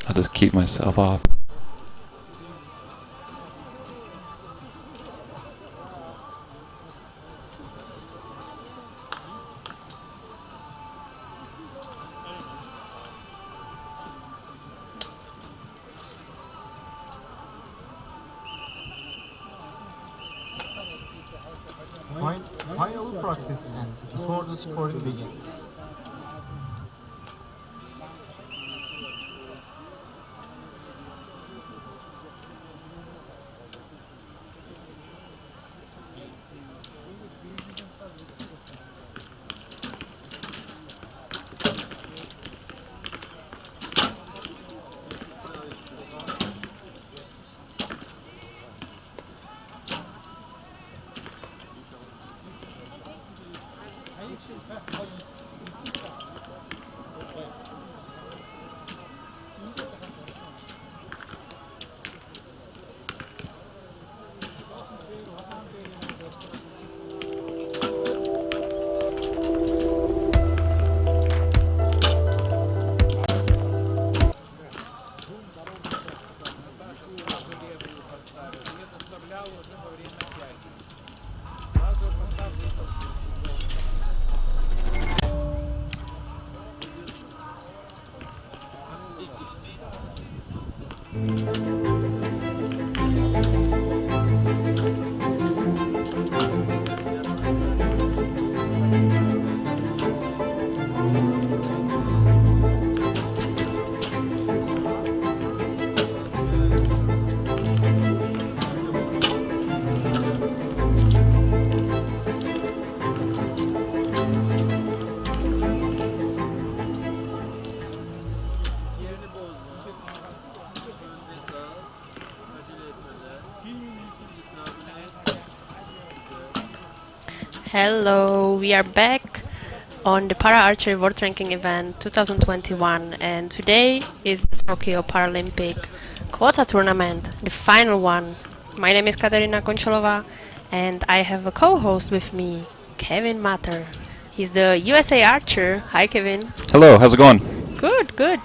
I'll just keep myself off. Final practice ends before the scoring begins. Hello, we are back on the Para-Archery World Ranking event 2021, and today is the Tokyo Paralympic Quota Tournament, the final one. My name is Katerina Koncholova, and I have a co-host with me, Kevin Matter. He's the USA Archer. Hi, Kevin. Hello, how's it going? Good, good.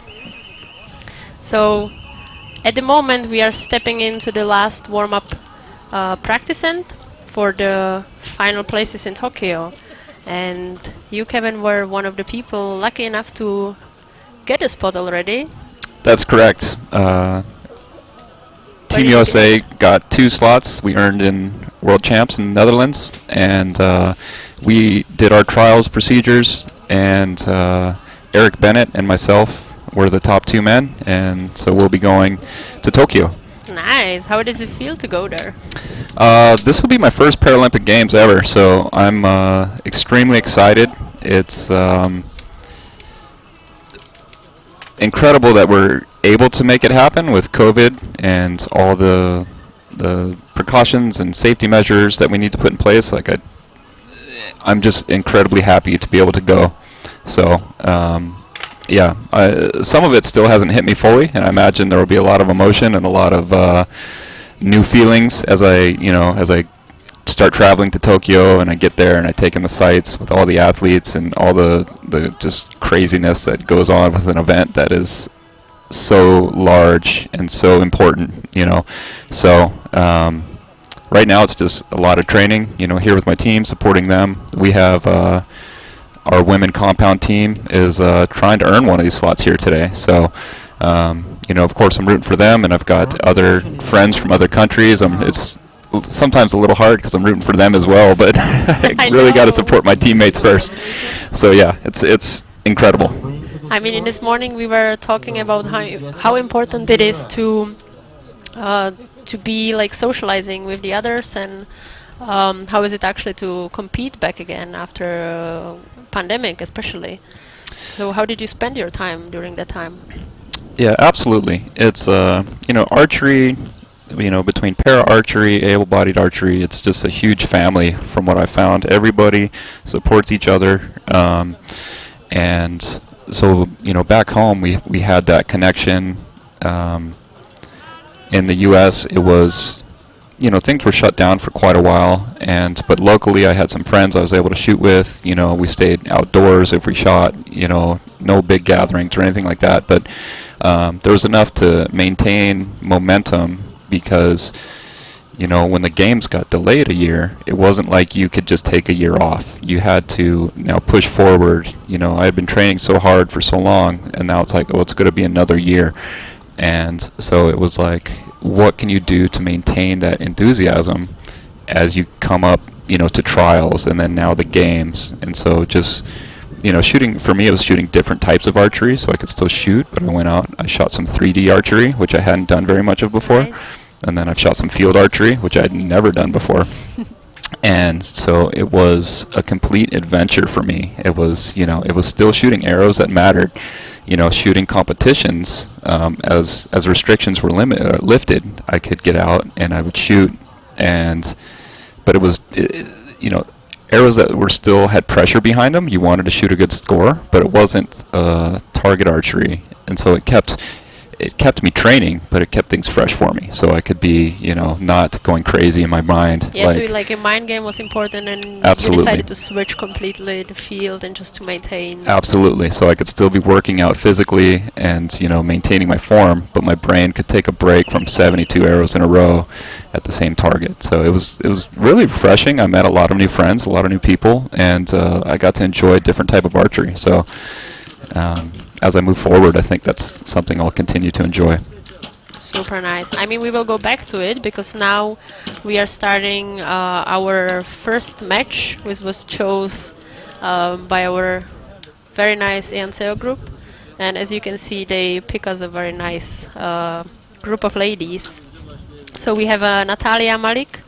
So, at the moment we are stepping into the last warm-up practice end for the final places in Tokyo, and you, Kevin, were one of the people lucky enough to get a spot already. That's correct. Team USA got 2 slots. We earned in World Champs in the Netherlands, and we did our trials procedures, and Eric Bennett and myself were the top 2 men, and so we'll be going to Tokyo. Nice. How does it feel to go there? This will be my first Paralympic Games ever, so I'm extremely excited. It's incredible that we're able to make it happen with COVID and all the precautions and safety measures that we need to put in place. Like I'm just incredibly happy to be able to go. So yeah, some of it still hasn't hit me fully, and I imagine there will be a lot of emotion and a lot of new feelings as I start traveling to Tokyo and I get there and I take in the sights with all the athletes and all the just craziness that goes on with an event that is so large and so important, So right now it's just a lot of training, here with my team, supporting them. We have our women compound team is trying to earn one of these slots here today. So, of course I'm rooting for them, and I've got other friends from other countries. It's sometimes a little hard because I'm rooting for them as well, but I really got to support my teammates first. So yeah, it's incredible. I mean, in this morning we were talking about how important it is to be like socializing with the others, and how is it actually to compete back again after pandemic, especially. So how did you spend your time during that time? Yeah, absolutely. It's archery, between para-archery, able-bodied archery, it's just a huge family from what I found. Everybody supports each other, and so back home we had that connection. In the U.S. it was things were shut down for quite a while, but locally I had some friends I was able to shoot with. We stayed outdoors if we shot. No big gatherings or anything like that. But there was enough to maintain momentum because, when the games got delayed a year, it wasn't like you could just take a year off. You had to now push forward. I had been training so hard for so long, and now it's like, oh, it's going to be another year. And so it was like, what can you do to maintain that enthusiasm as you come up, to trials and then now the games? And so just, shooting, for me it was shooting different types of archery so I could still shoot, but I went out, I shot some 3D archery, which I hadn't done very much of before. Nice. And then I've shot some field archery, which I had never done before. And so it was a complete adventure for me. It was, it was still shooting arrows that mattered. Shooting competitions, as restrictions were lifted, I could get out and I would shoot, but it was, arrows that were still had pressure behind them. You wanted to shoot a good score, but it wasn't target archery, and so it kept me training, but it kept things fresh for me, so I could be, not going crazy in my mind. Yeah, so like a mind game was important, and absolutely. You decided to switch completely the field and just to maintain. Absolutely, so I could still be working out physically and, maintaining my form, but my brain could take a break from 72 arrows in a row at the same target. So it was really refreshing. I met a lot of new friends, a lot of new people, and I got to enjoy a different type of archery. So as I move forward, I think that's something I'll continue to enjoy. Super nice. I mean, we will go back to it because now we are starting our first match, which was chosen by our very nice ENCO group. And as you can see, they pick us a very nice group of ladies. So we have Natalia Malik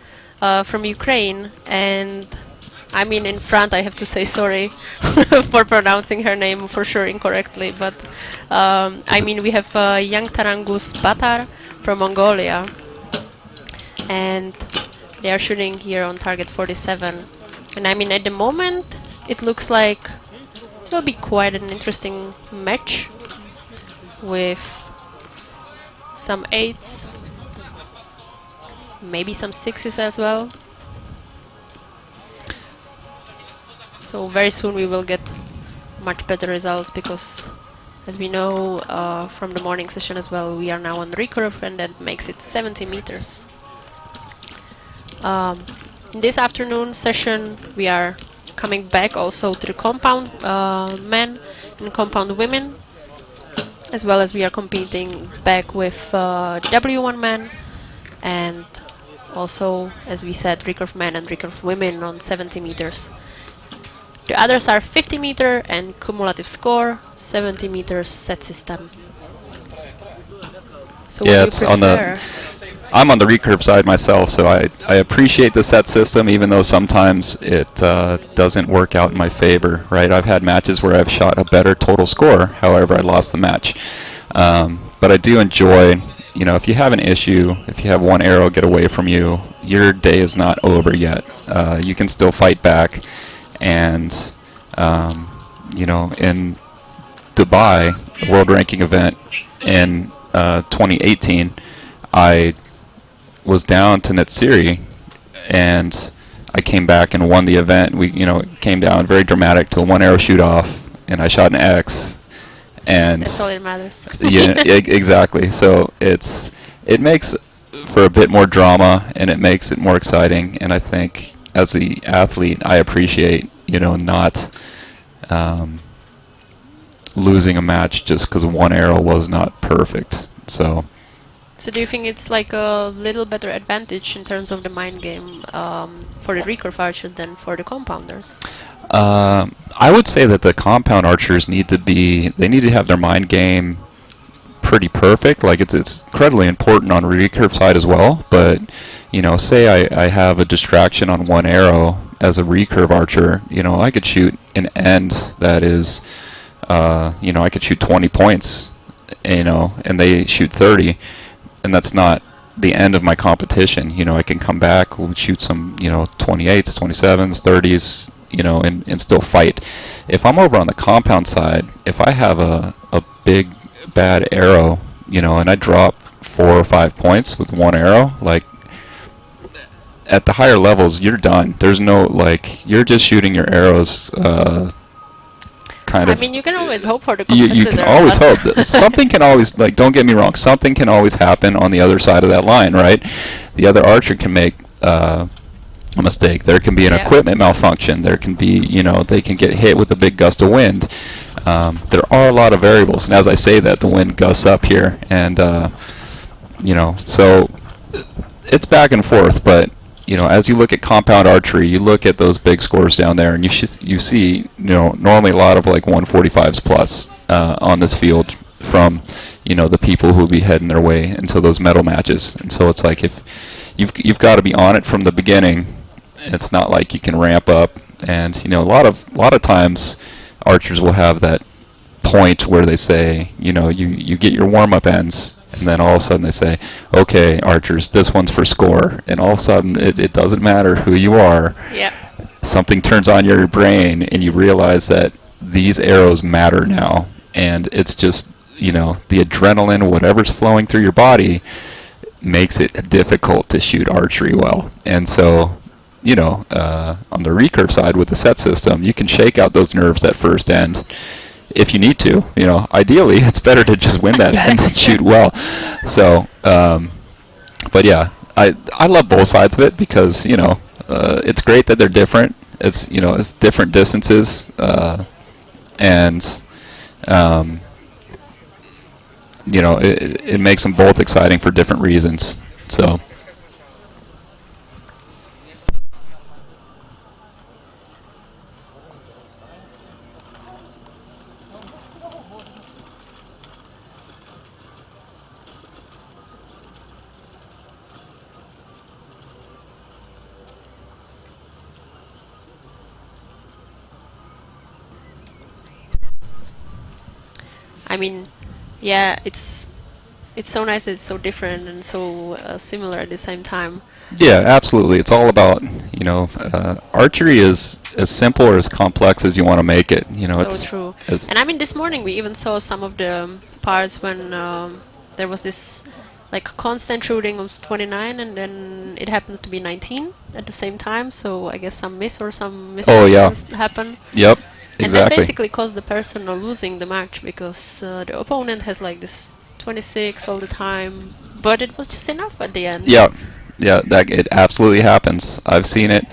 from Ukraine, and I mean, in front, I have to say sorry for pronouncing her name for sure incorrectly, but I mean, we have Young Tarangus Batar from Mongolia, and they are shooting here on target 47. And I mean, at the moment, it looks like it will be quite an interesting match with some 8s, maybe some 6s as well. So very soon we will get much better results because, as we know from the morning session as well, we are now on Recurve, and that makes it 70 meters. In this afternoon session we are coming back also to the compound men and compound women, as well as we are competing back with W1 men, and also, as we said, Recurve men and Recurve women on 70 meters. The others are 50 meter and cumulative score, 70 meters set system. So yeah, it's on the. I'm on the Recurve side myself, so I appreciate the set system, even though sometimes it doesn't work out in my favor. Right, I've had matches where I've shot a better total score, however I lost the match. But I do enjoy, if you have an issue, if you have one arrow get away from you, your day is not over yet. You can still fight back. And, in Dubai, the world ranking event in 2018, I was down to Natsiri, and I came back and won the event. We, it came down very dramatic to a one arrow shoot off, and I shot an X. And that's all that matters. Yeah, exactly. So it makes for a bit more drama, and it makes it more exciting. And I think, as the athlete, I appreciate, not losing a match just because one arrow was not perfect. So do you think it's like a little better advantage in terms of the mind game for the Recurve archers than for the compounders? I would say that the compound archers need to have their mind game pretty perfect. Like it's incredibly important on Recurve side as well, but say I have a distraction on one arrow as a Recurve archer, I could shoot an end that is, I could shoot 20 points, and they shoot 30, and that's not the end of my competition. I can come back, we'll shoot some, 28s, 27s, 30s, and still fight. If I'm over on the compound side, if I have a big bad arrow, and I drop 4 or 5 points with one arrow, like, at the higher levels, you're done. There's no, like, you're just shooting your arrows, kind I of. mean, you can always hope for the You competitor. can always but- hope that something can always, like, don't get me wrong, something can always happen on the other side of that line, right? The other archer can make a mistake. There can be an Yeah. equipment malfunction. There can be, you know, they can get hit with a big gust of wind. There are a lot of variables, and as I say that, the wind gusts up here, and you know, so it's back and forth. But you know, as you look at compound archery, you look at those big scores down there, and you see, you know, normally a lot of like 145s plus on this field from, you know, the people who will be heading their way into those medal matches. And so it's like, if you've got to be on it from the beginning. It's not like you can ramp up. And you know, a lot of times archers will have that point where they say, you know, you get your warm-up ends, and then all of a sudden they say, okay, archers, this one's for score. And all of a sudden it doesn't matter who you are. Yeah. Something turns on your brain, and you realize that these arrows matter now. And it's just, you know, the adrenaline, whatever's flowing through your body, makes it difficult to shoot archery well. And so, you know, on the recurve side with the set system, you can shake out those nerves that first end if you need to. You know, ideally, it's better to just win that end and shoot well. So, but yeah, I love both sides of it because, you know, it's great that they're different. It's, you know, it's different distances, and you know, it makes them both exciting for different reasons. So. I mean, yeah, it's so nice that it's so different and so similar at the same time. Yeah, absolutely. It's all about, you know, archery is as simple or as complex as you want to make it. You know, So it's true. it's And I mean, this morning we even saw some of the parts when there was this like constant shooting of 29, and then it happens to be 19 at the same time. So I guess some miss or some Oh, yeah. mishaps happen. Yep, And that exactly. basically caused the person losing the match because the opponent has like this 26 all the time, but it was just enough at the end. Yeah, yeah, that it absolutely happens. I've seen it.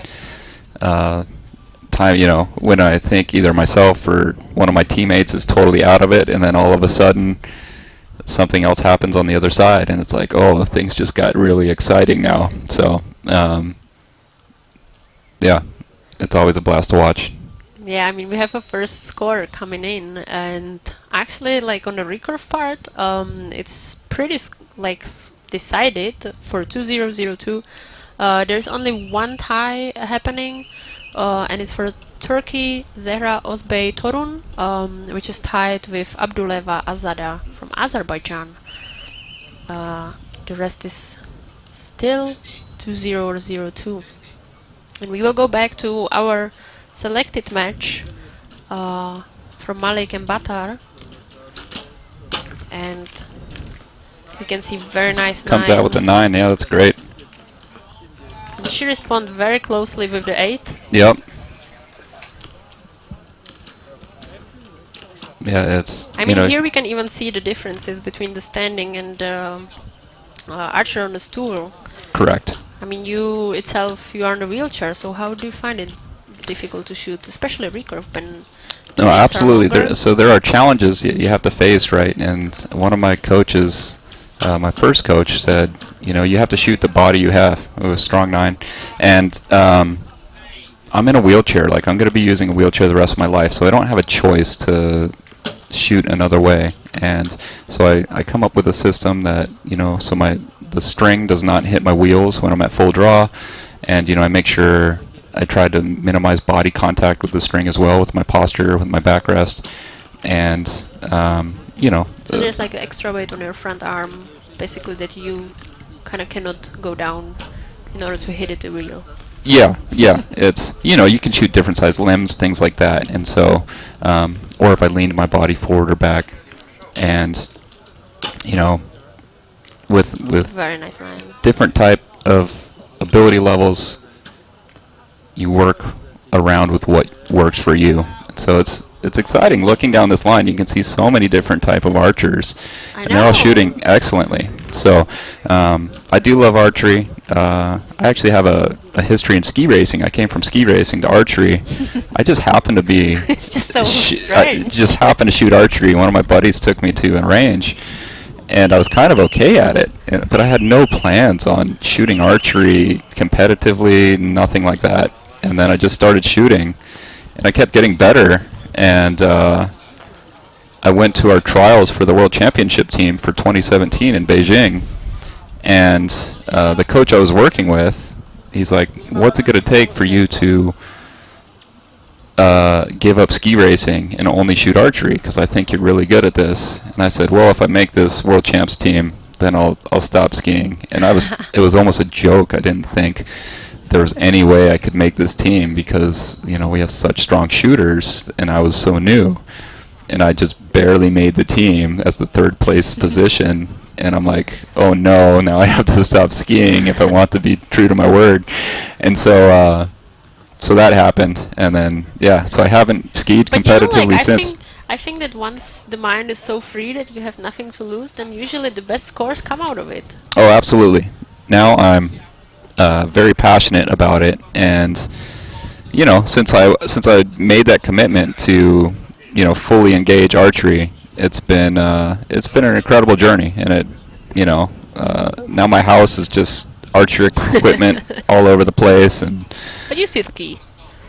Time, you know, when I think either myself or one of my teammates is totally out of it, and then all of a sudden something else happens on the other side, and it's like, oh, things just got really exciting now. So, yeah, it's always a blast to watch. Yeah, I mean, we have a first score coming in, and actually, like on the recurve part, it's pretty decided for 2002. There's only one tie happening, and it's for Turkey, Zehra Ozbey Torun, which is tied with Abduleva Azada from Azerbaijan. The rest is still 2002. And we will go back to our selected match from Malik and Batar, and we can see very nice Comes 9. out with a 9. Yeah, that's great. And she responds very closely with the 8. Yep. Yeah, it's. I you mean, know, here we can even see the differences between the standing and the archer on the stool. correct. I mean, you itself, you are in a wheelchair, so how do you find it difficult to shoot, especially recurve when No, the legs are absolutely. longer? So there are challenges you have to face, right? And one of my coaches, my first coach, said, you know, you have to shoot the body you have. It was strong 9, and I'm in a wheelchair. Like, I'm going to be using a wheelchair the rest of my life, so I don't have a choice to shoot another way. And so I come up with a system that, you know, so the string does not hit my wheels when I'm at full draw, and, you know, I make sure I try to minimize body contact with the string as well, with my posture, with my backrest, and you know. So there's like an extra weight on your front arm, basically, that you kind of cannot go down in order to hit it the wheel. Yeah, it's, you know, you can shoot different size limbs, things like that, and so, or if I leaned my body forward or back, and, you know, with Very nice line. different type of ability levels, you work around with what works for you. So it's exciting looking down this line. You can see so many different type of archers, and they're all shooting excellently. So I do love archery. I actually have a history in ski racing. I came from ski racing to archery. I just happened to be It's just so I strange. just happened to shoot archery. One of my buddies took me to a range, and I was kind of okay at it, but I had no plans on shooting archery competitively, nothing like that. And then I just started shooting, and I kept getting better. And I went to our trials for the World Championship team for 2017 in Beijing. And the coach I was working with, he's like, "What's it going to take for you to give up ski racing and only shoot archery? Because I think you're really good at this." And I said, "Well, if I make this World Champs team, then I'll stop skiing." And it was almost a joke. I didn't think there was any way I could make this team because, you know, we have such strong shooters, and I was so new. And I just barely made the team as the third place position. And I'm like, oh no, now I have to stop skiing if I want to be true to my word. And so that happened. And then, yeah, so I haven't skied But you know, competitively like, since. I think that once the mind is so free that you have nothing to lose, then usually the best scores come out of it. Oh, absolutely. Now I'm very passionate about it, and you know, since I made that commitment to, you know, fully engage archery, it's been an incredible journey, and it, you know, now my house is just archery equipment all over the place. And But you still ski.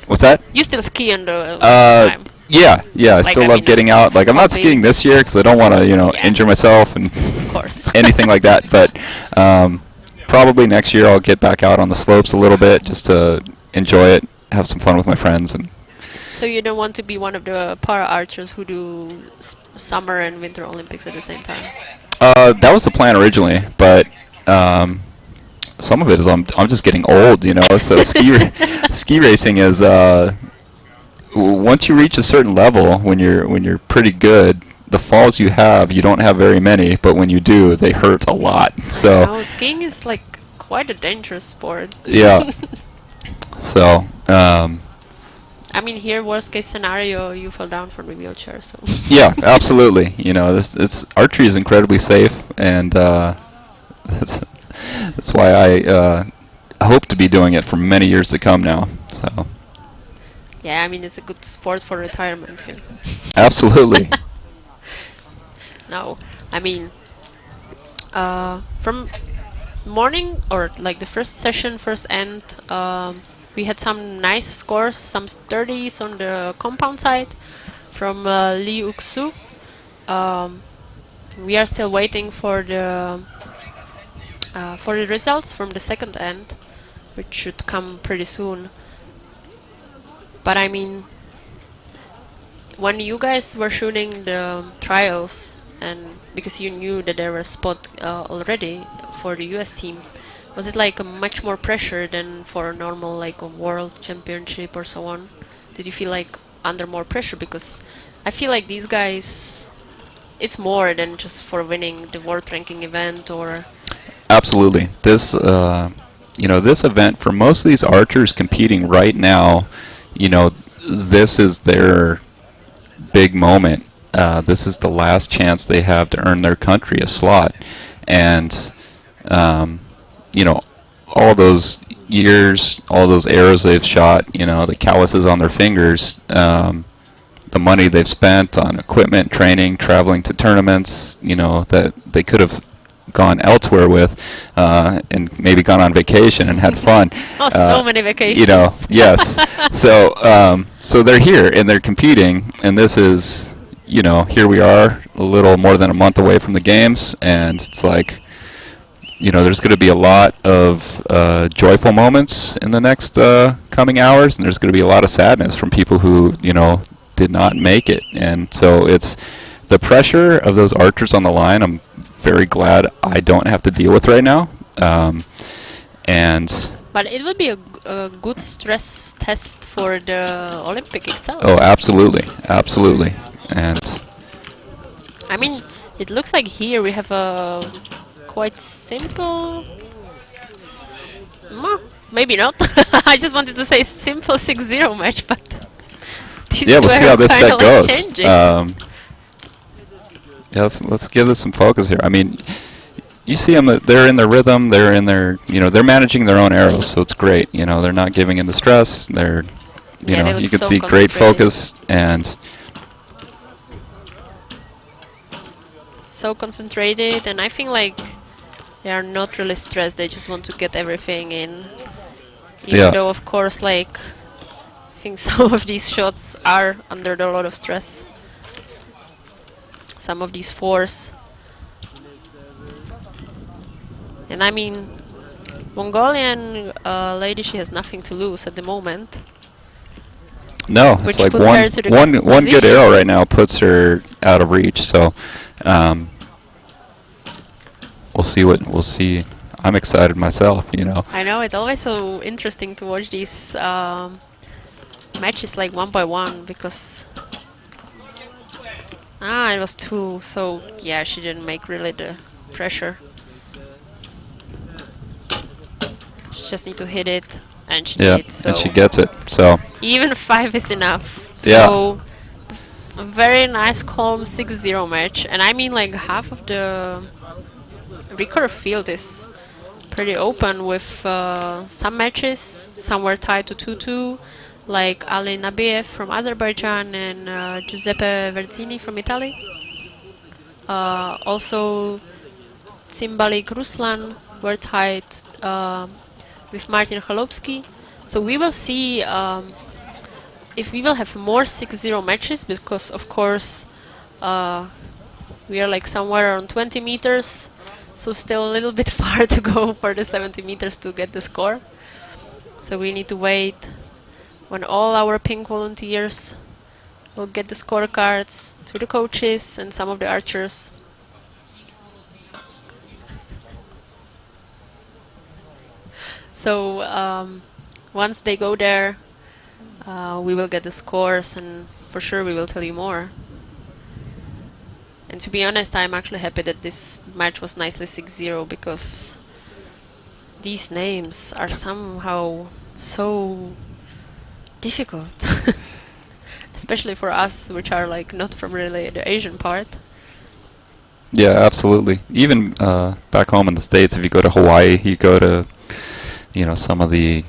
what's that? You still ski on the time. Yeah, I Like, still I love mean, getting out. Like, I'm not hobby. skiing this year because I don't want to, you know, Yeah. injure myself and Of course. anything like that. But probably next year I'll get back out on the slopes a little bit just to enjoy it, have some fun with my friends. And So you don't want to be one of the para-archers who do summer and winter Olympics at the same time? that was the plan originally, but some of it is I'm just getting old, you know. So ski racing is once you reach a certain level, when you're pretty good, the falls you don't have very many, but when you do, they hurt a lot. So No, skiing is like quite a dangerous sport. yeah. So I mean, here, worst case scenario, you fall down from the wheelchair. So yeah, absolutely. You know, it's archery is incredibly safe, and that's why I hope to be doing it for many years to come now. So yeah, I mean, it's a good sport for retirement here. absolutely. No, I mean, from morning or like the first session, first end, we had some nice scores, some 30s on the compound side from Lee Uksu. We are still waiting for the results from the second end, which should come pretty soon. But I mean, when you guys were shooting the trials, and because you knew that there was a spot already for the US team, was it like a much more pressure than for a normal, like a world championship or so on? Did you feel like under more pressure? Because I feel like these guys, it's more than just for winning the world ranking event or... Absolutely. This you know, this event, for most of these archers competing right now, you know, this is their big moment. This is the last chance they have to earn their country a slot. And, you know, all those years, all those arrows they've shot, you know, the calluses on their fingers, the money they've spent on equipment, training, traveling to tournaments, you know, that they could have gone elsewhere with, and maybe gone on vacation and had fun. Oh, so many vacations. You know, yes. So they're here and they're competing, and this is, you know, here we are a little more than a month away from the games, and it's like, you know, there's going to be a lot of joyful moments in the next coming hours, and there's going to be a lot of sadness from people who, you know, did not make it. And so it's the pressure of those archers on the line, I'm very glad I don't have to deal with right now. And but it would be a good stress test for the Olympic itself. oh, absolutely, absolutely. And I mean, it looks like here we have a quite simple, maybe not. I just wanted to say simple 6-0 match, but these Yeah, two we'll see are how this kinda set like goes. changing. Yeah, let's give this some focus here. I mean, you see them; they're in their rhythm. They're in their, they're managing their own arrows, so it's great. They're not giving in to stress. They're, Yeah, they look you can so see great concentrated. focus and. So concentrated, and I think like they are not really stressed. They just want to get everything in. Even Yeah. though, of course, like I think some of these shots are under a lot of stress. Some of these fours. And I mean, Mongolian lady, she has nothing to lose at the moment. No, Which it's like puts her to the one good position. arrow right now puts her out of reach. So, we'll see. I'm excited myself. I know, it's always so interesting to watch these matches like one by one, because it was two, so yeah, she didn't make really the pressure. She just need to hit it, and she Yeah, did. So and she gets it. So even 5 is enough. Yeah. So a very nice, calm 6-0 match, and I mean like half of the Recurve field is pretty open with some matches. Some were tied to 2-2, like Ali Nabiev from Azerbaijan and Giuseppe Verzini from Italy. Also, Cimbalik Ruslan were tied with Martin Chalopsky. So we will see if we will have more 6-0 matches, because of course we are like somewhere around 20 meters. So still a little bit far to go for the 70 meters to get the score. So we need to wait when all our pink volunteers will get the scorecards to the coaches and some of the archers. So once they go there, we will get the scores, and for sure we will tell you more. And to be honest, I'm actually happy that this match was nicely 6-0, because these names are somehow so difficult. Especially for us, which are like not from really the Asian part. yeah, absolutely. Even back home in the States, if you go to Hawaii, you go to some of the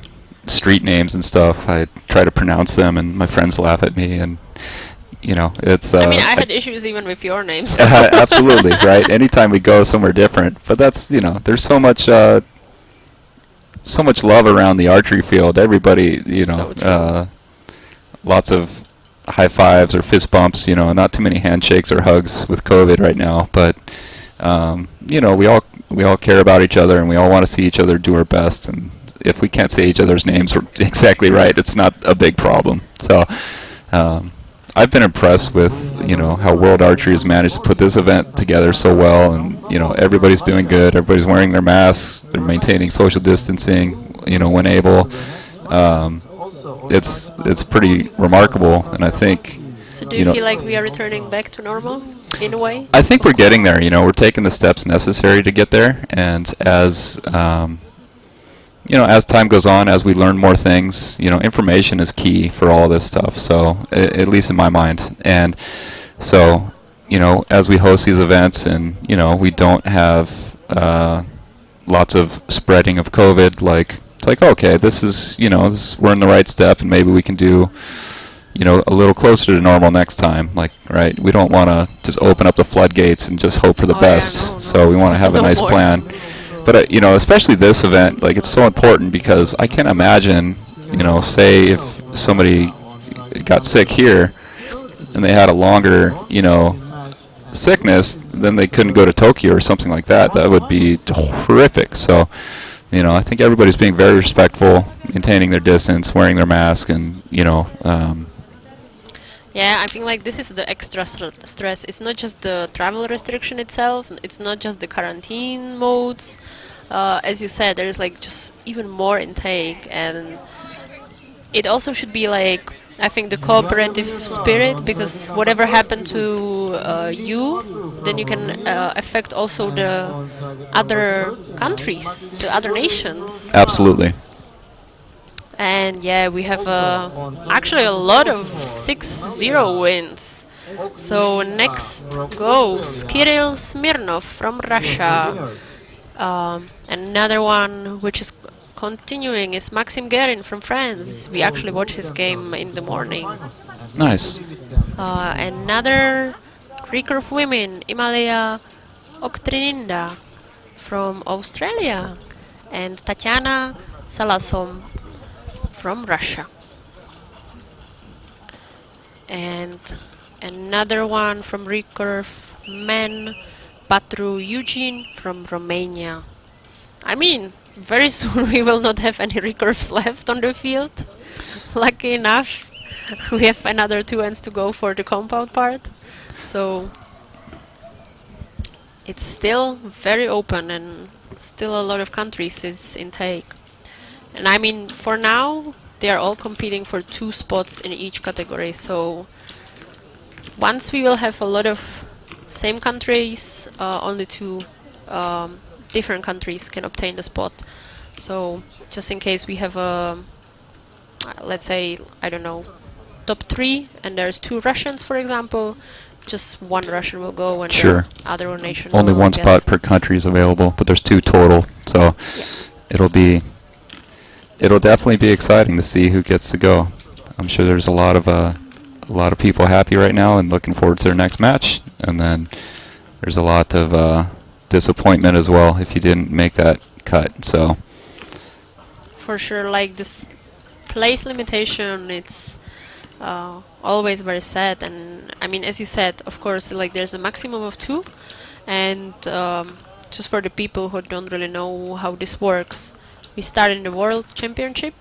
street names and stuff. I try to pronounce them, and my friends laugh at me, and it's. I mean, I had issues even with your names. Absolutely, right. Anytime we go somewhere different, but that's there's so much love around the archery field. Everybody, So true. lots of high fives or fist bumps. Not too many handshakes or hugs with COVID right now, but we all care about each other, and we all want to see each other do our best. And if we can't say each other's names exactly right, it's not a big problem. So. I've been impressed with how World Archery has managed to put this event together so well, and everybody's doing good. Everybody's wearing their masks. They're maintaining social distancing, when able. It's pretty remarkable, and I think. So do you feel like we are returning back to normal in a way? I think we're getting there. We're taking the steps necessary to get there, and as as time goes on, as we learn more things, information is key for all this stuff. So, at least in my mind. And so, as we host these events, and we don't have lots of spreading of COVID, it's like, okay, this is we're in the right step, and maybe we can do a little closer to normal next time. Right? We don't want to just open up the floodgates and just hope for the best. Yeah, no. So we want to have a No nice more. plan. But especially this event, it's so important, because I can't imagine, say if somebody got sick here and they had a longer, sickness, then they couldn't go to Tokyo or something like that. That would be horrific. So, I think everybody's being very respectful, maintaining their distance, wearing their mask, and Yeah, I think like this is the extra stress. It's not just the travel restriction itself. It's not just the quarantine modes. As you said, there is like just even more intake, and it also should be like, I think, the cooperative spirit, because whatever happened to you, then you can affect also the other countries, the other nations. absolutely. And yeah, we have actually a lot of 6-0 wins. So next goes Kirill Smirnov from Russia. Another one which is continuing is Maxim Guerin from France. We actually watched his game in the morning. Nice. Another Recurve women, Leah from Australia, and Tatiana Salasom from Russia. And another one from Recurve men, Patru Eugene from Romania. I mean, very soon we will not have any recurves left on the field. Lucky enough, we have another 2 ends to go for the compound part. So it's still very open and still a lot of countries is in take. And I mean, for now, they are all competing for 2 spots in each category. So once we will have a lot of same countries, only 2 different countries can obtain the spot. So just in case we have a, let's say, I don't know, top 3 and there's 2 Russians, for example, just 1 Russian will go and Sure. the other nation Only will 1 get. spot per country is available, but there's 2 total. So Yeah. it'll definitely be exciting to see who gets to go. I'm sure there's a lot of people happy right now and looking forward to their next match. And then there's a lot of disappointment as well if you didn't make that cut. So For sure, like this place limitation, it's always very sad. And I mean, as you said, of course, like there's a maximum of 2, and just for the people who don't really know how this works, we start in the World Championship.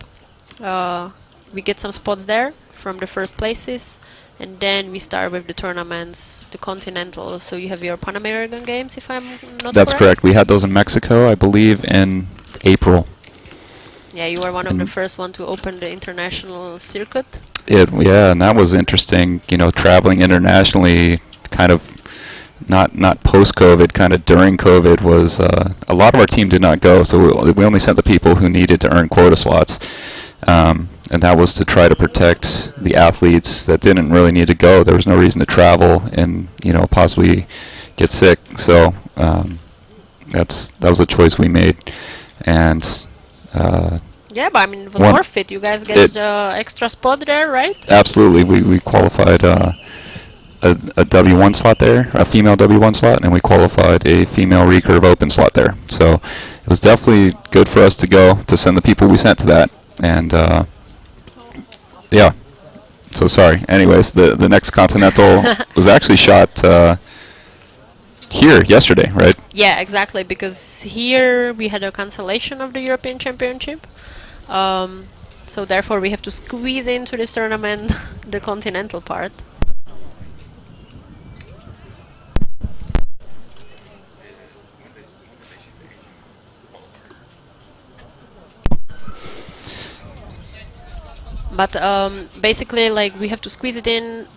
We get some spots there from the first places, and then we start with the tournaments, the Continental. So you have your Pan American Games, if I'm not that's correct. We had those in Mexico, I believe, in April. Yeah, you were one of the first one to open the international circuit. Yeah, and that was interesting. You know, traveling internationally, kind of not post-COVID, kind of during COVID, was a lot of our team did not go. So we only sent the people who needed to earn quota slots, and that was to try to protect the athletes that didn't really need to go. There was no reason to travel and possibly get sick. So that was a choice we made, and. Yeah, but I mean, it was worth it. You guys get the extra spot there, right? Absolutely. We qualified a W1 slot there, a female W1 slot, and we qualified a female recurve open slot there. So it was definitely good for us to go, to send the people we sent to that. And yeah. So sorry. Anyways, the next Continental was actually shot here yesterday, right? Yeah, exactly, because here we had a cancellation of the European Championship. So therefore we have to squeeze into this tournament the continental part. But basically, like, we have to squeeze it in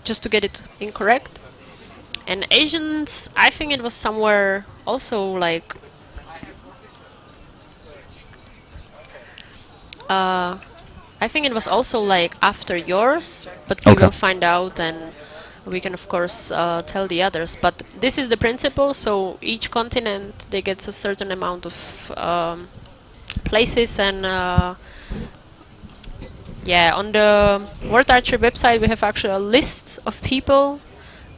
just to get it incorrect. And Asians, I think it was somewhere also like I think it was also like after yours, but we will find out, and we can of course tell the others. But this is the principle, so each continent they get a certain amount of places, and yeah, on the World Archer website we have actually a list of people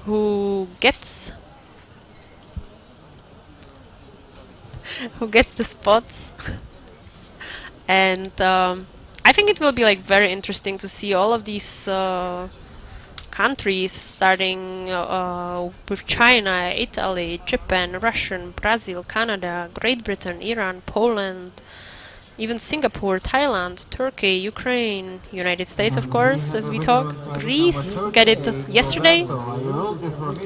who gets the spots. And I think it will be like very interesting to see all of these countries, starting with China, Italy, Japan, Russia, Brazil, Canada, Great Britain, Iran, Poland, even Singapore, Thailand, Turkey, Ukraine, United States, of course, as we talk. Greece get it yesterday.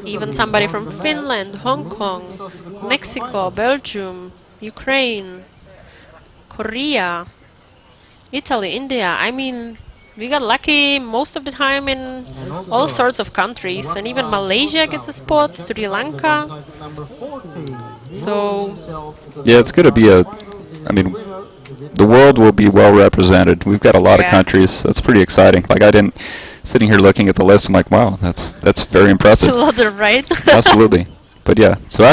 Even somebody from Finland, Hong Kong, Mexico, Belgium, Ukraine, Korea, Italy, India. I mean, we got lucky most of the time in all sorts of countries, and even Malaysia gets a spot, Sri Lanka. So yeah, it's going to be I mean, the world will be well represented. We've got a lot of countries. That's pretty exciting. Like sitting here looking at the list, I'm like, wow, that's very impressive. It's a lot, right? Absolutely. But yeah, so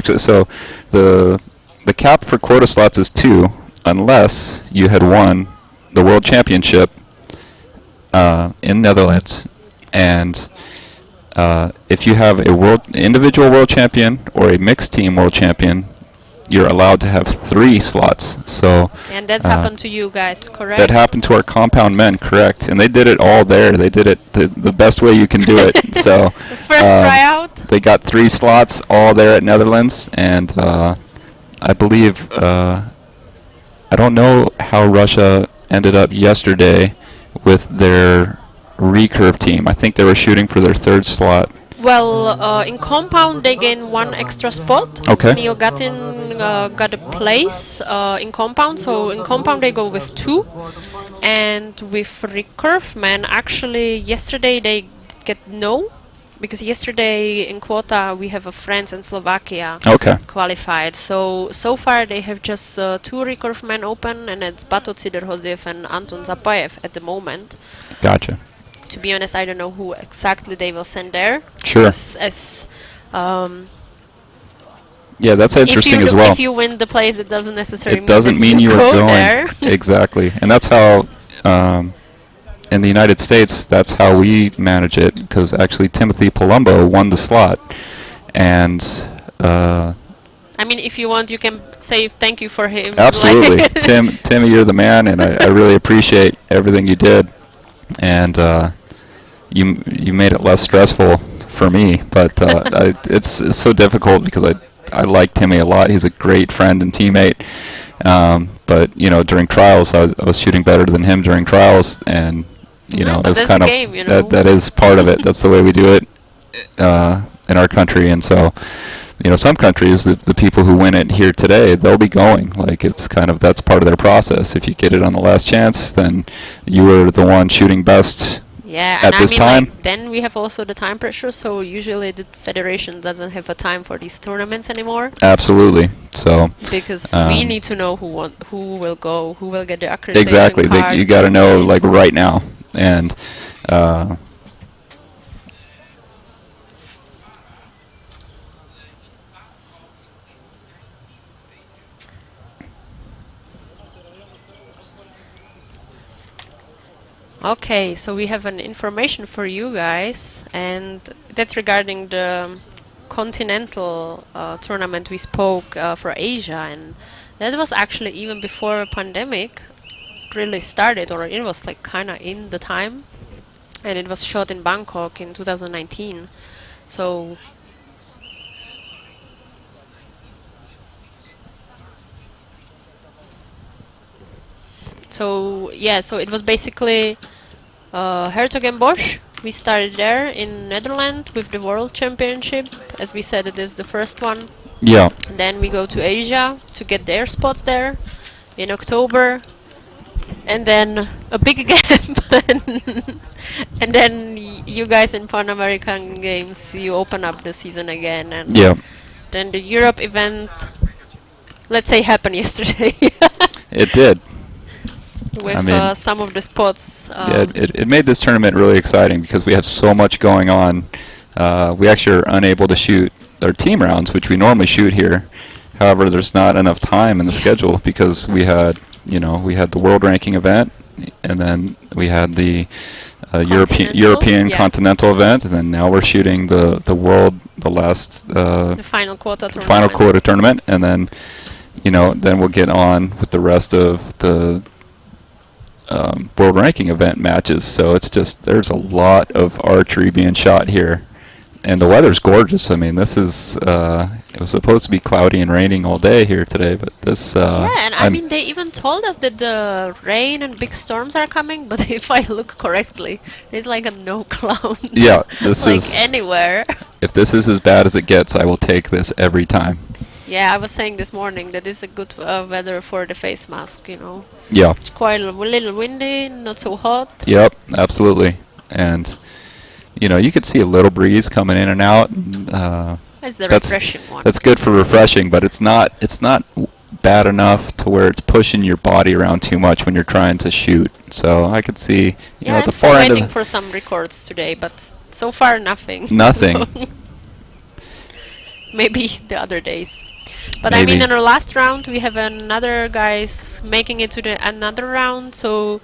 the cap for quota slots is 2, unless you had won the World Championship in Netherlands, and if you have a individual world champion or a mixed team world champion, you're allowed to have 3 slots. So and that's happened to you guys, correct? that happened to our compound men, correct? And they did it all there. They did it the best way you can do it. So First tryout. they got 3 slots all there at Netherlands, and I believe I don't know how Russia ended up yesterday with their recurve team. I think they were shooting for their 3rd slot. Well, in compound they gain 1 extra spot. Okay. Neil Gattin got a place in compound, so in compound they go with 2. And with recurve man, actually yesterday they get no, because yesterday in quota we have a France and Slovakia qualified. So far they have just 2 recurve men open, and it's Bato Tsiderhoziev and Anton Zapayev at the moment. Gotcha. To be honest, I don't know who exactly they will send there. Sure. Yeah, that's interesting as well. If you win the place, it doesn't necessarily mean you are going there. Exactly, and that's how in the United States, that's how we manage it. Because actually, Timothy Palumbo won the slot, and I mean, if you want, you can say thank you for him. Absolutely, Timmy, you're the man, and I really appreciate everything you did, and you made it less stressful for me. But it's so difficult because I like Timmy a lot. He's a great friend and teammate. But during trials, I was shooting better than him during trials, and it's kind of game, that is part of it. That's the way we do it in our country, and so some countries, the people who win it here today, they'll be going. Like it's kind of that's part of their process. If you get it on the last chance, then you were the one shooting best. Yeah, at and this time. like, then we have also the time pressure, so usually the federation doesn't have a time for these tournaments anymore. Absolutely. So because we need to know who will go, who will get the accreditation exactly. card. You got to know like right now, and Okay, so we have an information for you guys, and that's regarding the continental tournament we spoke for Asia, and that was actually even before pandemic really started, or it was like kind of in the time, and it was shot in Bangkok in 2019. So yeah, so it was basically Hertog and Bosch. We started there in Netherlands with the World Championship. As we said, it is the first one. Yeah. Then we go to Asia to get their spots there in October. And then a big gap. And then you guys in Pan American Games, you open up the season again. And then the Europe event, let's say, happened yesterday. It did. With some of the spots. Yeah, it made this tournament really exciting because we have so much going on. We actually are unable to shoot our team rounds, which we normally shoot here. However, there's not enough time in the schedule because we had the world ranking event, and then we had the European continental event, and then now we're shooting the final quota tournament, and then then we'll get on with the rest of the world ranking event matches. So it's just there's a lot of archery being shot here, and the weather's gorgeous. I mean, this is it was supposed to be cloudy and raining all day here today, but this and I mean they even told us that the rain and big storms are coming, but if I look correctly, there's like a no cloud. Yeah, this like is anywhere. If this is as bad as it gets, I will take this every time. Yeah, I was saying this morning that it's a good weather for the face mask, Yeah. It's quite a little windy, not so hot. Yep, absolutely. And, you could see a little breeze coming in and out. And, That's the refreshing one. That's good for refreshing, but it's not bad enough to where it's pushing your body around too much when you're trying to shoot. So I could see, you know, Yeah, at the I'm still far end waiting of for some records today, but so far nothing. nothing. Maybe the other days. But I mean, Maybe. in our last round, we have another guys making it to the another round. So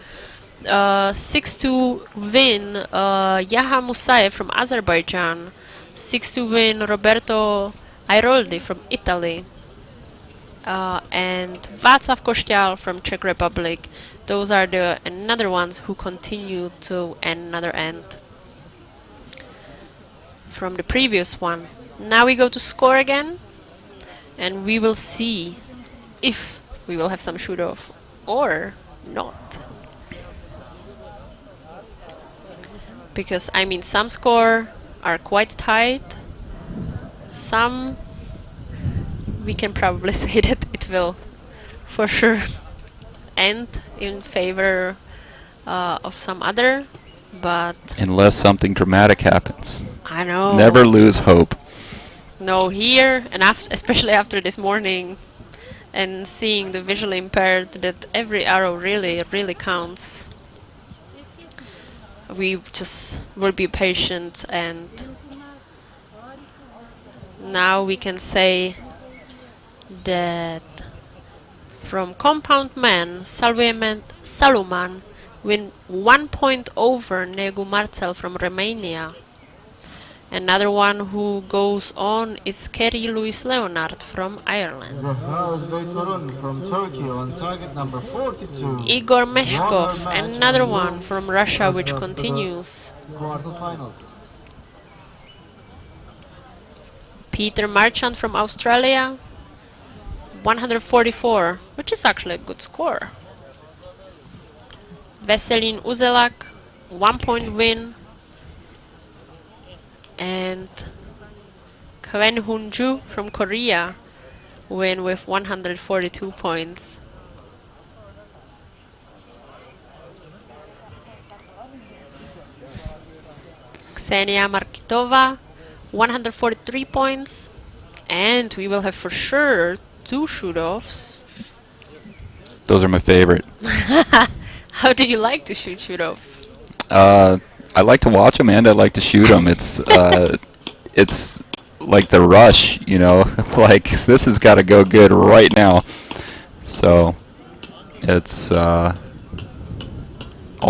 6-2 win Yaha Musaev from Azerbaijan. 6-2 win Roberto Airoldi from Italy. And Václav Košťál from Czech Republic. Those are the another ones who continue to another end from the previous one. Now we go to score again, and we will see if we will have some shoot-off or not. Because I mean, some score are quite tight. Some we can probably say that it will for sure end in favor of some other, but Unless something dramatic happens. I know. Never lose hope. No, here and especially after this morning and seeing the visually impaired, that every arrow really counts. We just will be patient, and now we can say that from compound man, Saluman win 1 point over Negu Marcel from Romania. Another one who goes on is Kerry Louis Leonard from Ireland. Zehra Özbeytorun from Turkey on target number 42. Igor Meshkov, another one from Russia, which continues. Quarterfinals. Peter Marchand from Australia, 144, which is actually a good score. Veselin Uzelak, 1 point win. And Kwen Hunju from Korea win with 142 points. Ksenia Markitova, 143 points. And we will have for sure 2 shoot-offs. Those are my favorite. How do you like to shoot shoot-off? I like to watch them and I like to shoot them. It's like the rush, you know. Like, this has got to go good right now. So it's all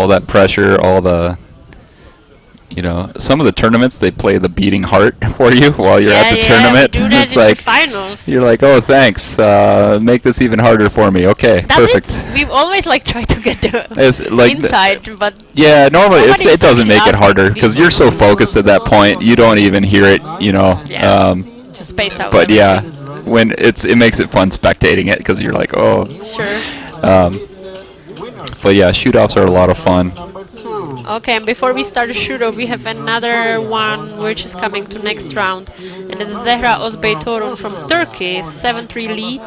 that pressure, all the, you know, some of the tournaments they play the beating heart for you while you're at the tournament. We do that It's in like the finals. you're like, oh, thanks. Make this even harder for me. Okay, Does perfect. it? We've always like tried to get the It's like inside, but yeah, normally Nobody it doesn't is make it asking harder people. because you're so focused at that point, you don't even hear it, you know. Yeah. just space out. But yeah, everything. when it makes it fun spectating it because you're like, oh. Sure. But yeah, shoot-offs are a lot of fun. Number 2. Okay, and before we start the shoot-off, we have another one which is coming to next round, and it's Zehra Özbeytorun from Turkey, 7-3 lead,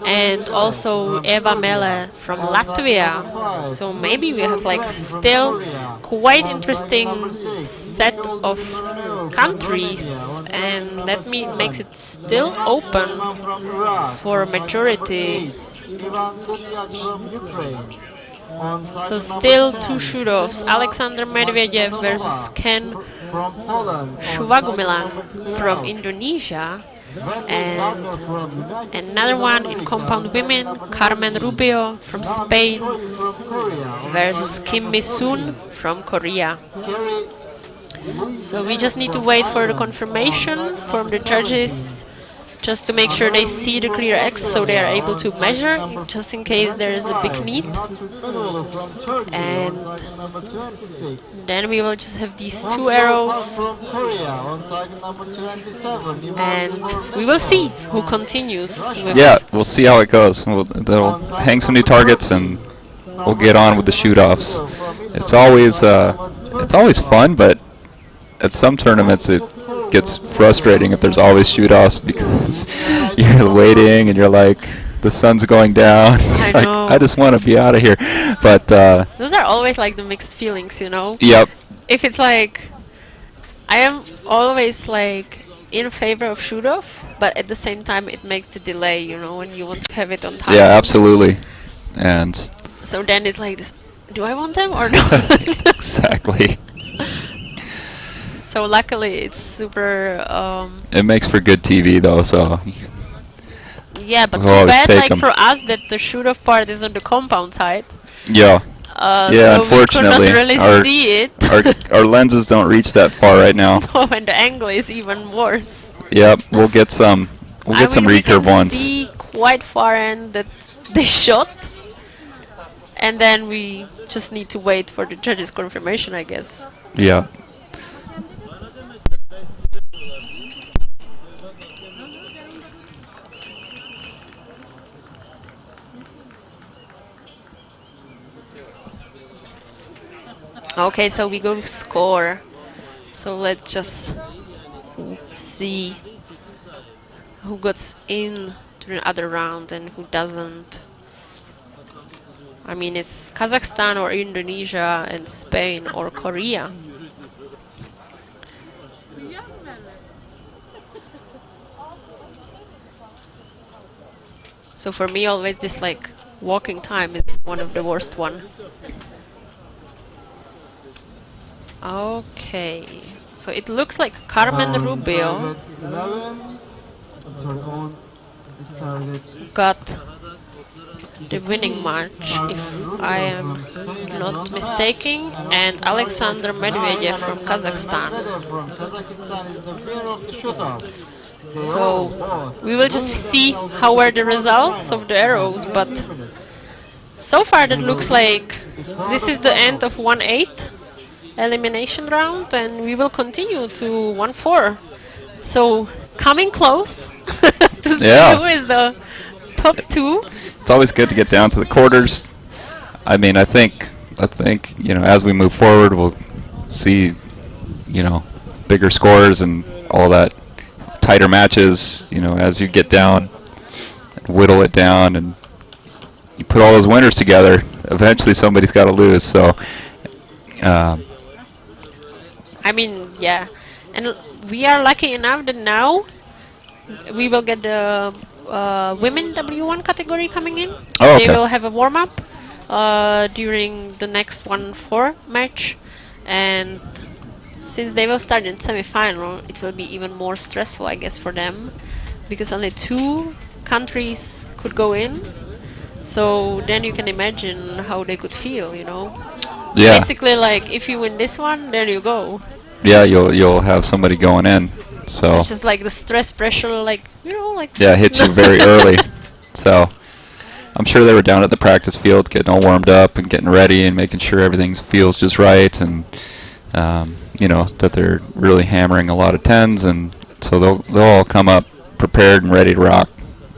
and also Eva Mele from Latvia. So maybe we have like still quite interesting set of countries, and that makes it still open From Iraq. for a majority. Ivan Dudyak from Ukraine. On target So number still 10. 2 shoot-offs, Alexander Medvedev versus Ken From Poland. Shwagumilang from Indonesia, and another one in compound women, Carmen Rubio from Spain From Korea. versus Kim Mi-soon from Korea. Kerry So we just need to wait for the confirmation from the judges, just to make sure they see the clear X so they are able to measure, just in case there is a big need. And number 26. then we will just have these 2 arrows, From Korea on target number 27. and we will see who continues with Yeah, we'll see how it goes. They'll hang some new targets and we'll get on with the shoot-offs. It's always fun, but at some tournaments it gets frustrating if there's always shoot-offs because you're waiting and you're like, the sun's going down. I Like, know. I just want to be out of here. But Those are always like the mixed feelings, you know? yep, If it's like, I am always like in favor of shoot off, but at the same time it makes the delay, you know, when you want to have it on time. Yeah, absolutely. And So then it's like this, do I want them or not? exactly. So luckily it's super It makes for good TV though, so yeah, but We'll too always bad take like 'em. for us that the shoot off part is on the compound side. yeah. Yeah, So we could not unfortunately, really our- see it. Our lenses don't reach that far right now. Oh, and the angle is even worse. Yep, we'll get some. We'll get some we recurve can ones. see quite far in that they shot, and then we just need to wait for the judges' confirmation, I guess. Yeah. Okay, so we go score. So let's just see who gets in to the other round and who doesn't. I mean, it's Kazakhstan or Indonesia and Spain or Korea. So for me, always this like walking time is one of the worst one. Okay, so it looks like Carmen Rubio Target 11. Sorry, on target. got the winning match, if I am not mistaken, and Alexander Medvedev from Kazakhstan. Medvedev from Kazakhstan is the winner of the shootout. So we will just see how were the results of the arrows, but so far that looks like this is the end of 1-8 elimination round, and we will continue to 1-4. So coming close to see Yeah. who is the top two. It's always good to get down to the quarters. I mean, I think as we move forward, we'll see bigger scores and all that, tighter matches. As you get down, and whittle it down, and you put all those winners together. Eventually, somebody's got to lose. So. I mean, yeah, and we are lucky enough that now we will get the women W1 category coming in. Oh, okay. They will have a warm-up during the next 1-4 match, and since they will start in semi-final, it will be even more stressful, I guess, for them, because only 2 countries could go in. So then you can imagine how they could feel, Yeah. Basically, like, if you win this one, there you go. Yeah, you'll have somebody going in. So it's just like the stress pressure, Yeah, hits you very early. So I'm sure they were down at the practice field, getting all warmed up and getting ready and making sure everything feels just right, and that they're really hammering a lot of 10s, and so they'll all come up prepared and ready to rock.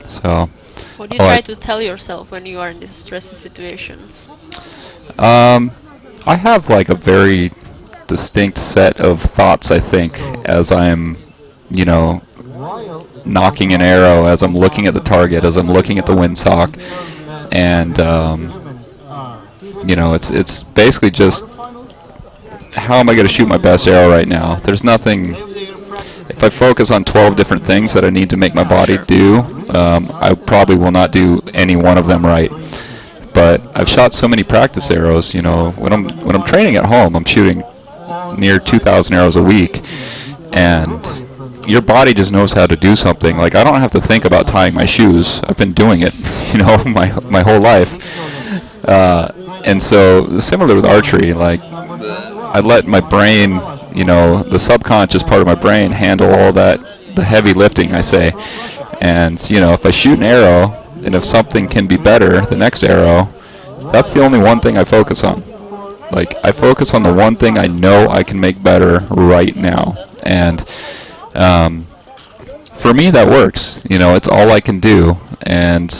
So. What do you try to tell yourself when you are in these stressy situations? I have like a very distinct set of thoughts, I think, as I'm, knocking an arrow, as I'm looking at the target, as I'm looking at the windsock, and it's basically just how am I going to shoot my best arrow right now. There's nothing. If I focus on 12 different things that I need to make my body do, I probably will not do any one of them right. But I've shot so many practice arrows. When I'm training at home, I'm shooting near 2,000 arrows a week, and your body just knows how to do something. Like, I don't have to think about tying my shoes. I've been doing it, my whole life. And so similar with archery, like I let my brain, the subconscious part of my brain handle all that, the heavy lifting, I say. And if I shoot an arrow, and if something can be better, the next arrow, that's the only one thing I focus on. Like, I focus on the one thing I know I can make better right now. And for me, that works. It's all I can do. And,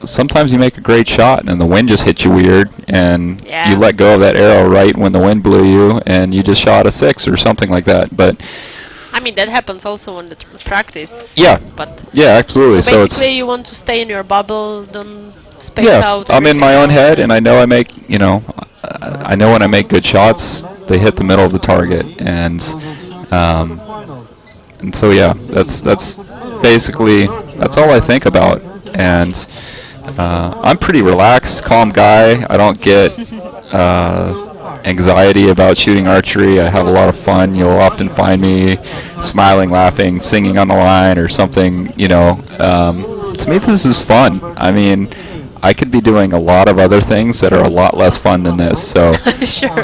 sometimes you make a great shot and the wind just hits you weird, and you let go of that arrow right when the wind blew you, and you just shot a 6 or something like that. But I mean, that happens also in the practice. Yeah. But yeah, absolutely. so basically, you want to stay in your bubble, don't space out. I'm in my own everything head, else. and I know I make, I know when I make good shots, they hit the middle of the target, and And so yeah, that's basically that's all I think about. And I'm pretty relaxed, calm guy. I don't get anxiety about shooting archery. I have a lot of fun. You'll often find me smiling, laughing, singing on the line or something. To me this is fun. I mean, I could be doing a lot of other things that are a lot less fun than this. So, Sure.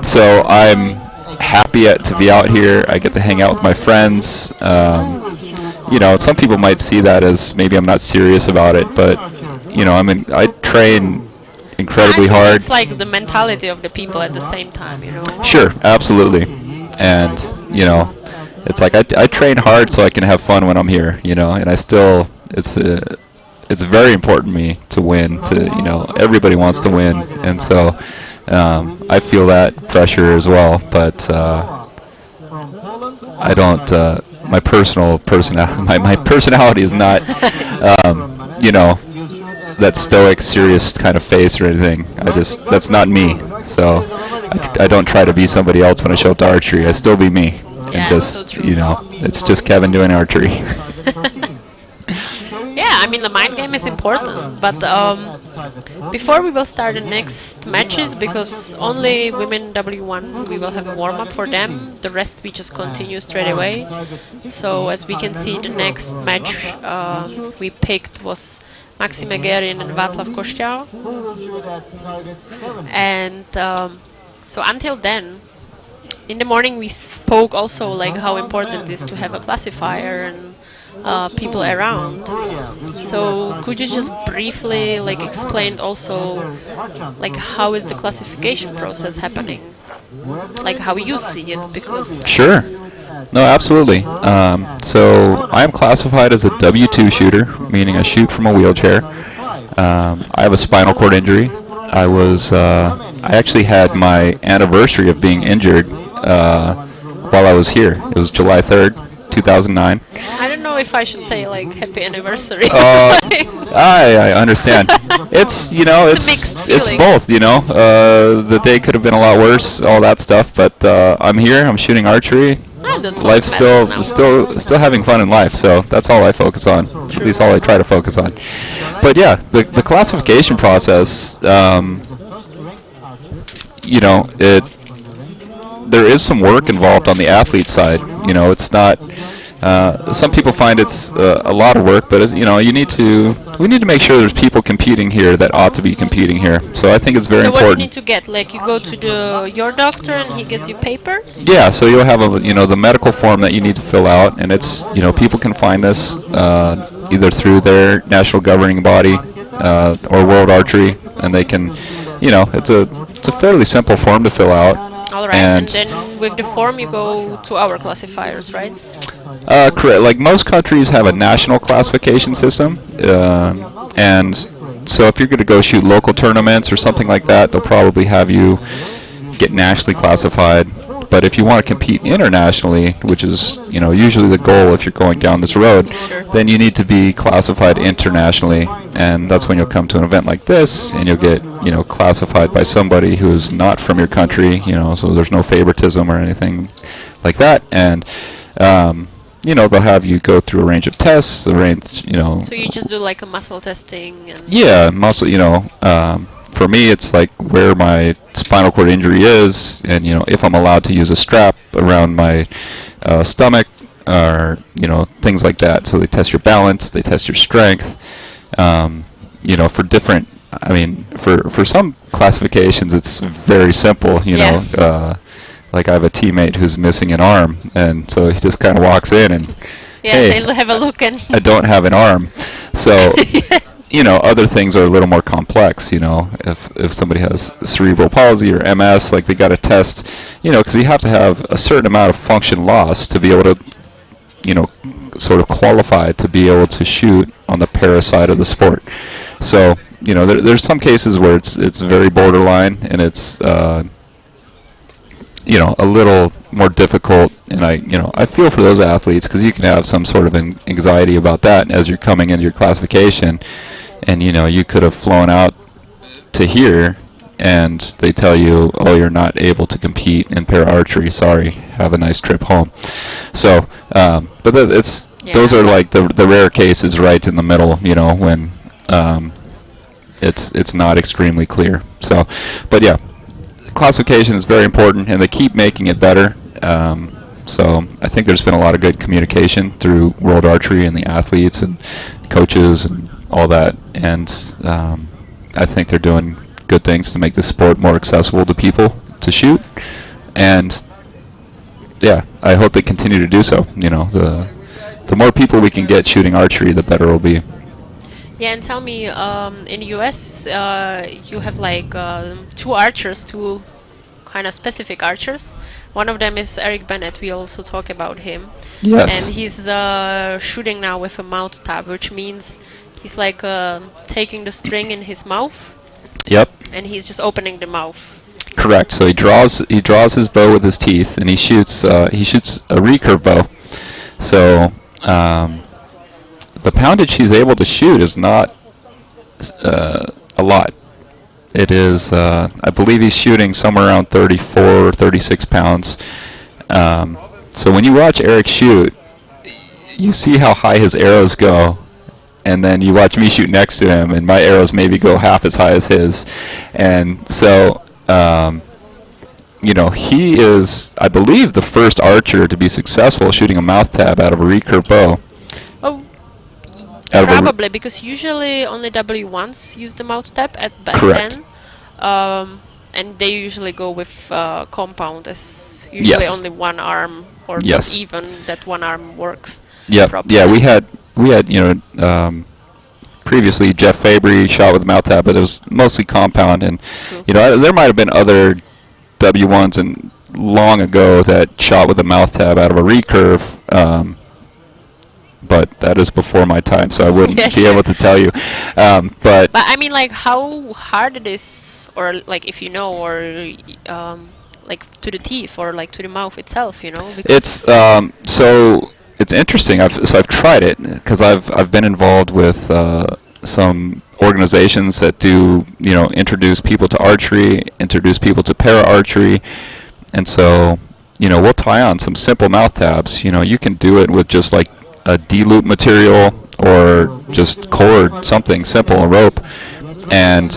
so I'm happy to be out here. I get to hang out with my friends. Some people might see that as maybe I'm not serious about it, but I train incredibly hard. It's like the mentality of the people at the same time, Sure, absolutely. And it's like I train hard so I can have fun when I'm here. And I still it's very important to me to win. Everybody wants to win, and so I feel that pressure as well. But I don't. My personality is not, that stoic, serious kind of face or anything. That's not me. So I don't try to be somebody else when I show up to archery. I still be me, and so true. it's just Kevin doing archery. Yeah, I mean the mind game is important, but before we will start the next matches, because only women W1 we will have a warm-up for them, the rest we just continue straight away. So as we can see, the next match we picked was Maxim Egerin and Václav Košťál. And so until then, in the morning we spoke also like how important it is to have a classifier and people around. So could you just briefly explain also how is the classification process happening? Like how you see it, because... Sure. No, absolutely. So I am classified as a W2 shooter, meaning I shoot from a wheelchair. I have a spinal cord injury. I actually had my anniversary of being injured while I was here. It was July 3rd, 2009. I don't know if I should say happy anniversary. I understand. It's it's both. The day could have been a lot worse, all that stuff. But I'm here. I'm shooting archery. Life's still having fun in life. So that's all I focus on. At least all I try to focus on. But yeah, the classification process. There is some work involved on the athlete side. It's not. Some people find it's a lot of work, but we need to make sure there's people competing here that ought to be competing here. So I think it's very important. So what do you need to get? You go to your doctor and he gives you papers? Yeah, so you'll have the medical form that you need to fill out, and it's people can find this either through their national governing body or World Archery, and they can, it's a fairly simple form to fill out. All right, and then with the form you go to our classifiers, right? Correct. Like most countries have a national classification system, and so if you're going to go shoot local tournaments or something like that, they'll probably have you get nationally classified. But if you want to compete internationally, which is usually the goal if you're going down this road, Sure. then you need to be classified internationally, and that's when you'll come to an event like this, and you'll get classified by somebody who is not from your country, so there's no favoritism or anything like that, and they'll have you go through a range of tests, So you just do a muscle testing? And yeah, muscle, for me, it's where my spinal cord injury is, and if I'm allowed to use a strap around my stomach, or things like that. So they test your balance, they test your strength. For different, for some classifications, it's very simple. I have a teammate who's missing an arm, and so he just kind of walks in and, hey, they'll have a look and I don't have an arm, so. Other things are a little more complex, if somebody has cerebral palsy or MS, they got to test, because you have to have a certain amount of function loss to be able to, sort of qualify to be able to shoot on the para side of the sport. So, there's some cases where it's very borderline, and it's, a little more difficult, and I feel for those athletes, because you can have some sort of anxiety about that as you're coming into your classification. And you could have flown out to here, and they tell you, oh, you're not able to compete in para-archery. Sorry, have a nice trip home. So, but it's those are like the rare cases right in the middle, you know, when it's not extremely clear. So, but yeah, classification is very important, and they keep making it better. So I think there's been a lot of good communication through World Archery and the athletes and coaches and all that, and I think they're doing good things to make the sport more accessible to people to shoot, and yeah, I hope they continue to do so. You know, the more people we can get shooting archery, the better it'll be. Yeah, and tell me, in the US, you have like two archers, two kind of specific archers. One of them is Eric Bennett. We also talk about him. Yes. And he's shooting now with a mouth tab, which means he's like taking the string in his mouth. Yep. And he's just opening the mouth. Correct. So he draws his bow with his teeth, and he shoots a recurve bow. So the poundage he's able to shoot is not a lot. It is, I believe he's shooting somewhere around 34 or 36 pounds. So when you watch Eric shoot, you see how high his arrows go, and then you watch me shoot next to him, and my arrows maybe go half as high as his. And so, you know, he is, I believe, the first archer to be successful shooting a mouth tab out of a recurve bow. Oh, probably, because usually only W1s use the mouth tab back Correct. then. And they usually go with compound, as usually only one arm, or not even that one arm works. Yeah, we had you know, previously Jeff Fabry shot with mouth tab, but it was mostly compound, and you know, there might have been other W1s and long ago that shot with a mouth tab out of a recurve, but that is before my time, so I wouldn't be able to tell you. But I mean, like, how hard it is, or like if you know, or like to the teeth, or like to the mouth itself, you know? Because it's so it's interesting. I've tried it because I've been involved with some organizations that do, you know, introduce people to archery, introduce people to para-archery, and so, you know, we'll tie on some simple mouth tabs. You know, you can do it with just like a D-loop material or just cord, something simple, a rope, and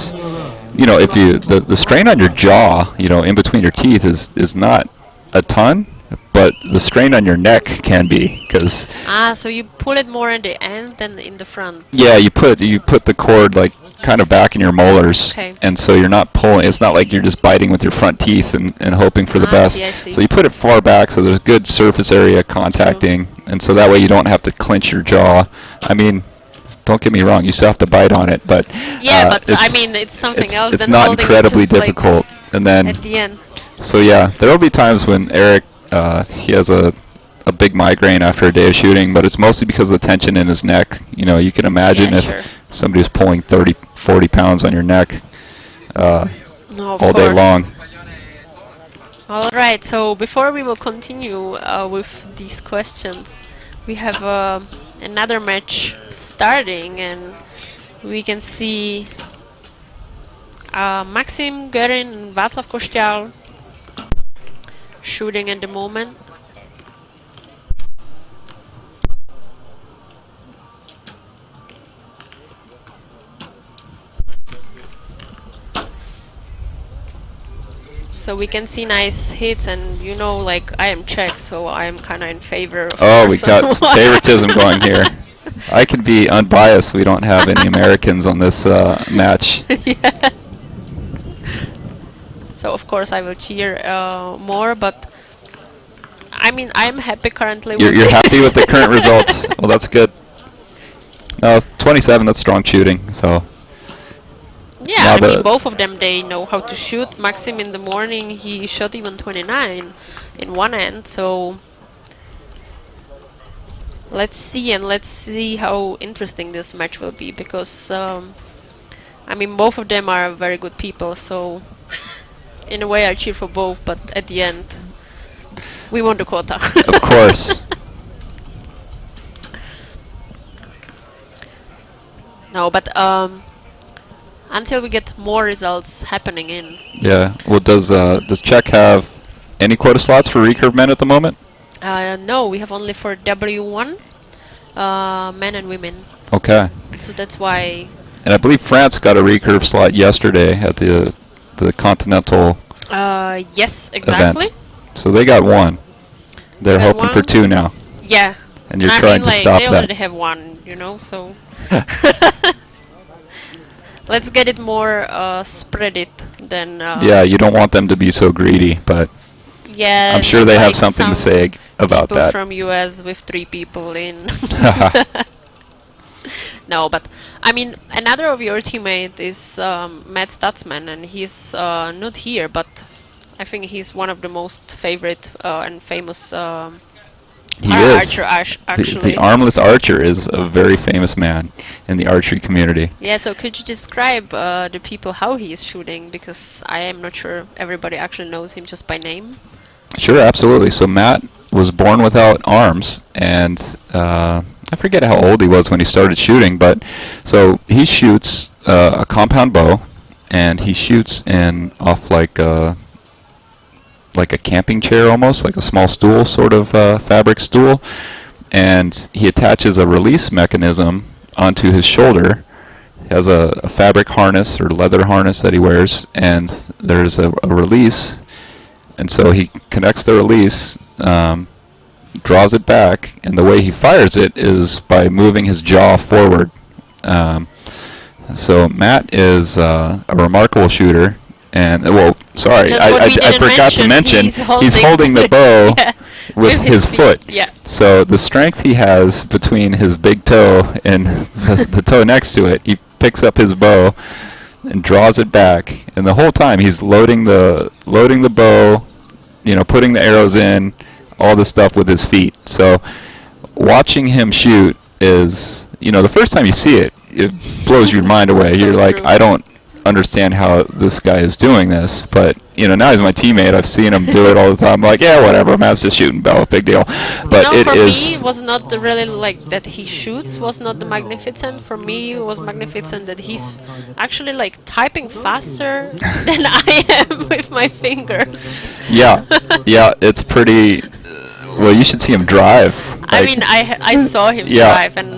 you know, if you the strain on your jaw, you know, in between your teeth is not a ton, but the strain on your neck can be, because so you pull it more in the end than in the front. Yeah, you put the cord like kind of back in your molars, and so you're not pulling. It's not like you're just biting with your front teeth and hoping for the best. See. So you put it far back so there's good surface area contacting, and so that way you don't have to clench your jaw. I mean, don't get me wrong, you still have to bite on it, but but I mean, it's something else. It's than not holding incredibly it just difficult. like and then at the end. So yeah, there will be times when Eric he has a big migraine after a day of shooting, but it's mostly because of the tension in his neck. You know, you can imagine if somebody was pulling 30, 40 pounds on your neck all day long. All right, so before we will continue with these questions, we have another match starting, and we can see Maxim Görin and Václav Košťál shooting at the moment. So we can see nice hits, and you know, like, I am Czech, so I am kind of in favor of we got some favoritism going here. I can be unbiased. We don't have any Americans on this match. Yeah. So of course I will cheer more, but I mean, I'm happy currently with You're happy with the current results? Well, that's good. No, 27, that's strong shooting, so... Yeah, I mean, both of them, they know how to shoot. Maxim in the morning, he shot even 29 in one end, so... Let's see how interesting this match will be, because, I mean, both of them are very good people, so... In a way, I cheer for both, but at the end, we won the quota. Of course. No, but until we get more results happening in. Yeah. Well, does Czech have any quota slots for recurve men at the moment? No, we have only for W1, men and women. Okay. So that's why. And I believe France got a recurve slot yesterday at the Continental Yes, exactly. event. So they got one. They're They got hoping for one? 2 now. Yeah. And you're I trying mean, to like, stop they that. already have one, you know, so. Let's get it more spread it than. Yeah, you don't want them to be so greedy, but Yeah. I'm sure not they have like something to some say about people that. from US with 3 people in. No, but I mean, another of your teammate is Matt Statsman, and he's not here, but I think he's one of the most favorite and famous He is. Para-Archer, actually. The Armless Archer is a very famous man in the archery community. Yeah, so could you describe the people how he is shooting? Because I am not sure everybody actually knows him just by name. Sure, absolutely. So Matt was born without arms, and I forget how old he was when he started shooting, but so he shoots a compound bow, and he shoots in off like a camping chair almost, like a small stool, sort of fabric stool, and he attaches a release mechanism onto his shoulder. He has a fabric harness or leather harness that he wears, and there's a release, and so he connects the release, draws it back, and the way he fires it is by moving his jaw forward. So Matt is a remarkable shooter. And well, sorry, Just what we I didn't forgot to mention he's holding the bow Yeah, with his feet. foot. Yeah. So the strength he has between his big toe and the toe next to it, he picks up his bow and draws it back, and the whole time he's loading the bow, you know, putting the arrows in, all the stuff with his feet. So watching him shoot is, you know, the first time you see it, it blows your mind away. So You're like, true. I don't understand how this guy is doing this, but you know, now he's my teammate. I've seen him do it all the time. I'm like, yeah, whatever, Matt's just shooting bow, big deal. But No, it for me, is it was not really like that he shoots was not the magnificent. For me, it was magnificent that he's actually like typing faster than I am with my fingers. yeah, it's pretty. Well, you should see him drive. I Like, mean, I saw him Yeah. drive, and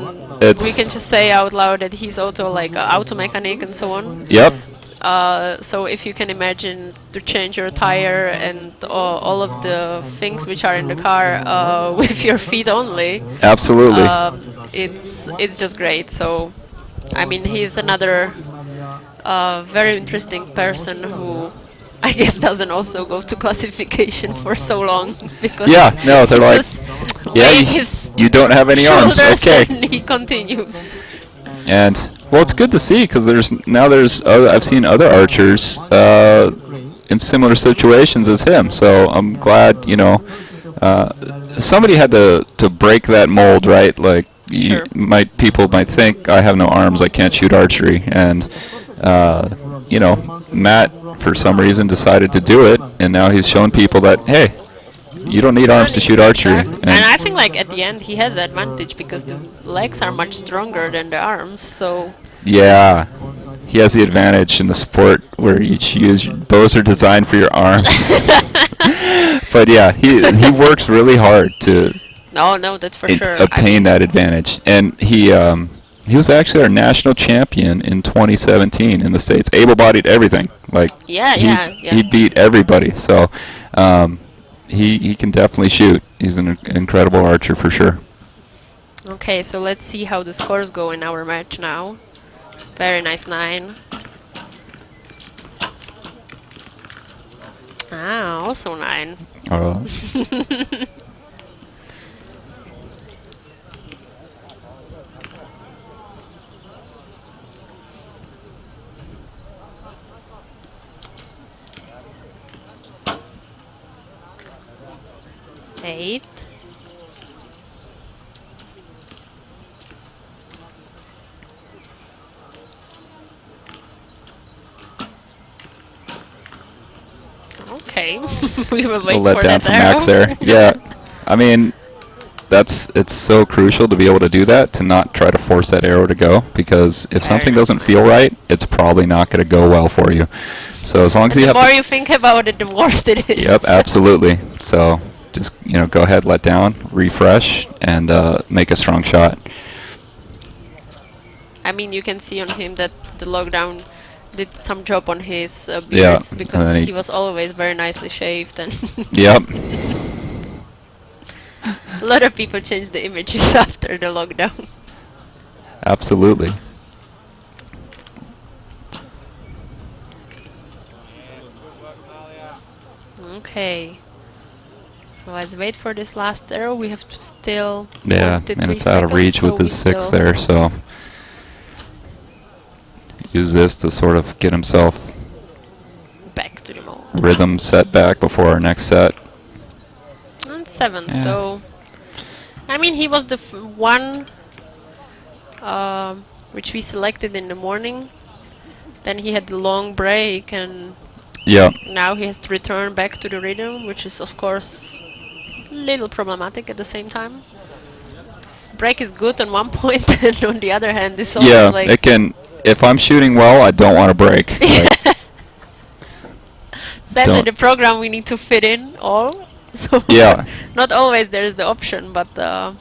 It's- we can just say out loud that he's also like auto mechanic and so on. Yep. So if you can imagine to change your tire and all of the things which are in the car with your feet only, Absolutely. it's just great. So, I mean, he's another very interesting person who I guess doesn't also go to classification for so long because Yeah, no, they're he like, just yeah, wave you, his you don't have any arms. shoulders Okay. and he continues. And well, it's good to see because there's I've seen other archers in similar situations as him. So I'm glad, you know, somebody had to break that mold, right? Like Sure. people might think I have no arms, I can't shoot archery, and you know, Matt for some reason decided to do it, and now he's shown people that hey, you don't need arms to shoot archery. And I think like at the end he has the advantage because the legs are much stronger than the arms. So Yeah, he has the advantage in the sport where bows are designed for your arms. But yeah, he works really hard to no, that's for sure. obtain that advantage, and he was actually our national champion in 2017 in the States. Able-bodied everything, like Yeah, he beat everybody. So he can definitely shoot. He's an incredible archer for sure. Okay, so let's see how the scores go in our match now. Very nice 9. Ah, also 9. Eight. Okay, we will wait A let for down that from arrow. Max there. Yeah, I mean, it's so crucial to be able to do that, to not try to force that arrow to go, because if something doesn't feel right, it's probably not going to go well for you. So as long as you have the more you think about it, the worse it is. Yep, absolutely. So just, you know, go ahead, let down, refresh, and make a strong shot. I mean, you can see on him that the lockdown did some job on his Yeah, beards, and because then he was always very nicely shaved, and Yep. a lot of people changed the images after the lockdown. Absolutely. Okay. Well, let's wait for this last arrow. We have to still... Yeah, 1 to and 3 it's out of seconds, reach so with we his 6 still- there, so use this to sort of get himself Back to the mode. rhythm set back before our next set. And 7, Yeah. so... I mean, he was the one which we selected in the morning. Then he had the long break, and Yeah, now he has to return back to the rhythm, which is of course a little problematic at the same time. Break is good on one point, and on the other hand, it's always yeah, like... it can. If I'm shooting well, I don't want to break. Like, Sadly, don't- the program we need to fit in all. So Yeah. not always there is the option, but yeah,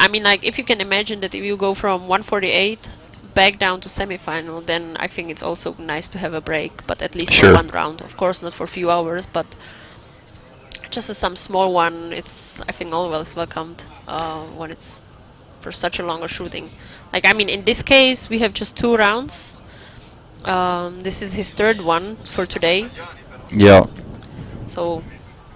I mean, like, if you can imagine that if you go from 148 back down to semifinal, then I think it's also nice to have a break, but at least Sure. for one round. Of course, not for a few hours, but just some small one. It's, I think, always welcomed when it's for such a longer shooting. Like, I mean, in this case, we have just 2 rounds. This is his 3rd one for today. yeah, So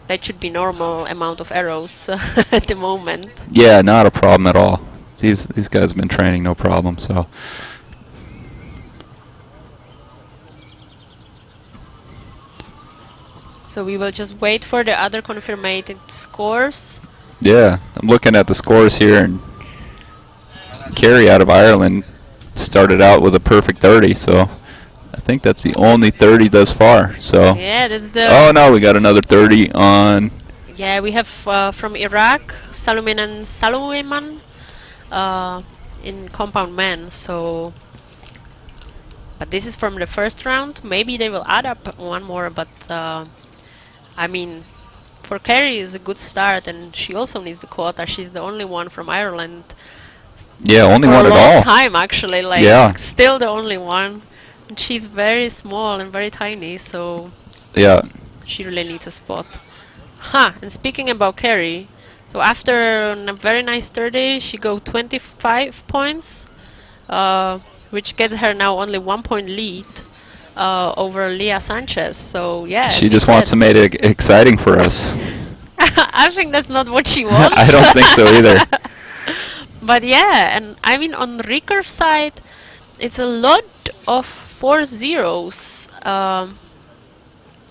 that should be normal amount of arrows at the moment. yeah, not a problem at all. These guys have been training, no problem. So So we will just wait for the other confirmed scores. yeah, I'm looking at the scores here, and Kerry out of Ireland started out with a perfect 30. So I think that's the only 30 thus far. So Yeah, that's the... oh no, we got another 30 on. Yeah, we have from Iraq, Saluman in compound men, so... But this is from the first round. Maybe they will add up one more, but I mean, for Kerry is a good start, and she also needs the quota. She's the only one from Ireland Yeah, only for one a at long all. time, actually. Like, Yeah. still the only one. And she's very small and very tiny, so Yeah, she really needs a spot. Huh, and speaking about Kerry, so after a very nice 30, she go 25 points, which gets her now only 1 point lead over Leah Sanchez. So yeah, she just wants to make it exciting for us. I think that's not what she wants. I don't think so either. But yeah, and I mean, on the Recurve side, it's a lot of 4 zeros.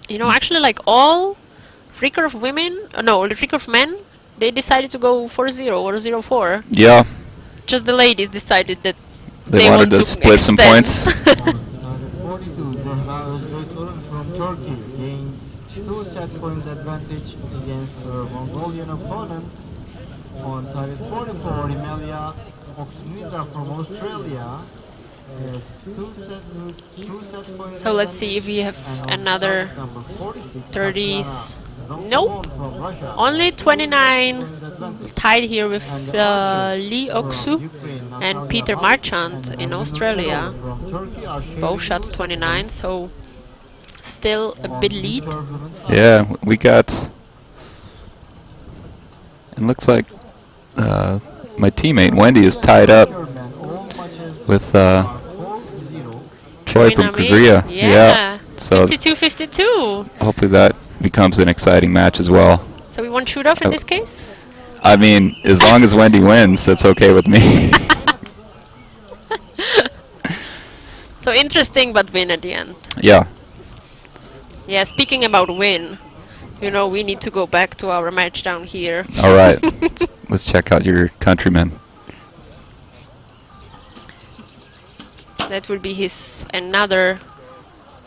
You know, actually, like all Recurve women, no, the Recurve men, they decided to go 4-0 or 0-4. Yeah, Just the ladies decided that they wanted want to split some extend. points. On 42, Zehra Özbeyturun from Turkey gained 2 set points advantage against her Mongolian opponents. On side 44, Imelia Oktunida from Australia has 2 set points. So let's see if we have And on another side number 46, 30s. Tatiana Nope. Zalsimon from Russia. Only 29 Points advantage. tied here with And the archers Lee from Oksu Ukraine, and Natalia Peter Malik Marchant and in Rubio Australia. from Turkey are sharing Both shots 2 set 29, points. so still a bit lead. Yeah, we got. It looks like my teammate Wendy is tied up with Troy from Nami. Korea. Yeah. So 52-52. hopefully that becomes an exciting match as well. So we won't shoot off in Oh. this case? I mean, as long as Wendy wins, that's okay with me. So interesting, but win at the end. Yeah. Yeah, speaking about win, you know, we need to go back to our match down here. All right. Let's check out your countrymen. That will be his another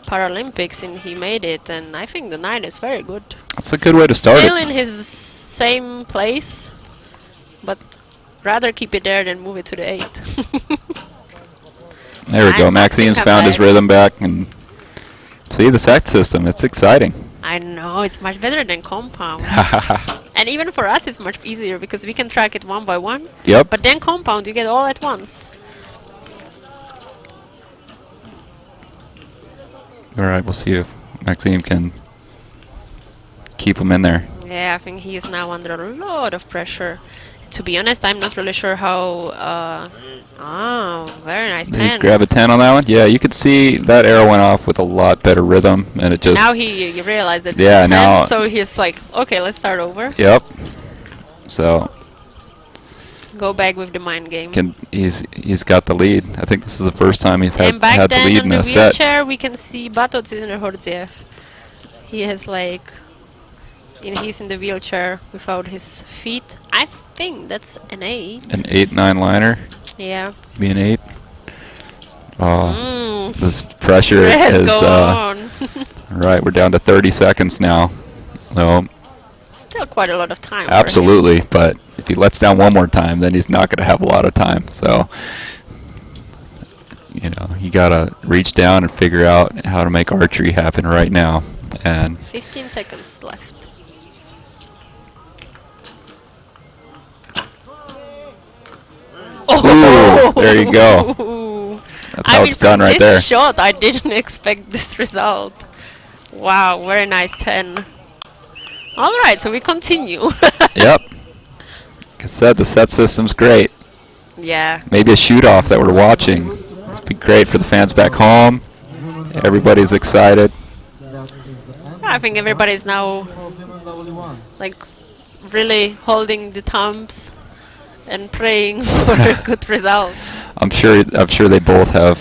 Paralympics, and he made it, and I think the 9 is very good. That's a good way to start Still it. in his same place, but rather keep it there than move it to the 8. There we go. And Maxime Maxime's come found his back. rhythm back, and see the set system. It's exciting. I know, it's much better than compound. And even for us, it's much easier because we can track it one by one. Yep. But then compound, you get all at once. All right, we'll see if Maxime can keep him in there. Yeah, I think he is now under a lot of pressure. To be honest, I'm not really sure how... oh, very nice Did he 10. grab a 10 on that one? Yeah, you could see that arrow went off with a lot better rhythm, and it just... Now he realized that Yeah, it's 10, now- so he's like, okay, let's start over. Yep. So Go back with the mind game. he's got the lead. I think this is the first time he's And back had the then lead on in the a set. wheelchair, we can see Batot Hordziev. He has like... he's in the wheelchair without his feet. I think that's an 8. An 8-9 liner. Yeah. Be an 8. Oh, Mm. this pressure Stress, is... go on. Right, we're down to 30 seconds now. So, Still quite a lot of time. for him. absolutely, but if he lets down one more time, then he's not going to have a lot of time. So, you know, you got to reach down and figure out how to make archery happen right now. And 15 seconds left. Ooh, there you go. Ooh. That's how I it's mean, done from right this there. shot, I didn't expect this result. Wow, very nice 10. All right, so we continue. Yep. Like I said, the set system's great. Yeah. Maybe a shoot-off that we're watching. It's be great for the fans back home. Everybody's excited. That is the end I think everybody's now of women W1s. like really holding the thumbs and praying for good results. I'm sure they both have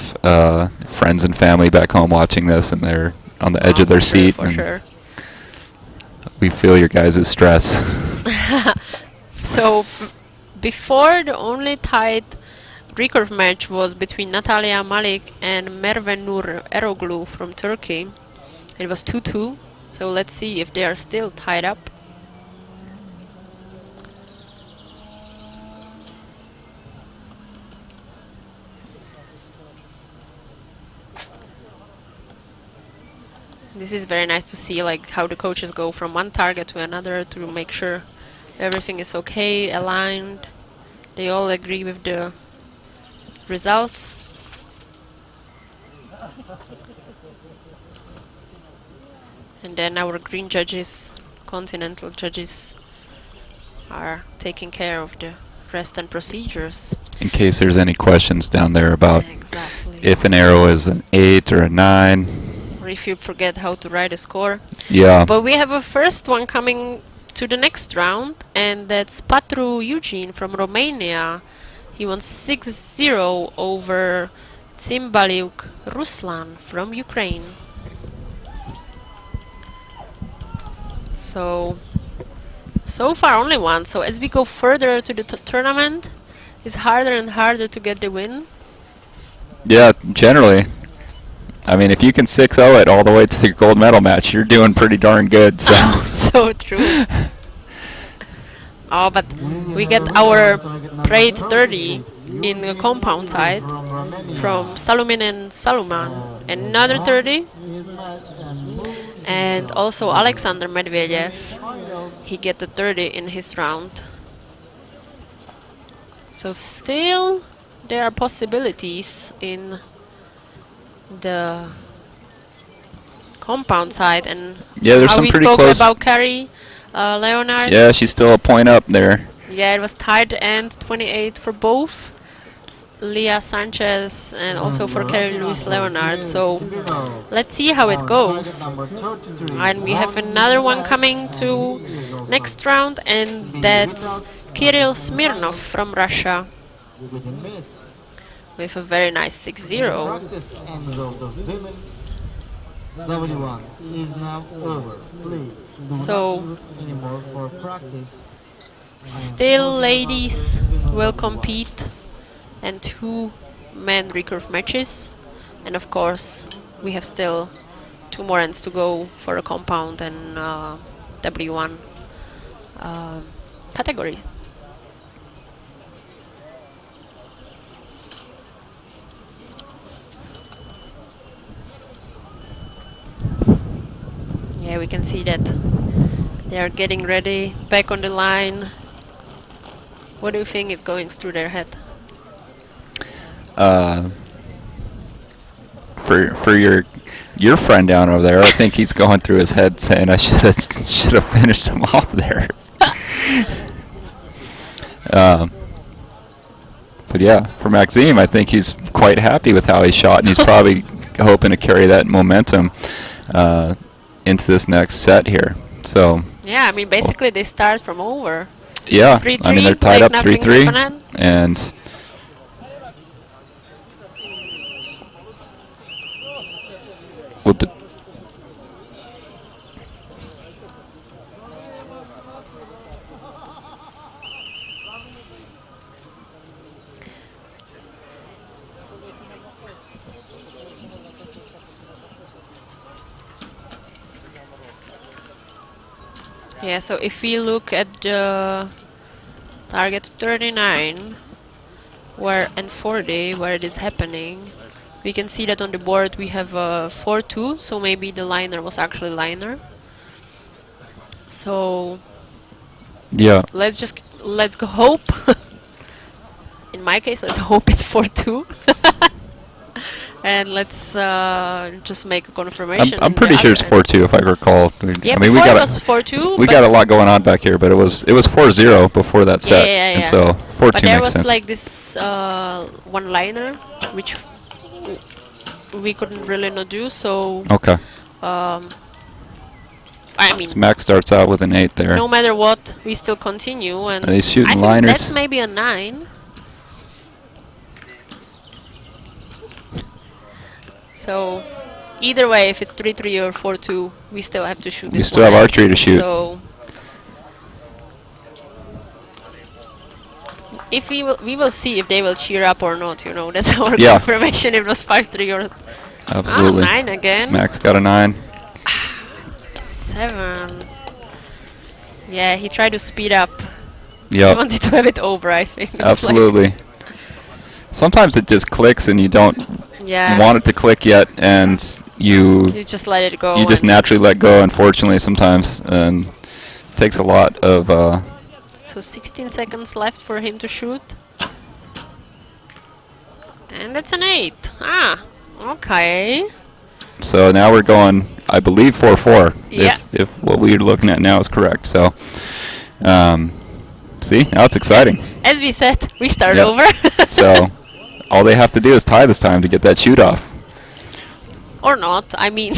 friends and family back home watching this, and they're on the edge of their For sure, seat. For and sure. we feel your guys' stress. So before, the only tied recurve match was between Natalia Malik and Merve Nur Eroglu from Turkey. It was 2-2. So let's see if they are still tied up. This is very nice to see, like how the coaches go from one target to another to make sure everything is okay, aligned. They all agree with the results. And then our green judges, continental judges, are taking care of the rest and procedures. In case there's any questions down there about Exactly. if an arrow is an 8 or a 9. Or if you forget how to write a score. Yeah. But we have a first one coming to the next round, and that's Patru Eugene from Romania. He won 6-0 over Tsimbaliuk Ruslan from Ukraine. So far only one. So as we go further to the tournament, it's harder and harder to get the win. Yeah, generally. I mean, if you can 6-0 it all the way to the gold medal match, you're doing pretty darn good. So, So true. Oh, but we get our Parade 30 in the compound side from Salumin and Saluman. Another 30. And also Alexander Medvedev. He get the 30 in his round. So still there are possibilities in the compound side. And yeah, there's how some we pretty spoke close. about Carrie Leonard. Yeah, she's still a point up there. Yeah, it was tied and 28 for both Leah Sanchez and also for Carrie Louise Leonard. So let's see how it goes. And we have another one coming to next round, and that's Kirill Smirnov from Russia with a very nice 6-0. W1s is now over. Please do So- not do anymore for practice. Still ladies will compete, and 2 men recurve matches, and of course we have still 2 more ends to go for a compound and W1. category. Yeah, we can see that they are getting ready, back on the line. What do you think is going through their head? For your friend down over there, I think he's going through his head saying, "I should have finished him off there." But yeah, for Maxime, I think he's quite happy with how he shot, and he's probably hoping to carry that momentum into this next set here. So Yeah, I mean, basically they start from over. yeah, 3-3, I mean they're tied like up nothing 3-3, happened. and with the Yeah, so if we look at the target 39 and 40, where it is happening, we can see that on the board we have 4-2, so maybe the liner was actually liner. So yeah, let's go hope. In my case, let's hope it's 4-2. And let's just make a confirmation. I'm pretty sure it's 4-2 if I recall. Yeah, I mean, before it was 4-2. we got a lot going on back here, but it was 4-0 before that set, Yeah. and so 4-2 But there makes was sense. like this one liner, which we couldn't really not do. So Okay, I mean, so Max starts out with an 8 there. no matter what, we still continue, and And he's shooting I think liners. that's maybe a 9. So either way, if it's 3-3 or 4-2, we still have to shoot this. We still one have end. archery to shoot. So if we will see if they will cheer up or not. You know, that's our Yeah. confirmation. If it was 5-3 or Absolutely. 9 again. Max got a 9. 7. Yeah, he tried to speed up. He Yep, wanted to have it over, I think. It was like- absolutely. Sometimes it just clicks and you don't yeah. want it to click yet, and you You just let it go. just and naturally let go, unfortunately, sometimes, and it takes a lot of so 16 seconds left for him to shoot. And that's an 8. Ah, okay. so now we're going, I believe, 4-4, Yeah. if what we're looking at now is correct. So see, now it's exciting. As we said, we start Yep. over. So all they have to do is tie this time to get that shoot off. Or not. I mean,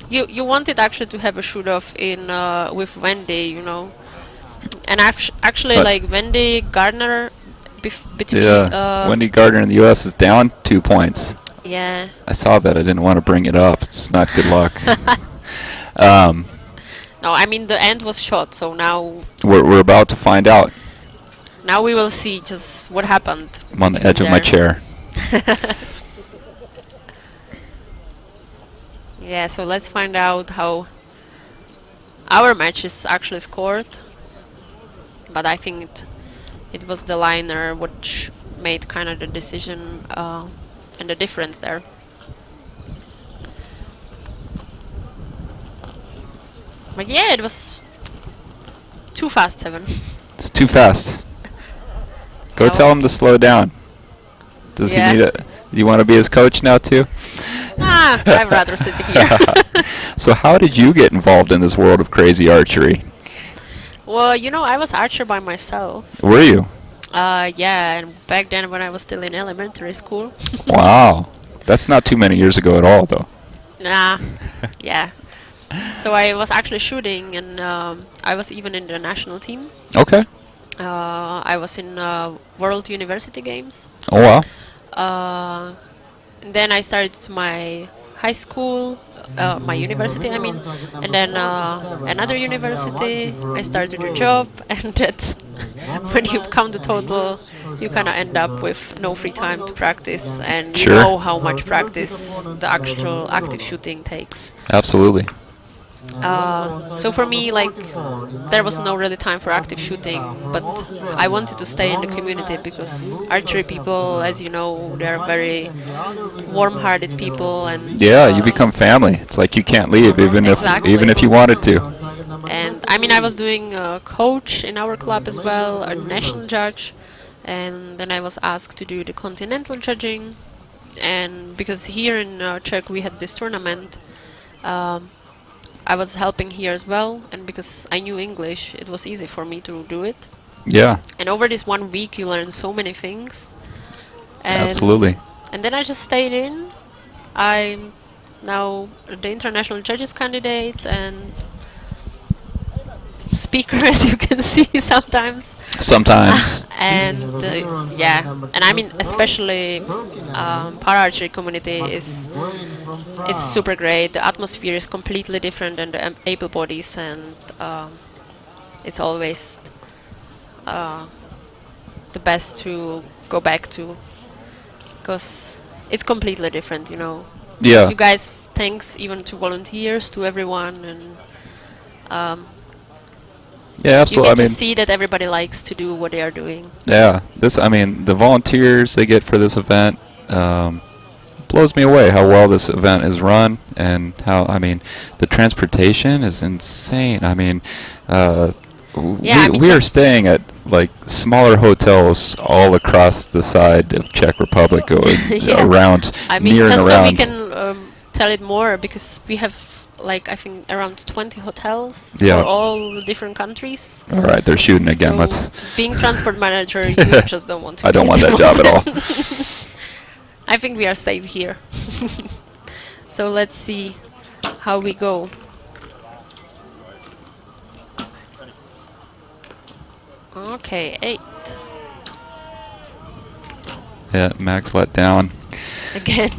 you wanted actually to have a shoot off in with Wendy, you know. And actually, But- like Wendy Gardner, between Yeah, Wendy Gardner in the U.S. is down 2 points. yeah. I saw that. I didn't want to bring it up. It's not good luck. No, I mean the end was shot, so now We're about to find out. now we will see just what happened. I'm on the edge of my chair. Yeah, so let's find out how our match is actually scored. But I think it was the liner which made kind of the decision and the difference there. But yeah, it was too fast, 7. It's too fast. Go No. tell him to slow down. Does Yeah. he need it? You want to be his coach now too? I'd rather sit here. So how did you get involved in this world of crazy archery? Well, you know, I was archer by myself. Were you? Yeah, and back then when I was still in elementary school. Wow. That's not too many years ago at all, though. Nah, yeah. So I was actually shooting, and I was even in the national team. Okay. I was in World University Games. Oh, wow. And then I started my high school, my university, I mean, and then another university. I started a job, and that's when you count the total, you kind of end up with no free time to practice, and you Sure. know how much practice the actual active shooting takes. Absolutely. And also on So target for number me, like, 44, there was no Emilia really time for active shooting, but I wanted to stay in the community because archery people, as you know, they are very warm-hearted people, and Yeah, you become family. It's like you can't leave, even if you wanted to. and I mean, I was doing a coach in our club as well, a national judge, and then I was asked to do the continental judging. And because here in Czech we had this tournament, um, I was helping here as well, and because I knew English, it was easy for me to do it. Yeah, And over this 1 week, you learn so many things. And absolutely. And then I just stayed in. I'm now the international judges candidate and speaker, as you can see sometimes. Sometimes. And yeah, and I mean, especially para-archery community is super great. The atmosphere is completely different than the able bodies, and it's always the best to go back to, because it's completely different, you know. Yeah. You guys, thanks even to volunteers, to everyone, and Yeah, you absolutely. get I to mean, see that everybody likes to do what they are doing. yeah. I mean, the volunteers they get for this event blows me away how well this event is run, and how, I mean, the transportation is insane. I mean, Yeah, I mean, we are just- staying at like smaller hotels all across the side of Czech Republic, going Yeah. around, I mean, near and just so we around. can tell it more, because we have, like, I think around 20 hotels Yeah. for all different countries. All right, they're shooting again. So Let's. being transport manager, you just don't want to. I be don't at want the that job at all. moment. I think we are safe here. So let's see how we go. Okay, 8 Yeah, Max let down. again.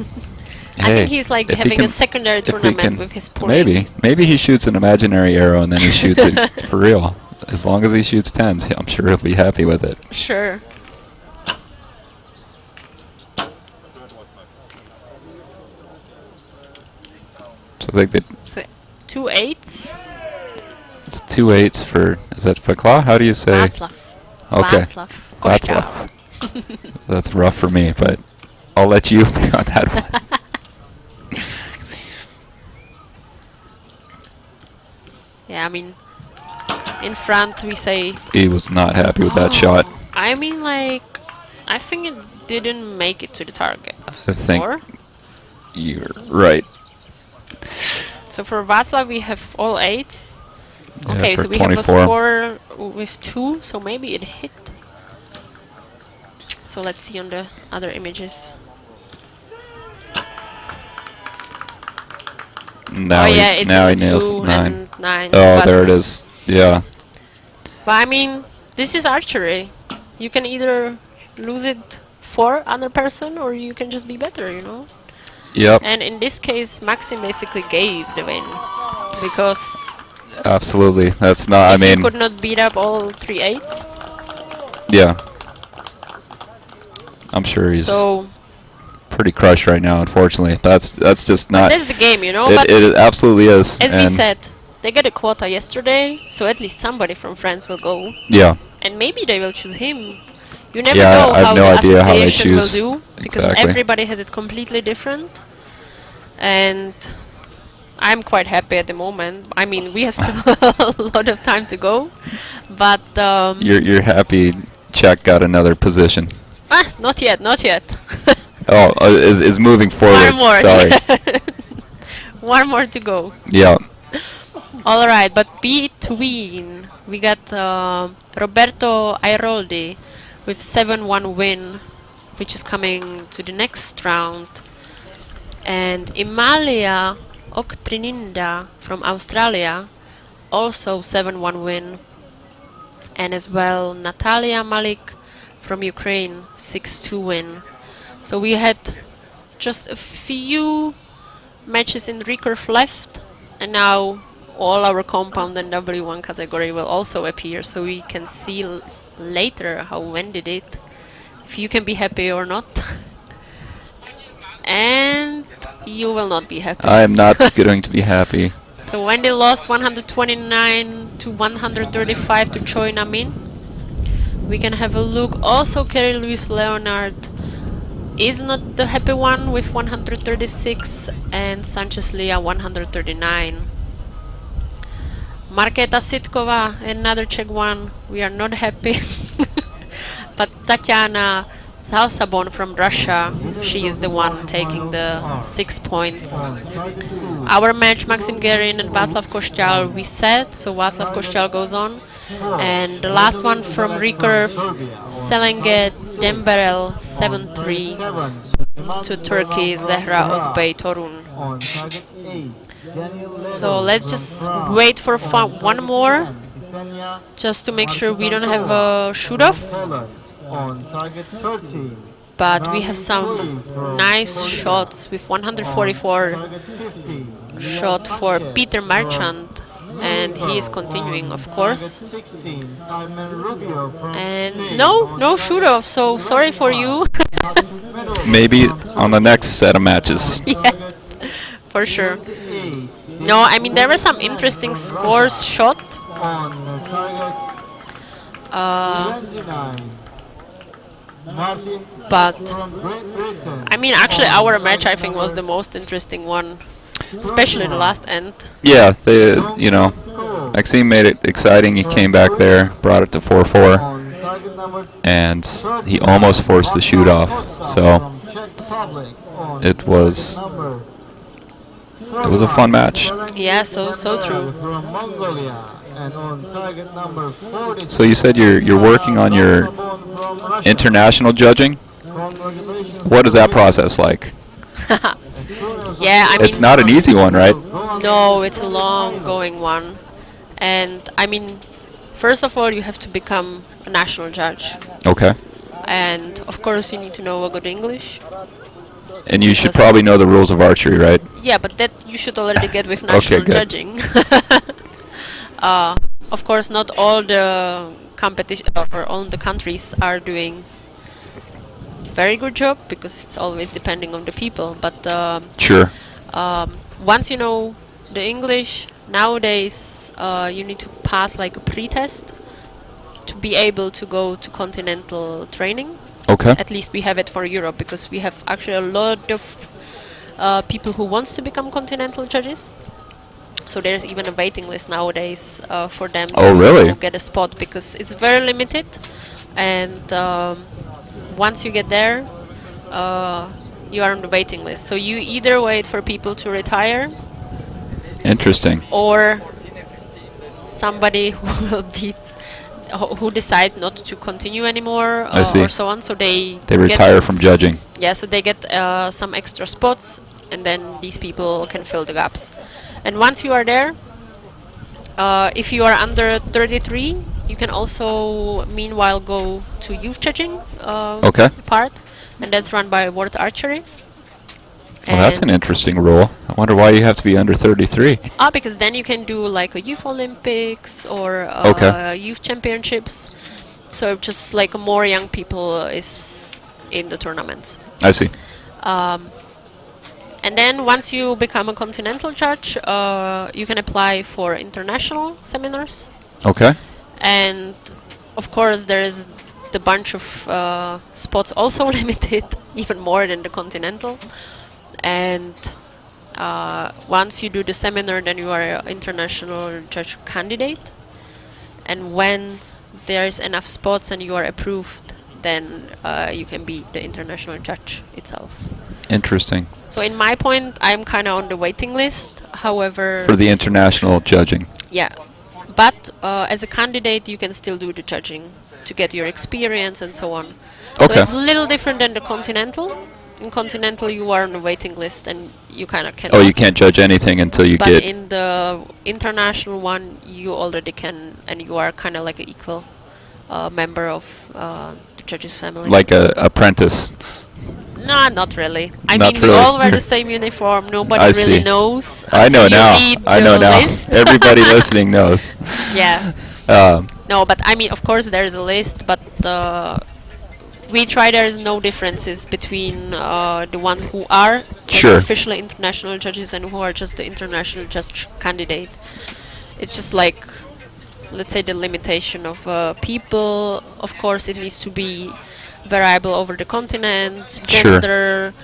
I Hey, think he's like if he having a can- secondary if he tournament can- with his pouring. Maybe he shoots an imaginary arrow and then he shoots it for real. As long as he shoots tens, I'm sure he'll be happy with it. Sure. So I think that So 2 8s. it's 2 8s for, is that Fakla? How do you say? Václav. Okay. Václav. Košťák. Václav. That's rough for me, but I'll let you be on that one. Yeah, I mean, in front we say. He was not happy with that shot. I mean, like, I think it didn't make it to the target. I think Or? you're right. So for Václav we have all 8s. Yeah, Okay, for so we have a 24. score with 2, so maybe it hit. So let's see on the other images. Now oh yeah, it's now he in the nails 2 9. and 9. Oh, but there it is. Yeah. But I mean, this is archery. You can either lose it for another person, or you can just be better, you know? Yep. And in this case, Maxim basically gave the win. Because Absolutely. That's not, I if mean, you could not beat up all 3 8s, yeah. I'm sure he's so pretty crushed right now, unfortunately. That's just but not. that's the game, you know? It, But it absolutely is. as we and said, they got a quota yesterday, so at least somebody from France will go. Yeah. And maybe they will choose him. You never Yeah, know I have how no the idea how they association will choose. do, because Exactly. everybody has it completely different. And I'm quite happy at the moment. I mean, we have still a lot of time to go, but You're happy Czech got another position. not yet, not yet. Oh, is moving forward. One more. Sorry. One more to go. Yeah. All right, but between we got Roberto Airoldi with 7-1 win, which is coming to the next round, and Imalia Oktrininda from Australia, also 7-1 win, and as well Natalia Malik from Ukraine, 6-2 win. So we had just a few matches in Recurve left, and now all our compound and W1 category will also appear, so we can see later how Wen did it, if you can be happy or not. And you will not be happy. I am not going to be happy. So Wendy lost 129 to 135 to Choi Namin. We can have a look. Also, Kerry Louis Leonard is not the happy one with 136, and Sanchez Leah 139. Marketa Sitkova, another Czech one. We are not happy. But Tatiana Zalsabon from Russia, she is the one taking the 6 points. Our match, Maxim Gerin and Václav Košťál, we said, so Václav Košťál goes on. And the last one from Recurve, Selenget Demberel 7-3 to Turkey, Zehra Ozbey Torun. So let's just wait for one more, just to make sure we don't have a shoot-off. But we have some nice shots with 144 shot for Peter Marchand, and he is continuing, of course. And no shoot-off, so sorry for you. Maybe on the next set of matches. Yeah, for sure. No, I mean, there were some interesting scores shot. But I mean, actually, our match I think was the most interesting one, especially the last end. Yeah, Maxime made it exciting. He came back there, brought it to 4-4, and he almost forced the shoot off. So it was a fun match. Yeah, so true. So you said you're working on your international judging. What is that process like? Yeah, I mean, it's not an easy one, right? No, it's a long going one. And I mean, first of all, you have to become a national judge. Okay. And of course, you need to know a good English. And you should probably know the rules of archery, right? Yeah, but that you should already get with national judging. Of course, not all the competition or all the countries are doing very good job, because it's always depending on the people. But sure. Once you know the English, nowadays you need to pass like a pre-test to be able to go to continental training. Okay. At least we have it for Europe, because we have actually a lot of people who wants to become continental judges. So there's even a waiting list nowadays for them to get a spot, because it's very limited. And once you get there, you are on the waiting list. So you either wait for people to retire. Interesting. Or somebody who will be who decide not to continue anymore, or so on. So they retire from judging. Yeah, so they get some extra spots, and then these people can fill the gaps. And once you are there, if you are under 33, you can also meanwhile go to youth judging part, and that's run by Para-Archery. Well, that's an interesting rule. I wonder why you have to be under 33. Because then you can do like a youth Olympics or youth championships. So just like more young people is in the tournaments. I see. And then once you become a continental judge, you can apply for international seminars. Okay. And of course there is the bunch of spots also limited, even more than the continental. And once you do the seminar, then you are an international judge candidate. And when there is enough spots and you are approved, then you can be the international judge itself. Interesting. So in my point, I'm kind of on the waiting list. However, for the international judging. Yeah, but as a candidate, you can still do the judging to get your experience and so on. Okay. So it's a little different than the continental. In continental, you are on the waiting list and you kind of can. Oh, you can't judge anything until you get. But in the international one, you already can, and you are kind of like an equal member of the judge's family. Like a apprentice. No, not really. I mean, we all wear the same uniform. Nobody really knows. I know now. I know now. Everybody listening knows. Yeah. No, but I mean, of course, there is a list, but we try there is no differences between the ones who are Sure. officially international judges and who are just the international judge candidate. It's just like, let's say, the limitation of people. Of course, it needs to be variable over the continent, Sure. gender,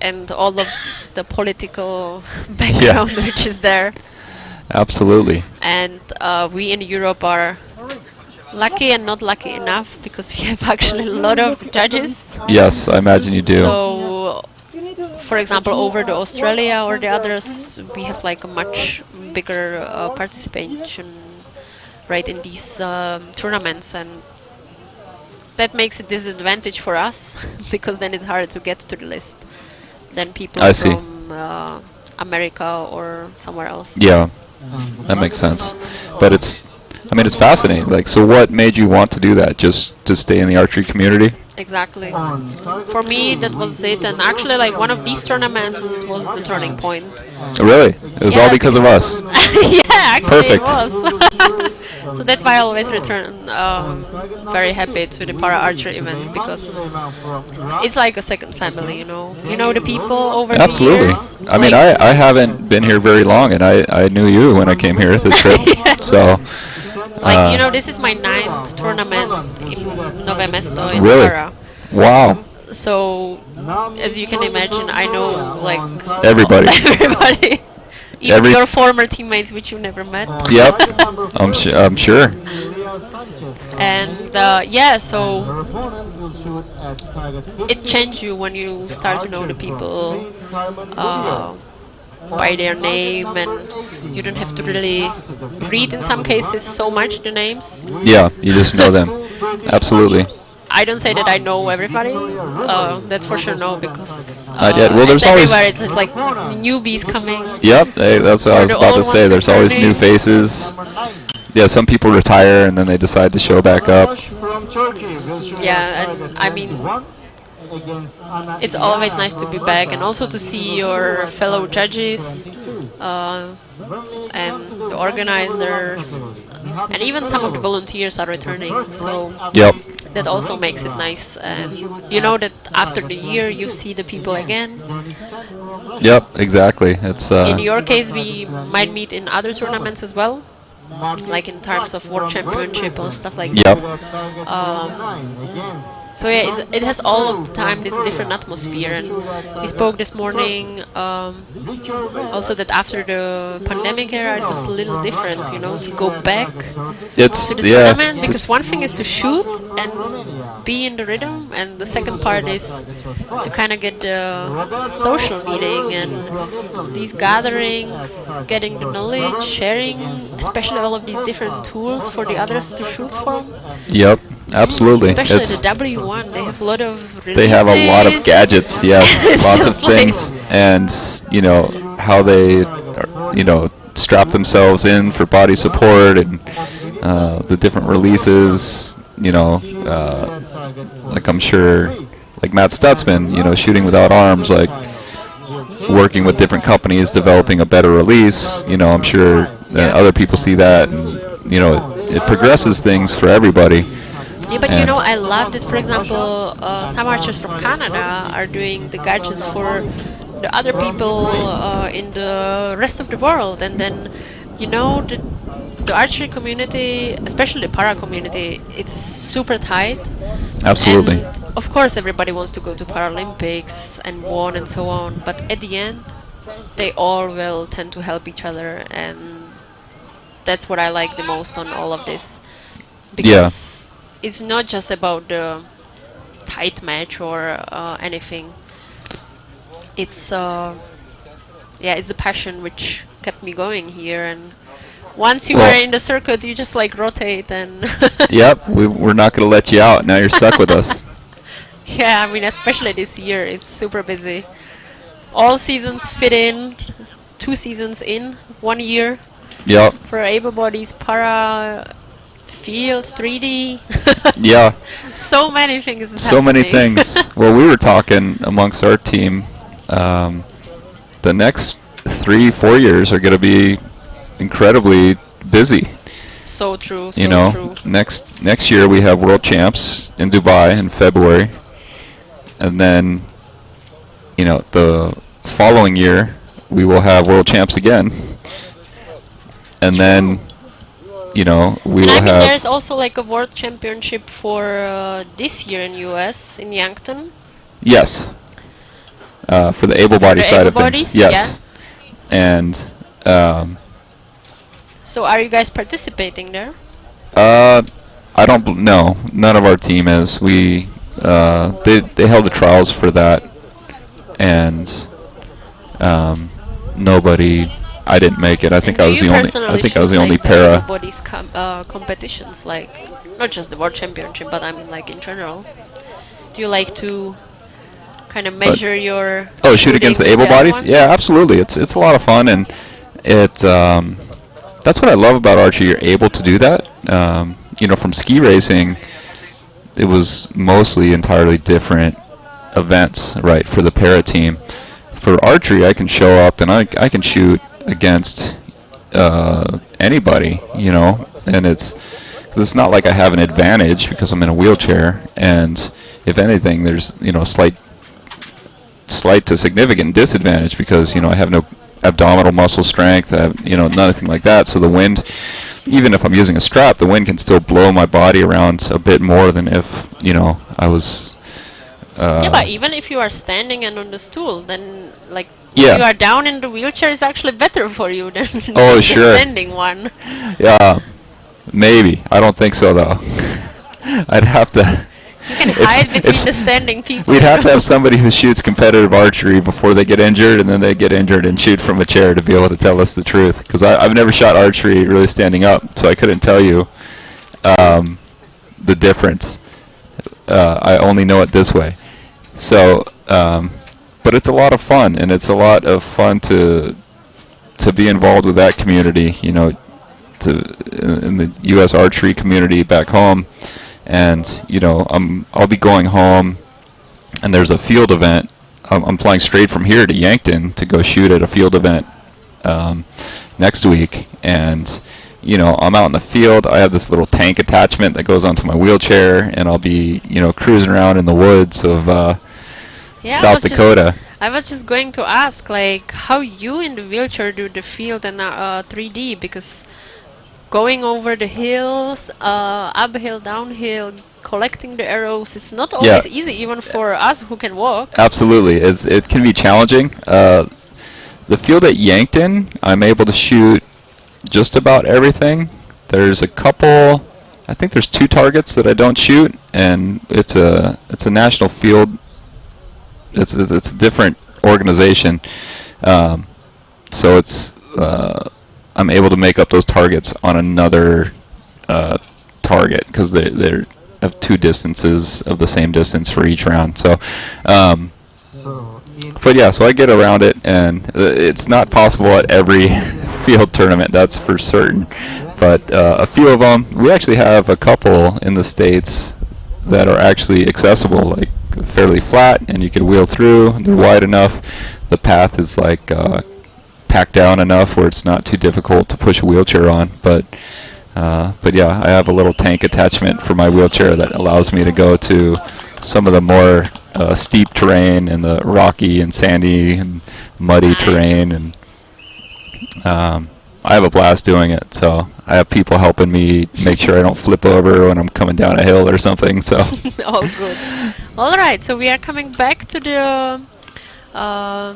and all of the political background which is there. Absolutely. And we in Europe are lucky and not lucky enough because we have actually a lot of judges. Yes, I imagine you do. So, for example, over the Australia or the others, we have like a much bigger participation rate in these tournaments, and that makes it disadvantage for us because then it's harder to get to the list than people I see. from America or somewhere else. Yeah, that makes sense. But it's fascinating. Like, so what made you want to do that? Just to stay in the archery community? Exactly. For me, that was it. And actually, like, one of these tournaments was the turning point. Really? It was all Yeah, because of us. Yeah, actually it Perfect. was. So that's why I always return very happy to the Para-Archery events because it's like a second family, you know. You know the people over the Absolutely. years. I mean, like- I haven't been here very long, and I knew you when I came here this trip. So, Like, you know, this is my 9th tournament in Nove Mesto in Really? Para. wow. So, as you can imagine, I know, like, Everybody. everybody. Even Every- your former teammates, which you never met. Yep. I'm sure. And, yeah, so it changed you when you start to know the people by their name, and you don't have to really read in some cases so much the names. Yeah, you just know them. Absolutely. I don't say that I know everybody. That's for sure no, because Not yet. Well, there's it's always- everywhere. It's just like newbies coming. Yep, that's what I Or was the about to old say. ones There's always new returning. faces. Yeah, some people retire and then they decide to show back up. Yeah, and I mean, it's always nice to be back and also to see your fellow judges and the organizers, and even some of the volunteers are returning. So Yep. that also makes it nice, and you know that after the year you see the people again. Yep, exactly. It's In your case, we might meet in other tournaments as well, like in terms of World Championship or stuff like that. yep. So yeah, it has all of the time this different atmosphere, and we spoke this morning also that after the pandemic era it was a little different, you know, to go back It's to the yeah. tournament, because one thing is to shoot and be in the rhythm, and the second part is to kind of get the social meeting and these gatherings, getting the knowledge, sharing, especially all of these different tools for the others to shoot from. Yep. Absolutely. Especially It's the W1, they have a lot of releases. they have a lot of gadgets. Yes, It's lots of just like- things, and you know how they strap themselves in for body support and the different releases. Like I'm sure, like Matt Stutzman, shooting without arms, like working with different companies, developing a better release. I'm sure that other people see that, and it progresses things for everybody. Yeah, but And- I loved it. For example, some archers from Canada are doing the gadgets for the other people in the rest of the world, and then the archery community, especially the para community, it's super tight. Absolutely. And of course, everybody wants to go to Paralympics and won and so on, but at the end, they all will tend to help each other, and that's what I like the most on all of this. Because it's not just about the tight match or anything. It's it's the passion which kept me going here, and once you Well- are in the circuit, you just like rotate and Yep, we're not going to let you out. Now you're stuck with us. yeah, I mean, especially this year, it's super busy. All seasons fit in, 2 seasons in 1 year Yep. for able bodies, para, field, 3D. Yeah. So many things. Is So many happening. things. Well, we were talking amongst our team. The next 3-4 years are going to be incredibly busy. So true. You So know, true. next year we have world champs in Dubai in February, and then, you know, the following year we will have world champs again, and then, you know, we And will I mean, have. there's also like a world championship for this year in US in Yankton. Yes. For the able For body the side of able-bodies, things. Yes. And So are you guys participating there? I don't no, none of our team is. We they held the trials for that, and nobody. I didn't make it. I think I was the only. I think I was the only para. Bodies competitions, like not just the world championship, but I mean like in general. Do you like to kind of measure your? Oh, shoot against the with able other bodies? ones? Yeah, absolutely. It's a lot of fun, and it that's what I love about archery. You're able to do that. You know, from ski racing, it was mostly entirely different events, right, for the para team. For archery, I can show up and I can shoot against anybody, you know, and it's not like I have an advantage because I'm in a wheelchair, and if anything, there's, you know, a slight to significant disadvantage because, you know, I have no abdominal muscle strength, I have, you know, nothing like that, so the wind, even if I'm using a strap, the wind can still blow my body around a bit more than if, you know, I was Yeah, but even if you are standing and on the stool, then like Yeah. if you are down in the wheelchair, is actually better for you than Oh, the sure. standing one. Yeah, maybe. I don't think so, though. I'd have to. You can It's- hide between it's- the standing people. We'd have to have somebody who shoots competitive archery before they get injured, and then they get injured and shoot from a chair to be able to tell us the truth. Because I've never shot archery really standing up, so I couldn't tell you the difference. I only know it this way. So, but it's a lot of fun, and it's a lot of fun to be involved with that community. You know, in the U.S. archery community back home. And, you know, I'll be going home, and there's a field event. I'm flying straight from here to Yankton to go shoot at a field event next week. And, you know, I'm out in the field. I have this little tank attachment that goes onto my wheelchair, and I'll be, you know, cruising around in the woods of Yeah, South Dakota. I was just going to ask, like, how you in the wheelchair do the field and 3D, because going over the hills, uphill, downhill, collecting the arrows, it's not always easy, even for us who can walk. Absolutely. It can be challenging. The field at Yankton, I'm able to shoot just about everything. There's a couple, I think there's 2 targets that I don't shoot, and it's a national field. It's a different organization. So it's I'm able to make up those targets on another target because they have 2 distances of the same distance for each round. So, So, in but yeah, so I get around it, and it's not possible at every field tournament, that's for certain. But a few of them, we actually have a couple in the States that are actually accessible, like fairly flat, and you can wheel through. They're wide enough. The path is like packed down enough where it's not too difficult to push a wheelchair on. But yeah, I have a little tank attachment for my wheelchair that allows me to go to some of the more steep terrain and the rocky and sandy and muddy Nice. terrain, and I have a blast doing it. So I have people helping me make sure I don't flip over when I'm coming down a hill or something. So All good. All right, so we are coming back to the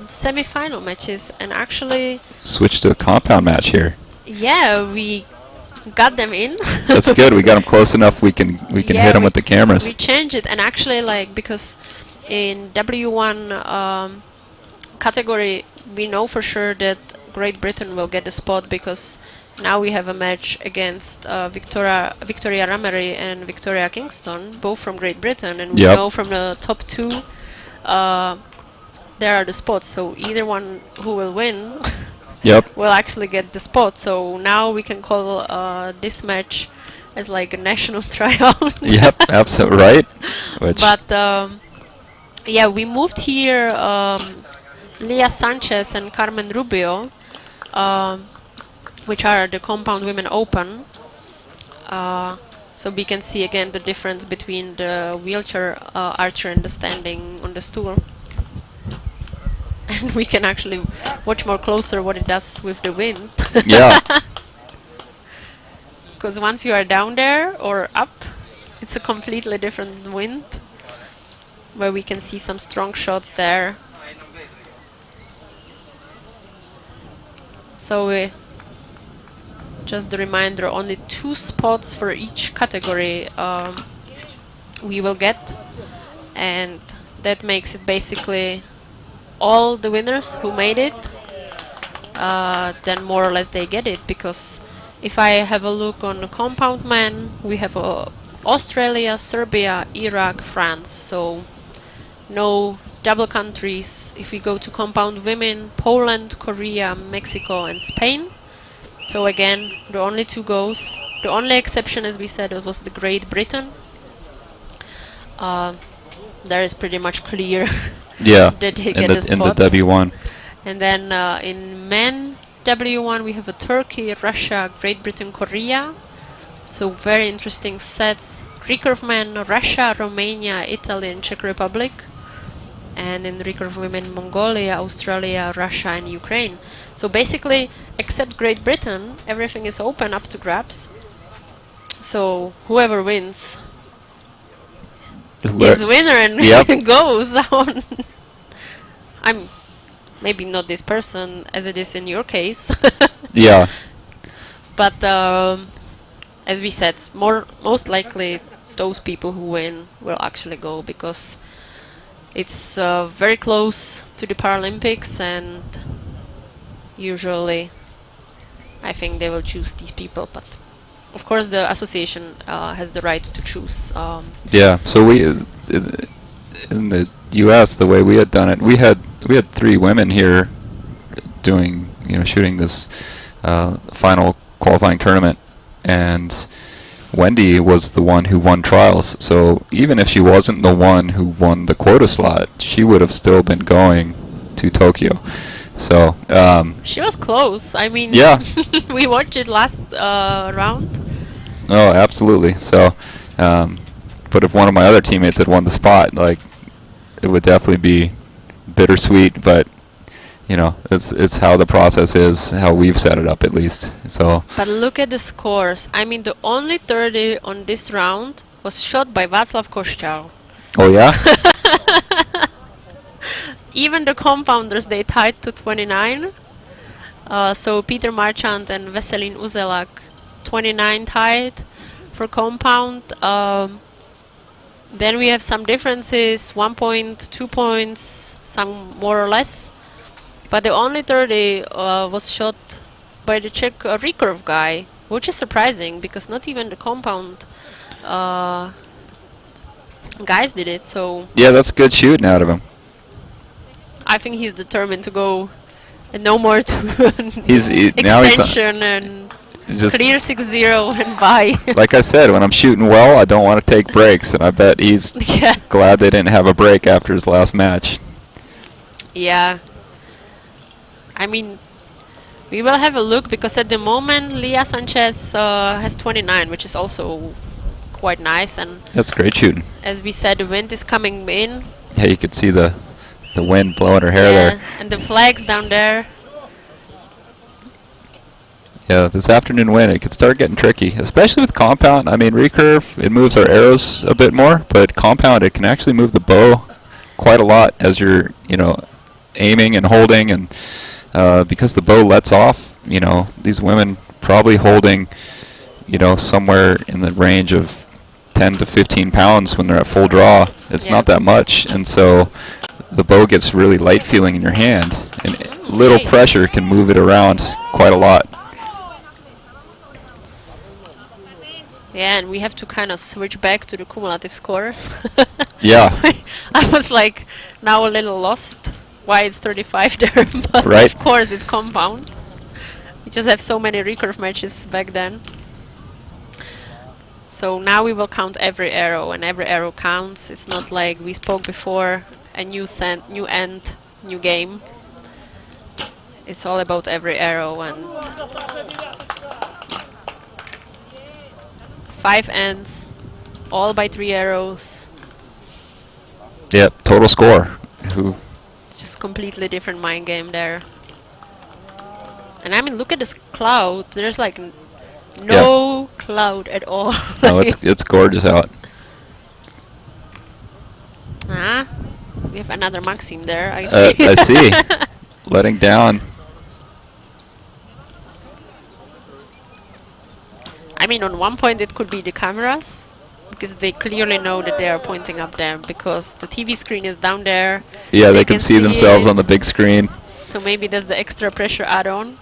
semi-final matches, and actually, switch to a compound match here. yeah, we got them in. That's good. We got them close enough. We can Yeah, hit them we- with the cameras. We changed it, and actually, like, because in W1 category, we know for sure that Great Britain will get the spot, because now we have a match against Victoria Ramery and Victoria Kingston, both from Great Britain, and we Yep. know from the top 2 there are the spots, so either one who will win Yep. will actually get the spot. So now we can call this match as like a national tryout. Yep. Absolutely right. Which But yeah, we moved here Leah Sanchez and Carmen Rubio, which are the Compound Women Open. So we can see again the difference between the wheelchair archer and the standing on the stool. And we can actually watch more closer what it does with the wind. Yeah. Because once you are down there or up, it's a completely different wind. Where we can see some strong shots there. So just a reminder, only 2 spots for each category we will get. And that makes it basically all the winners who made it, then more or less they get it, because if I have a look on the compound men, we have Australia, Serbia, Iraq, France, so no double countries. If we go to compound women, Poland, Korea, Mexico and Spain. So again, the only 2 goes. The only exception, as we said, it was the Great Britain. There is pretty much clear. Yeah. That they in get a the spot. W1. And then in men W1 we have a Turkey, Russia, Great Britain, Korea. So very interesting sets. Recurve men, Russia, Romania, Italy and Czech Republic. And in recurve women, Mongolia, Australia, Russia and Ukraine. So basically, except Great Britain, everything is open up to grabs. So whoever wins is winner and Yep. goes on. I'm maybe not this person as it is in your case. Yeah. But as we said, most likely those people who win will actually go, because it's very close to the Paralympics, and usually I think they will choose these people, but of course the association has the right to choose. Yeah. So we in the U.S. the way we had done it, we had 3 women here doing, shooting this final qualifying tournament, and Wendy was the one who won trials. So even if she wasn't the one who won the quota slot, she would have still been going to Tokyo. So She was close. I mean, yeah. we watched it last round. Oh, absolutely. So, but if one of my other teammates had won the spot, like, it would definitely be bittersweet. But it's how the process is, how we've set it up at least. So. But look at the scores. I mean, the only 30 on this round was shot by Václav Košťal. Oh yeah. Even the compounders, they tied to 29. So Peter Marchand and Veselin Uzelak, 29 tied for compound. Then we have some differences, 1 point, 2 points, some more or less. But the only 30 was shot by the Czech recurve guy, which is surprising because not even the compound guys did it. So Yeah, that's good shooting out of him. I think he's determined to go and no more to now he's extension and just clear 6-0 and bye. like I said, when I'm shooting well, I don't want to take breaks, and I bet he's Yeah. glad they didn't have a break after his last match. Yeah. I mean, we will have a look because at the moment Leah Sanchez has 29, which is also quite nice. And That's great shooting. as we said, the wind is coming in. Yeah, you could see the wind blowing her hair there. And the flags down there. Yeah, this afternoon wind, it could start getting tricky, especially with compound. I mean, recurve, it moves our arrows a bit more, but compound, it can actually move the bow quite a lot as you're, aiming and holding, and because the bow lets off, these women probably holding, somewhere in the range of 10 to 15 pounds when they're at full draw. It's not that much, and so the bow gets really light feeling in your hand, and little pressure can move it around quite a lot. Yeah, and we have to kind of switch back to the cumulative scores. Yeah. I was like now a little lost why it's 35 there, but Right. of course it's compound. We just have so many recurve matches back then. So now we will count every arrow, and every arrow counts. It's not like we spoke before, a new end, new game. It's all about every arrow, and 5 ends, all by 3 arrows. Yep, total score. Who? It's just completely different mind game there. And I mean, look at this cloud. There's like no cloud at all. No, it's gorgeous out. We have another Maxim there. I see. Letting down. I mean, on one point it could be the cameras, because they clearly know that they are pointing up there, because the TV screen is down there. Yeah, they can see themselves on the big screen. So maybe that's the extra pressure add-on.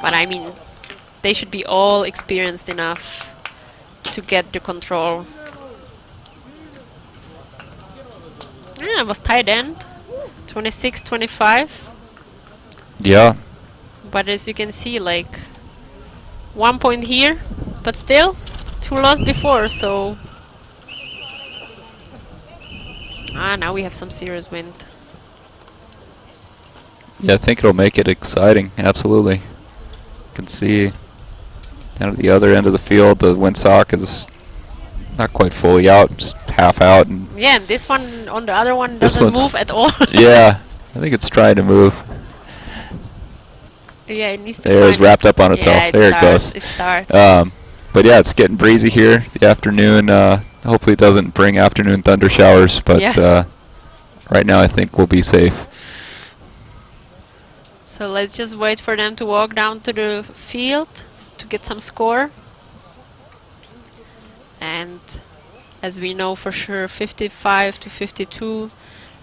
But I mean, they should be all experienced enough to get the control. Yeah, it was tight end. 26-25. Yeah. But as you can see, like, 1 point here, but still 2 lost before, so now we have some serious wind. Yeah, I think it'll make it exciting. Absolutely. You can see down at the other end of the field, the windsock is not quite fully out, just half out. And yeah, and this one on the other one doesn't move at all. Yeah, I think it's trying to move. Yeah, it needs to. There, it's wrapped up on itself. Yeah, there it goes. It starts. But yeah, it's getting breezy here. The afternoon, hopefully it doesn't bring afternoon thunder showers, but right now I think we'll be safe. So let's just wait for them to walk down to the field to get some score. And as we know for sure, 55-52,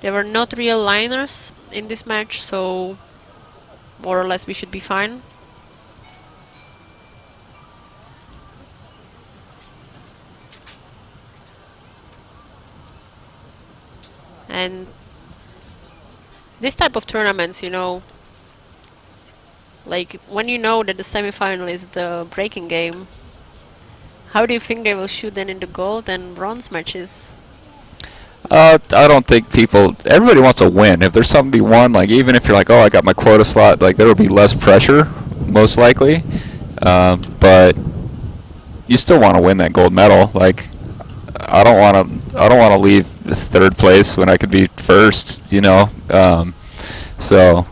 there were not real liners in this match, so more or less we should be fine. And this type of tournaments, you know, like when you know that the semi-final is the breaking game, how do you think they will shoot then in the gold and bronze matches? I don't think everybody wants to win. If there's something to be won, like even if you're like, oh, I got my quota slot, like there will be less pressure, most likely. But you still want to win that gold medal. Like I don't want to leave third place when I could be first, you know. So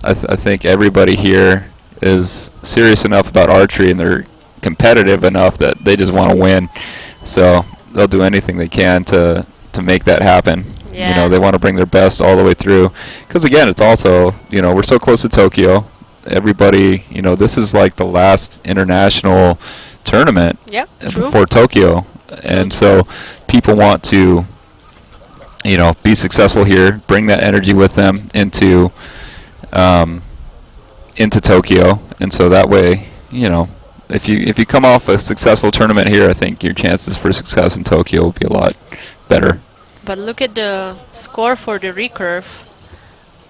I think everybody here is serious enough about archery and they're competitive enough that they just want to win. So they'll do anything they can to make that happen. Yeah. You know, they want to bring their best all the way through. Because again, it's also, you know, we're so close to Tokyo. Everybody, you know, this is like the last international tournament before Tokyo. And so people want to, you know, be successful here, bring that energy with them into Tokyo. And so that way, you know, if you come off a successful tournament here, I think your chances for success in Tokyo will be a lot better. But look at the score for the recurve.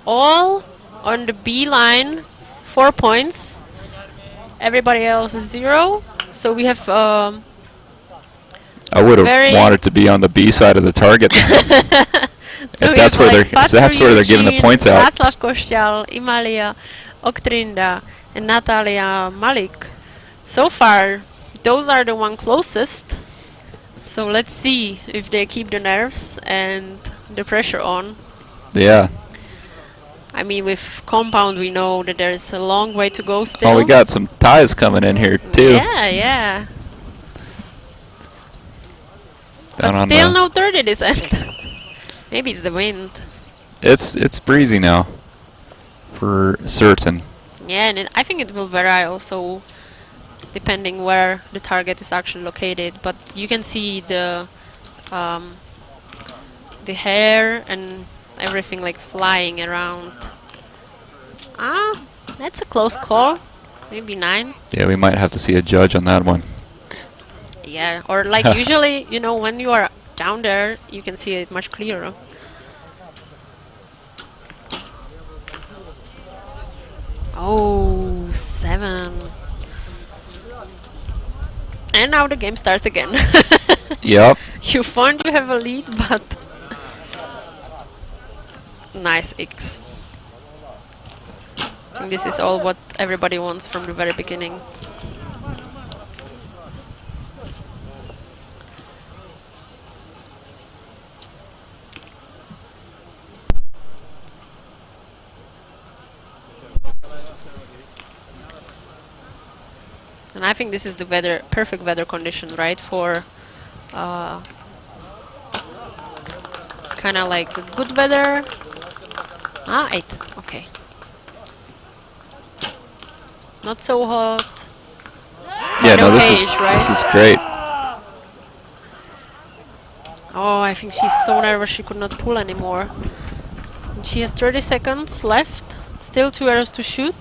All on the B line, 4 points. Everybody else is 0. So we have. I would have wanted to be on the B side of the target. So if that's where they're giving the points out. Václav Košťal, Imalia Oktrinda, and Natalia Malik. So far, those are the one closest. So let's see if they keep the nerves and the pressure on. Yeah. I mean, with compound, we know that there is a long way to go still. Oh, we got some ties coming in here too. Yeah, yeah. But still no 30 this end. Maybe it's the wind. It's breezy now, for certain. Yeah, and I think it will vary also, depending where the target is actually located. But you can see the hair and everything like flying around. That's a close call. Maybe 9. Yeah, we might have to see a judge on that one. Yeah, or like usually, you know, when you are down there, you can see it much clearer. Oh, 7. And now the game starts again. Yep. You want to have a lead, but nice X. I think this is all what everybody wants from the very beginning. And I think this is the perfect weather condition, right, for kind of like good weather. 8, okay. Not so hot. Yeah, no, okay-ish, this is great. Oh, I think she's so nervous she could not pull anymore. And she has 30 seconds left. Still 2 arrows to shoot.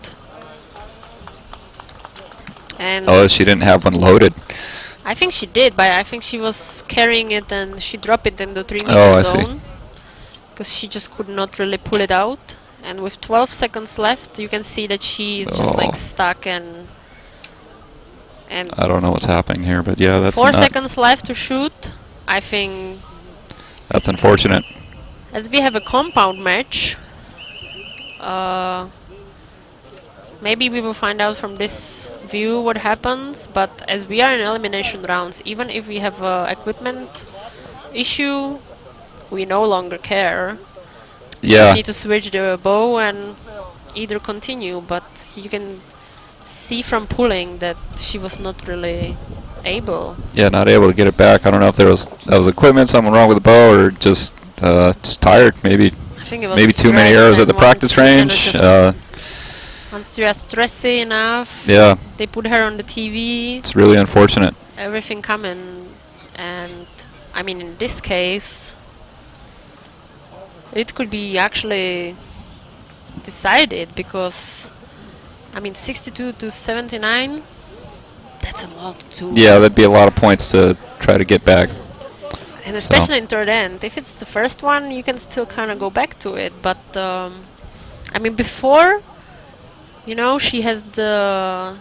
And Oh, she didn't have one loaded. I think she did, but I think she was carrying it and she dropped it in the 3 meter Oh, I zone. see. Because she just could not really pull it out. And with 12 seconds left, you can see that she is just like stuck and I don't know what's happening here, but yeah, that's 4 seconds left to shoot. I think that's unfortunate. as we have a compound match, maybe we will find out from this view what happens, but as we are in elimination rounds, even if we have a equipment issue, we no longer care. We Yeah. need to switch the bow and either continue, but you can see from pulling that she was not really able. Yeah, not able to get it back. I don't know if that was equipment, something wrong with the bow, or just tired. Maybe I think it was maybe the too many stress arrows at and the practice once, you know, range. just once you are stressy enough, Yeah, they put her on the TV, it's really unfortunate. everything coming, and I mean in this case, it could be actually decided because I mean 62 to 79. That's a lot too. Yeah, that'd be a lot of points to try to get back. And especially in third end. If it's the first one, you can still kind of go back to it. But, I mean, before, you know, she has the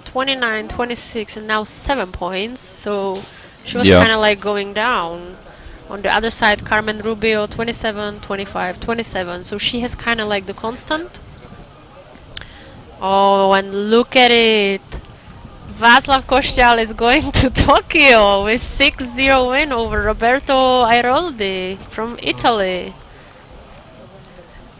29, 26, and now 7 points. So she was kind of like going down. On the other side, Carmen Rubio, 27, 25, 27. So she has kind of like the constant. Oh, and look at it. Václav Kostial is going to Tokyo with 6-0 win over Roberto Airoldi from Italy.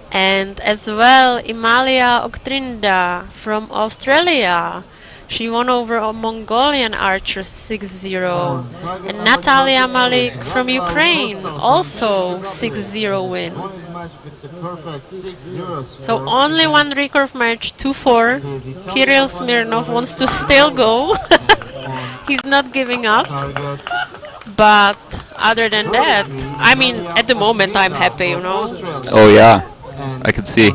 And as well, Imalia Oktrinda from Australia. She won over a Mongolian archer 6-0. And Natalia Malik from Ukraine, also 6-0 win. So only one recurve match, 2-4. Kirill Smirnov wants to still go. He's not giving up. But other than that, I mean, at the moment I'm happy, you know. Oh yeah, I can see.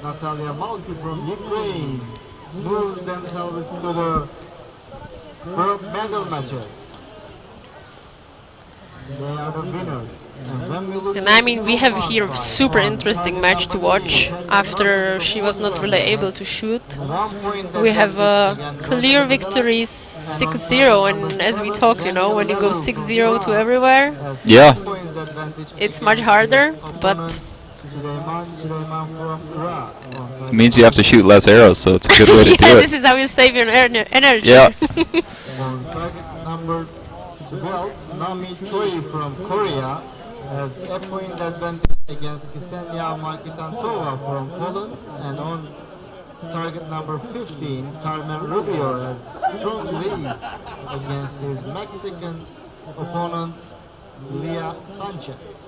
Natalia Malik from Ukraine moves themselves to the medal matches. They are the winners. And I mean, we have here a super interesting match to watch after she was not really able to shoot. We have clear victories 6-0, and as we talk, you know, when you go 6-0 to everywhere, Yeah, it's much harder, but it means you have to shoot less arrows, so it's a good way to yeah, do this it. is how you save your energy. Yeah. On target number 12, Nami Choi from Korea has a point advantage against Ksenia Markitantova from Poland, and on target number 15, Carmen Rubio has strong lead against his Mexican opponent, Leah Sanchez.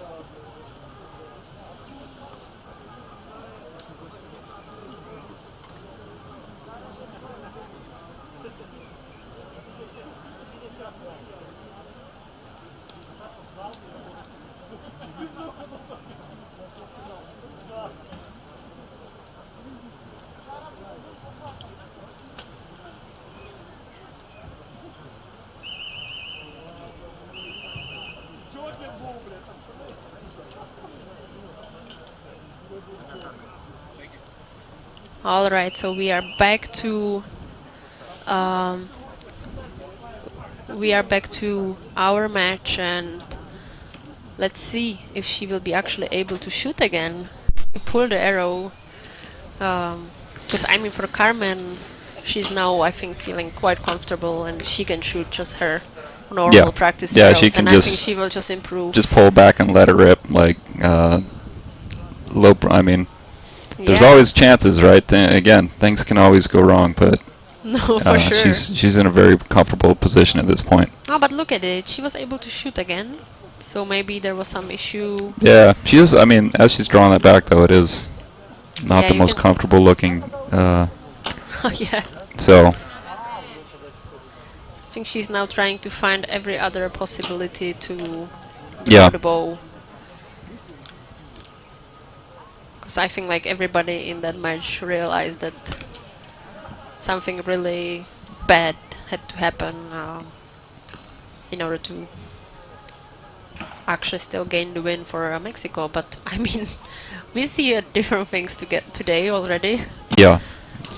All right, so we are back to our match, and let's see if she will be actually able to shoot again. Pull the arrow, because I mean, for Carmen, she's now I think feeling quite comfortable, and she can shoot just her normal practice arrows, she can and I just think she will just improve. Just pull back and let it rip, like I mean, there's always chances, right? Again, things can always go wrong, but No, for sure. She's in a very comfortable position at this point. Oh, but look at it. She was able to shoot again. So maybe there was some issue. Yeah, she is. I mean, as she's drawing that back, though, it is not Yeah, the you most can- comfortable looking. Oh, yeah. So I think she's now trying to find every other possibility to Yeah. draw the bow. Because I think like everybody in that match realized that something really bad had to happen in order to actually still gain the win for Mexico. But I mean, we see different things to get today already. yeah,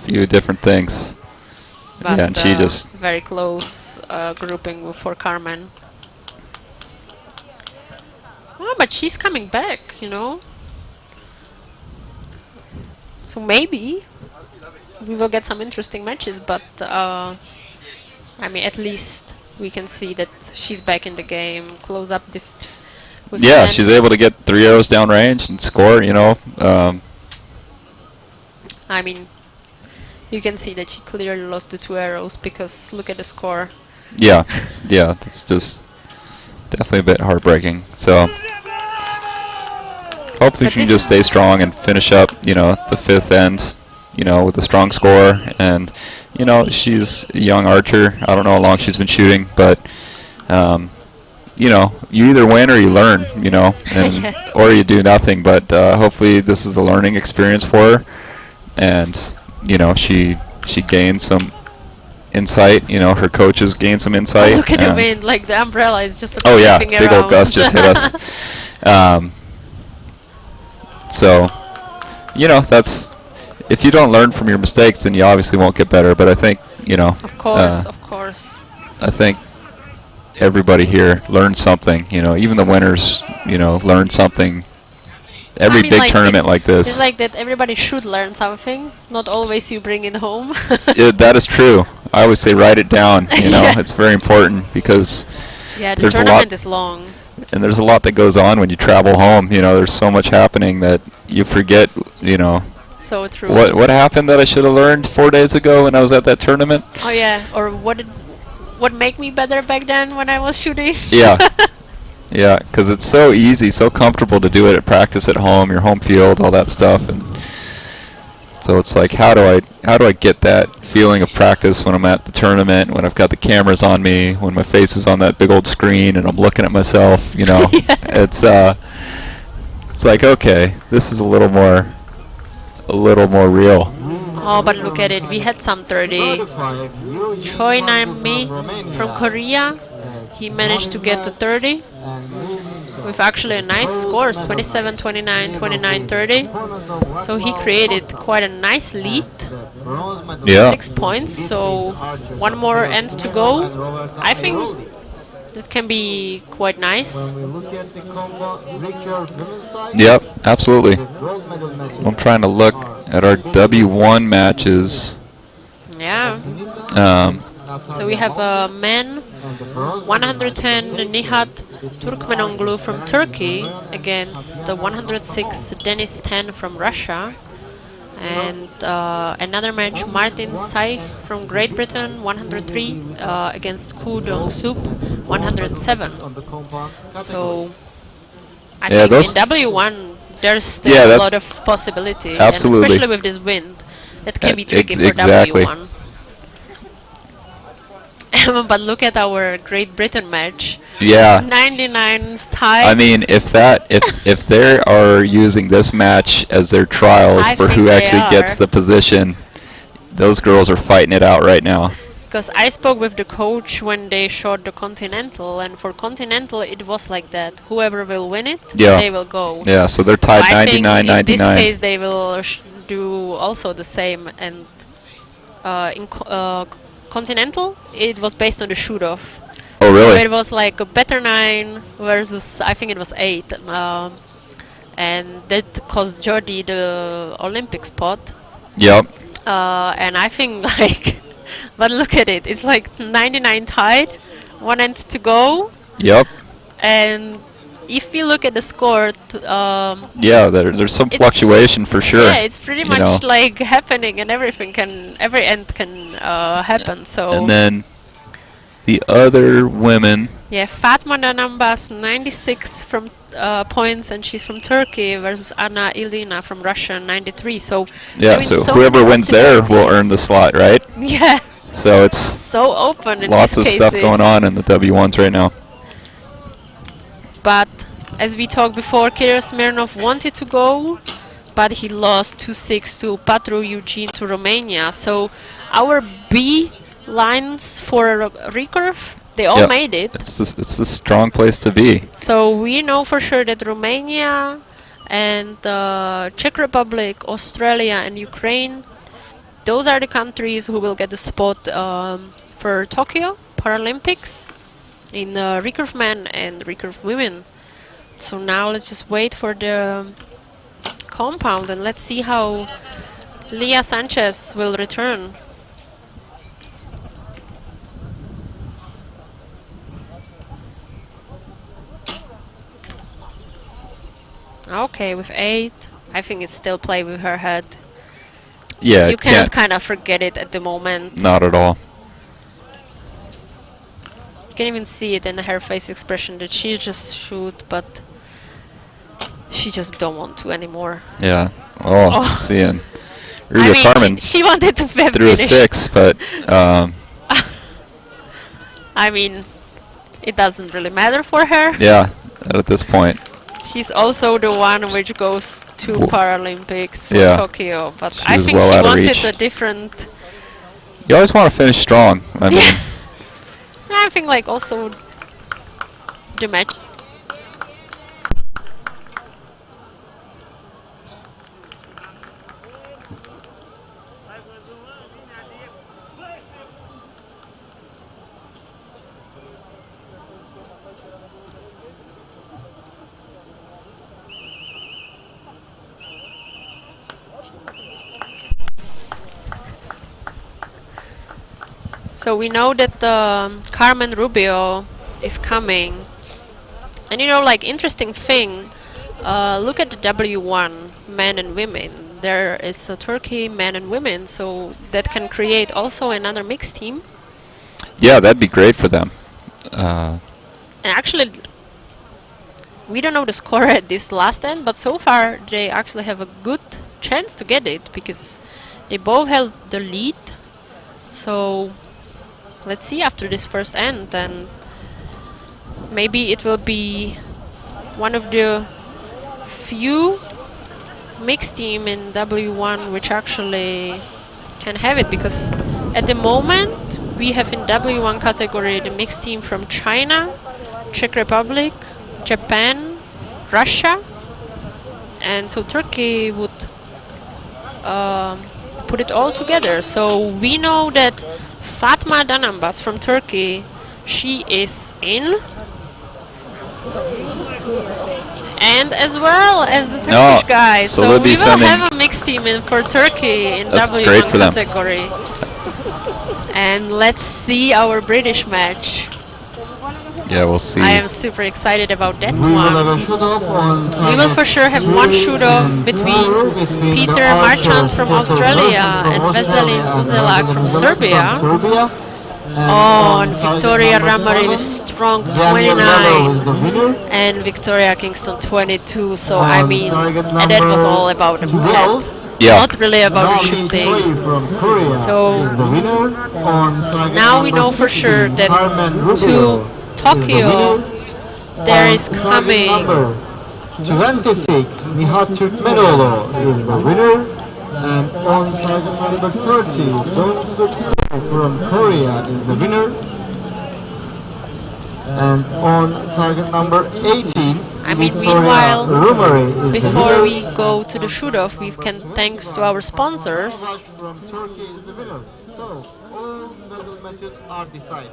few different things. But Yeah, and she just very close grouping for Carmen. Oh, but she's coming back, you know. So maybe we will get some interesting matches. But I mean, at least we can see that she's back in the game. Close up this. With yeah, Bennett. she's able to get 3 arrows down range and score. You know, I mean, you can see that she clearly lost the 2 arrows because look at the score. yeah, yeah. That's just definitely a bit heartbreaking. So hopefully But she can this just is- stay strong and finish up. You know, the 5th end. You know, with a strong score, and you know she's a young archer. I don't know how long she's been shooting, but you know, you either win or you learn. You know, and Yeah. or you do nothing. But hopefully this is a learning experience for her, and you know she gained some insight. You know, her coaches gained some insight. Look at the and- wind, like the umbrella is just Oh yeah, flipping big old around. gust just hit us. So, you know, that's if you don't learn from your mistakes, then you obviously won't get better. But I think, you know, Of course, of course. I think everybody here learned something. You know, even the winners, you know, learned something. Every I mean, big like, tournament like this, It's like that everybody should learn something. Not always you bring it home. that is true. I always say write it down. You know, Yeah. it's very important because Yeah, the there's a lot- tournament is long. and there's a lot that goes on when you travel home. You know, there's so much happening that you forget. You know. So true. What happened that I should have learned 4 days ago when I was at that tournament? Oh yeah, or what made me better back then when I was shooting? Yeah. Yeah, because it's so easy, so comfortable to do it at practice at home, your home field, all that stuff, and so it's like how do I get that feeling of practice when I'm at the tournament, when I've got the cameras on me, when my face is on that big old screen and I'm looking at myself, you know. Yeah. It's like okay, this is a little more real. Oh, but look at it. We had some 30. 35, Eugene Choi Martin Nam-mi Romania. from Korea. He managed to get to 30 And himself. with actually a nice scores, 27, 29, 29, 30. So he created quite a nice lead. The bronze medal Yeah. 6 points, so one more end to go. I think that can be quite nice. When we look at the combo, Recurve women's side, Yep, absolutely. the gold medal match. I'm trying to look at our W1 matches. Yeah. Natalia So we have a man, and the bronze 110 Nihat Turkmenoglu from Turkey against the 106 Denis 10 from Russia. And another match, Martin Saich from Great Britain, 103 against Ku Dong-sup, 107. on the compound So I Yeah, think those- in W1 there's still Yeah, a that's- lot of possibility, Absolutely. and especially with this wind, that can be tricky for exactly. W1. But look at our Great Britain match. Yeah. 99 tie. I mean, if they are using this match as their trials I for think who they actually gets are. the position, those girls are fighting it out right now. Because I spoke with the coach when they shot the Continental, and for Continental it was like that. Whoever will win it, Yeah. they will go. Yeah, so they're So tied I think 99, in this 99. case they will do also the same. And in Continental, it was based on the shoot-off. Oh, So really? it was like a better 9 versus, I think it was 8. And that cost Jordi the Olympic spot. Yep. And I think like, but look at it, it's like 99 tied, 1 end to go, Yep. and if you look at the score, Yeah, there's some it's- fluctuation for sure. yeah, it's pretty you much know. like happening, and every end can happen. So And then the other women, yeah, Fatma Danambas 96 from points, and she's from Turkey, versus Anna Ilina from Russia 93. So yeah, I mean, so so whoever many wins there will earn the possibilities. slot, right? Yeah, So it's so open in lots these of stuff going cases. on in the W1s right now. But as we talked before, Kirill Smirnov wanted to go, but he lost 2-6 to Patru Eugene to Romania. So our B lines for Recurve, they all Yep. made it. It's the strong place to be. So we know for sure that Romania and Czech Republic, Australia and Ukraine, those are the countries who will get the spot for Tokyo Paralympics in recurve men and recurve women. So now let's just wait for the compound and let's see how Leah Sanchez will return. Okay, with 8, I think it's still play with her head. Yeah, You cannot kind of forget it at the moment. not at all. You can even see it in her face expression that she just shoot, but she just don't want to anymore. Yeah. Oh, Oh. seeing I Rubio mean, Carmen she wanted to threw a finish. 6, but I mean, it doesn't really matter for her. yeah, at this point, She's also the one which goes to Wo- Paralympics for yeah. Tokyo, but She I was think well she out of wanted reach. a different. you always want to finish strong. I mean, Yeah. I think like also the match. So we know that Carmen Rubio is coming, and you know, like interesting thing. Look at the W1 men and women. There is a Turkey men and women, so that can create also another mixed team. yeah, that'd be great for them. And actually, we don't know the score at this last end, but so far they actually have a good chance to get it because they both held the lead. So let's see after this first end, and maybe it will be one of the few mixed team in W1 which actually can have it, because at the moment we have in W1 category the mixed team from China, Czech Republic, Japan, Russia, and so Turkey would put it all together. So we know that Fatma Danambas from Turkey, she is in, and as well as the Turkish Oh, guys. so So they'll we be will sending- have a mixed team in for Turkey in That's W1 great for them. category. And let's see our British match. Yeah, we'll see. I am super excited about that We will have one. a shoot-off on We will for sure have one shoot-off between Peter Marchand from Australia and Veselin Uzelak from Serbia. Oh, and Victoria Ramari with strong 29 and Victoria Kingston 22. So I mean, and that was all about the head, Yeah. not really about the shooting. So now we know for sure that to Tokyo there is coming 26, Nihat Turkmenoğlu is the winner. And on target number 30, Dong-Suk from Korea is the winner. And on target number 18, I mean, Victoria meanwhile, Rumari is the before winner. we go to the shoot-off, we can thanks to our sponsors. From Turkey is the winner. So all medal matches are decided.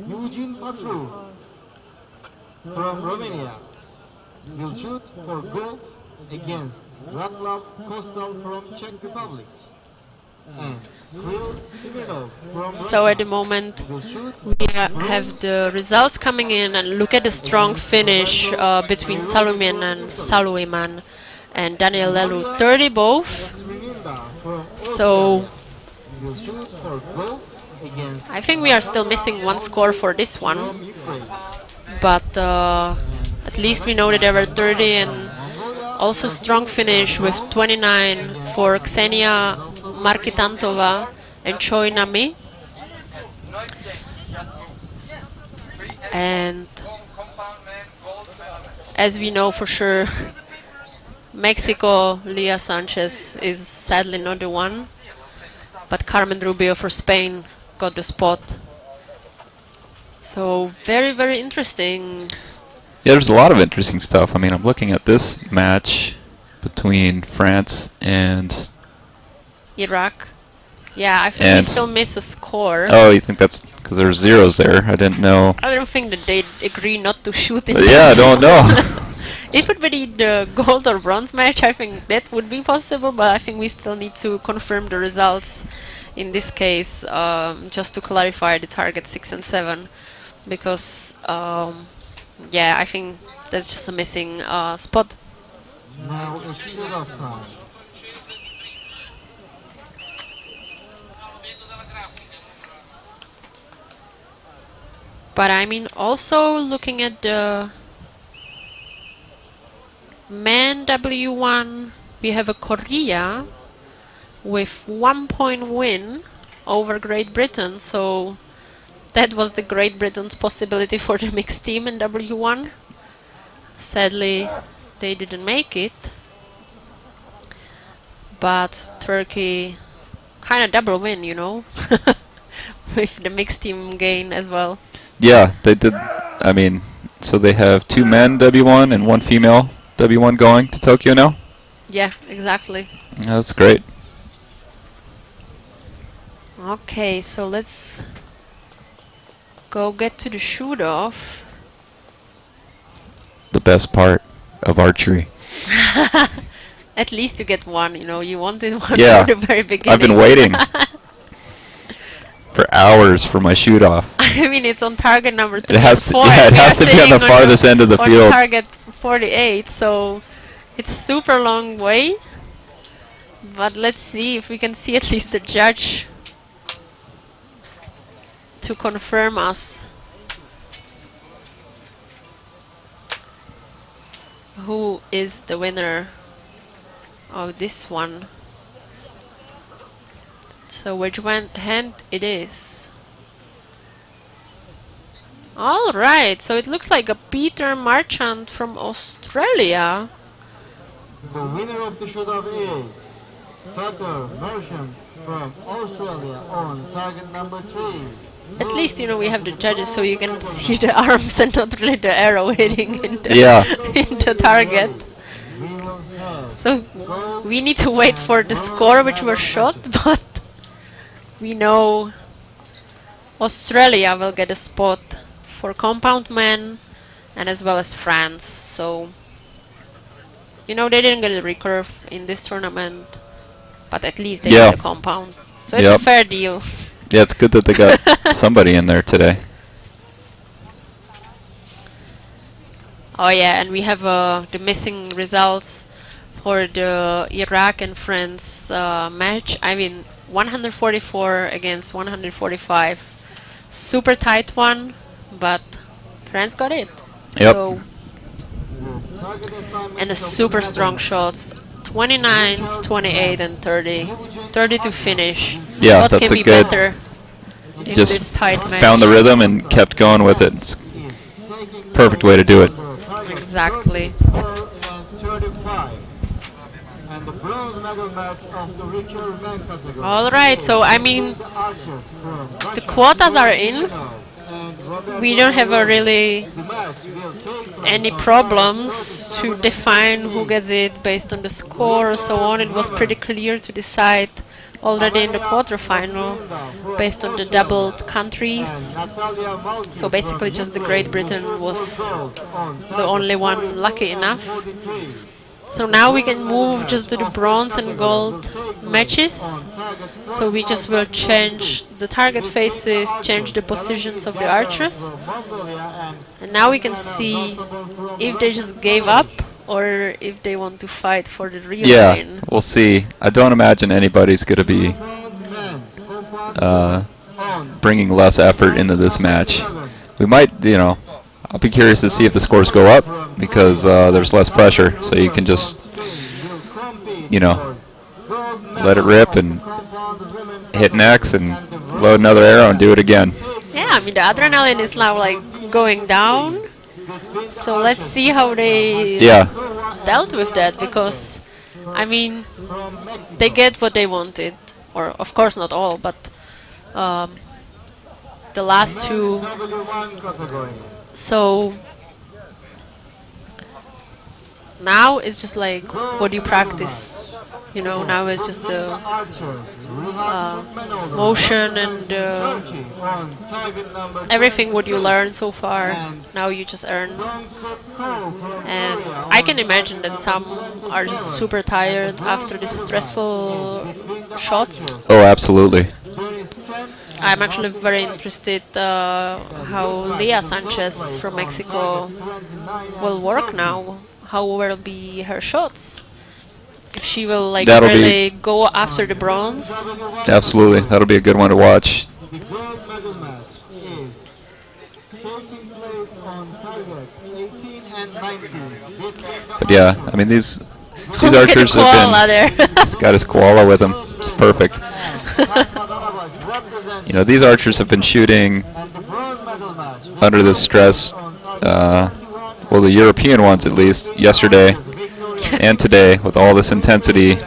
Eugene Patru from Romania will shoot for gold against Raclav Kostal from Czech Republic. and Kirill Smirnov from So at the Russia moment will shoot we have the results coming in, and look at the strong finish between Salumin and Saluiman and Daniel Lelu, 30 both. Trinidad from So Australia will shoot for gold against I think we are still missing one score for this one, from Ukraine. but at least we know that there were 30, and also strong finish with 29 for Ksenia Markitantova and Choi Nami. And as we know for sure, Mexico, Leah Sanchez is sadly not the one, but Carmen Rubio for Spain got the spot. So very, very interesting. Yeah, there's a lot of interesting stuff. I mean, I'm looking at this match between France and... Iraq. Yeah, I think we And- still miss a score. Oh, you think that's because there's zeros there? I didn't know. I don't think that they agree not to shoot in Yeah, I this. don't know. It would be the gold or bronze match. I think that would be possible, but I think we still need to confirm the results in this case, just to clarify the target 6 and 7, because yeah, I think that's just a missing spot. Now it's shoot-off time. But I mean, also looking at the men W1, we have a Korea with 1 point win over Great Britain, so that was the Great Britain's possibility for the mixed team in W1. Sadly, they didn't make it, but Turkey kind of double win, you know, with the mixed team gain as well. Yeah, they did. I mean, so they have 2 men W1 and 1 female W1 going to Tokyo now? Yeah, exactly. Yeah, that's great. Okay, so let's go get to the shoot-off. The best part of archery. At least you get one, you know, you wanted one Yeah, from the very beginning. I've been waiting for hours for my shoot-off. I mean, it's on target number 3 It has to, 4. yeah, it We has are to be on the sitting farthest end of the on field. target 48, so it's a super long way. But let's see if we can see at least the judge to confirm us who is the winner of this one. So which hand it is? All right, so it looks like a Peter Marchant from Australia. The winner of the shoot-off is Peter Merchant from Australia on target number 3. At least, you know, we have the judges so you can see the arms and not really the arrow hitting in the, Yeah. in the target. We will have So gold we need to wait for the score which was shot, but we know Australia will get a spot for compound men and as well as France. So, you know, they didn't get a recurve in this tournament, but at least they Yeah. get a compound. So it's Yep. a fair deal. Yeah, it's good that they got somebody in there today. Oh yeah, and we have the missing results for the Iraq and France match. I mean, 144 against 145. Super tight one, but France got it. Yep. So, the target assignment and a of the super strong Netherlands. shots. 29s, 28 and 30. 30 to finish. Yeah, What that's can a be good- better in Just this tight match? found the rhythm and kept going with it. It's Is taking perfect way to do it. the target Exactly. 34 and 35. And the bronze medal match of the Recurve men category. All right, so I mean, The archers from Russia, quotas are in. and Roberto We don't have a Alvarez. really The match will take place any on problems target to 37 define who gets it based on the score or so on. It was pretty clear to decide already in the quarterfinal based on the doubled countries. Natalia Malik So basically from just the Ukraine Great Britain will shoot was for gold on the target only one 42 lucky and enough. 43. So now we can move just to the bronze and gold matches. So we just will change the target faces, change the positions of the archers. And now we can see if they just gave up or if they want to fight for the real win. We'll see. I don't imagine anybody's going to be bringing less effort into this match. We might, I'll be curious to see if the scores go up because there's less pressure, so you can just, let it rip and hit an X and load another arrow and do it again. Yeah, I mean the adrenaline is now like going down, so let's see how they dealt with that, because I mean they get what they wanted, or of course not all, but the last two. So now it's just like what you practice, now it's just the motion and everything what you learn so far, now you just earn. And I can imagine that some are just super tired after these stressful shots. Oh, absolutely. I'm actually very interested how Leah Sanchez from Mexico will work now. How will be her shots? If she will really go after the bronze. Absolutely, that'll be a good one to watch. The gold medal match is taking place on targets 18 and 19. But yeah, I mean these archers have been. He's got his koala with him. It's perfect. These archers have been shooting under this stress. Well, the European ones at least yesterday and today with all this intensity,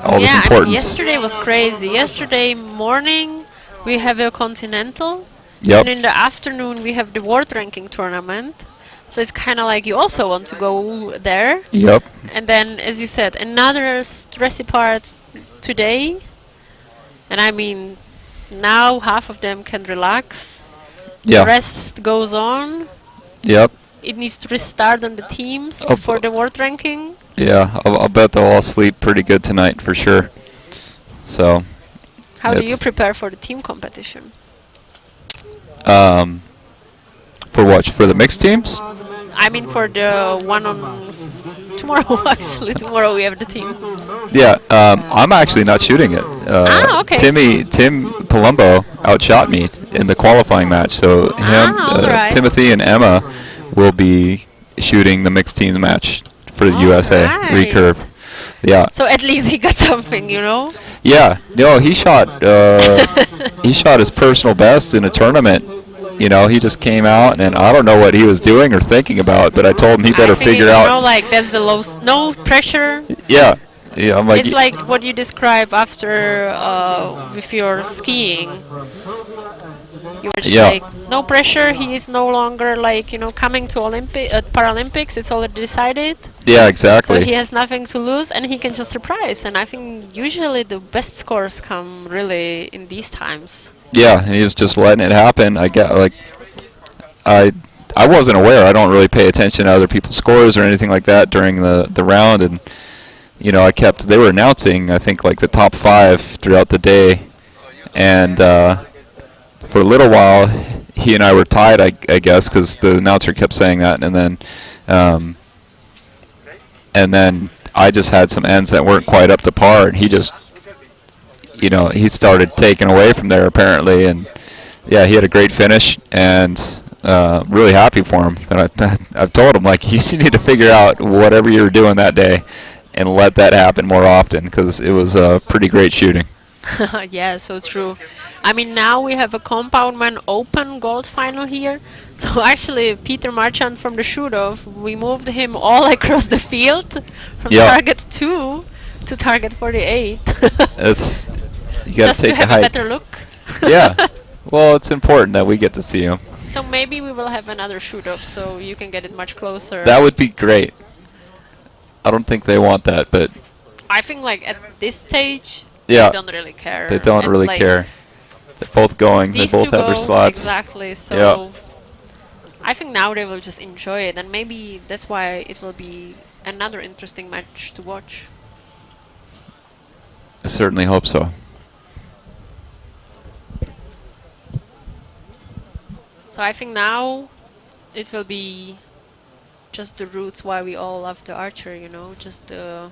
all this importance. I mean, yesterday was crazy. Yesterday morning we have a continental, and in the afternoon we have the world ranking tournament. So it's kind of like you also want to go there. Yep. And then, as you said, another stressy part today. And I mean, now half of them can relax. The rest goes on. Yep. It needs to restart on the teams for the world ranking. Yeah, I'll bet they'll all sleep pretty good tonight for sure. So. How do you prepare for the team competition? For what? For the mixed teams? I mean, for the one on tomorrow. Actually, tomorrow we have the team. Yeah, I'm actually not shooting it. Okay. Tim Palumbo outshot me in the qualifying match, so Timothy and Emma will be shooting the mixed team match for the USA Recurve. Yeah. So at least he got something, Yeah. No, he shot his personal best in a tournament. He just came out, and I don't know what he was doing or thinking about, but I told him he better figure out. That's the no pressure. Yeah. Yeah, I'm like. It's like what you describe after with your skiing. You were just like, no pressure. He is no longer coming to Paralympics. It's already decided. Yeah, exactly. So he has nothing to lose, and he can just surprise. And I think usually the best scores come really in these times. Yeah, and he was just letting it happen. I wasn't aware. I don't really pay attention to other people's scores or anything like that during the round, and they were announcing I think like the top 5 throughout the day, and for a little while he and I were tied, I guess, because the announcer kept saying that, and then I just had some ends that weren't quite up to par, and he just. He started taking away from there apparently, and yeah, he had a great finish, and really happy for him. And I've told him you need to figure out whatever you were doing that day, and let that happen more often because it was pretty great shooting. Yeah, so true. I mean, now we have a Compound Man Open Gold Final here. So actually, Peter Marchand from the shoot-off, we moved him all across the field from target 2 to target 48. You got to take have a better look. Yeah. Well, it's important that we get to see him. So maybe we will have another shoot-off, so you can get it much closer. That would be great. I don't think they want that, but I think at this stage, they don't really care. They don't really care. They're both going. They both have their slots. Exactly. So I think now they will just enjoy it, and maybe that's why it will be another interesting match to watch. I certainly hope so. So I think now it will be just the roots why we all love the archer, you know, just no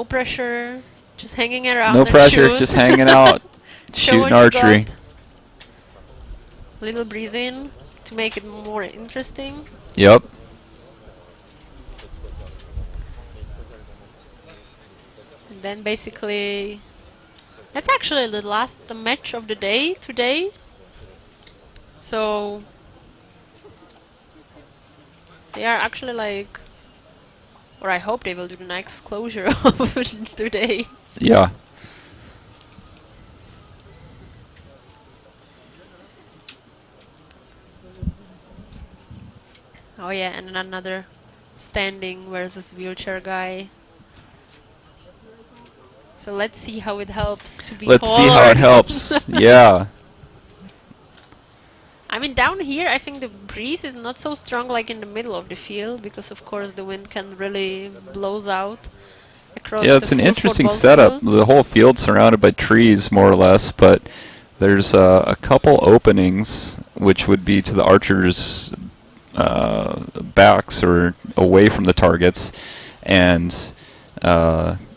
pressure, just hanging around. No and pressure, shoot. just hanging out, Show shooting what you archery. got. Little breeze in to make it more interesting. Yep. And then basically, that's actually the last match of the day today. So they are actually like, or I hope they will do the next closure of today. Yeah. Oh yeah, and another standing versus wheelchair guy. So let's see how it helps to be Let's see how taller. it helps. Yeah. I mean, down here, I think the breeze is not so strong like in the middle of the field, because of course the wind can really blows out across Yeah, the it's an full interesting football setup. field. The whole field's surrounded by trees, more or less, but there's a couple openings, which would be to the archers' backs or away from the targets, and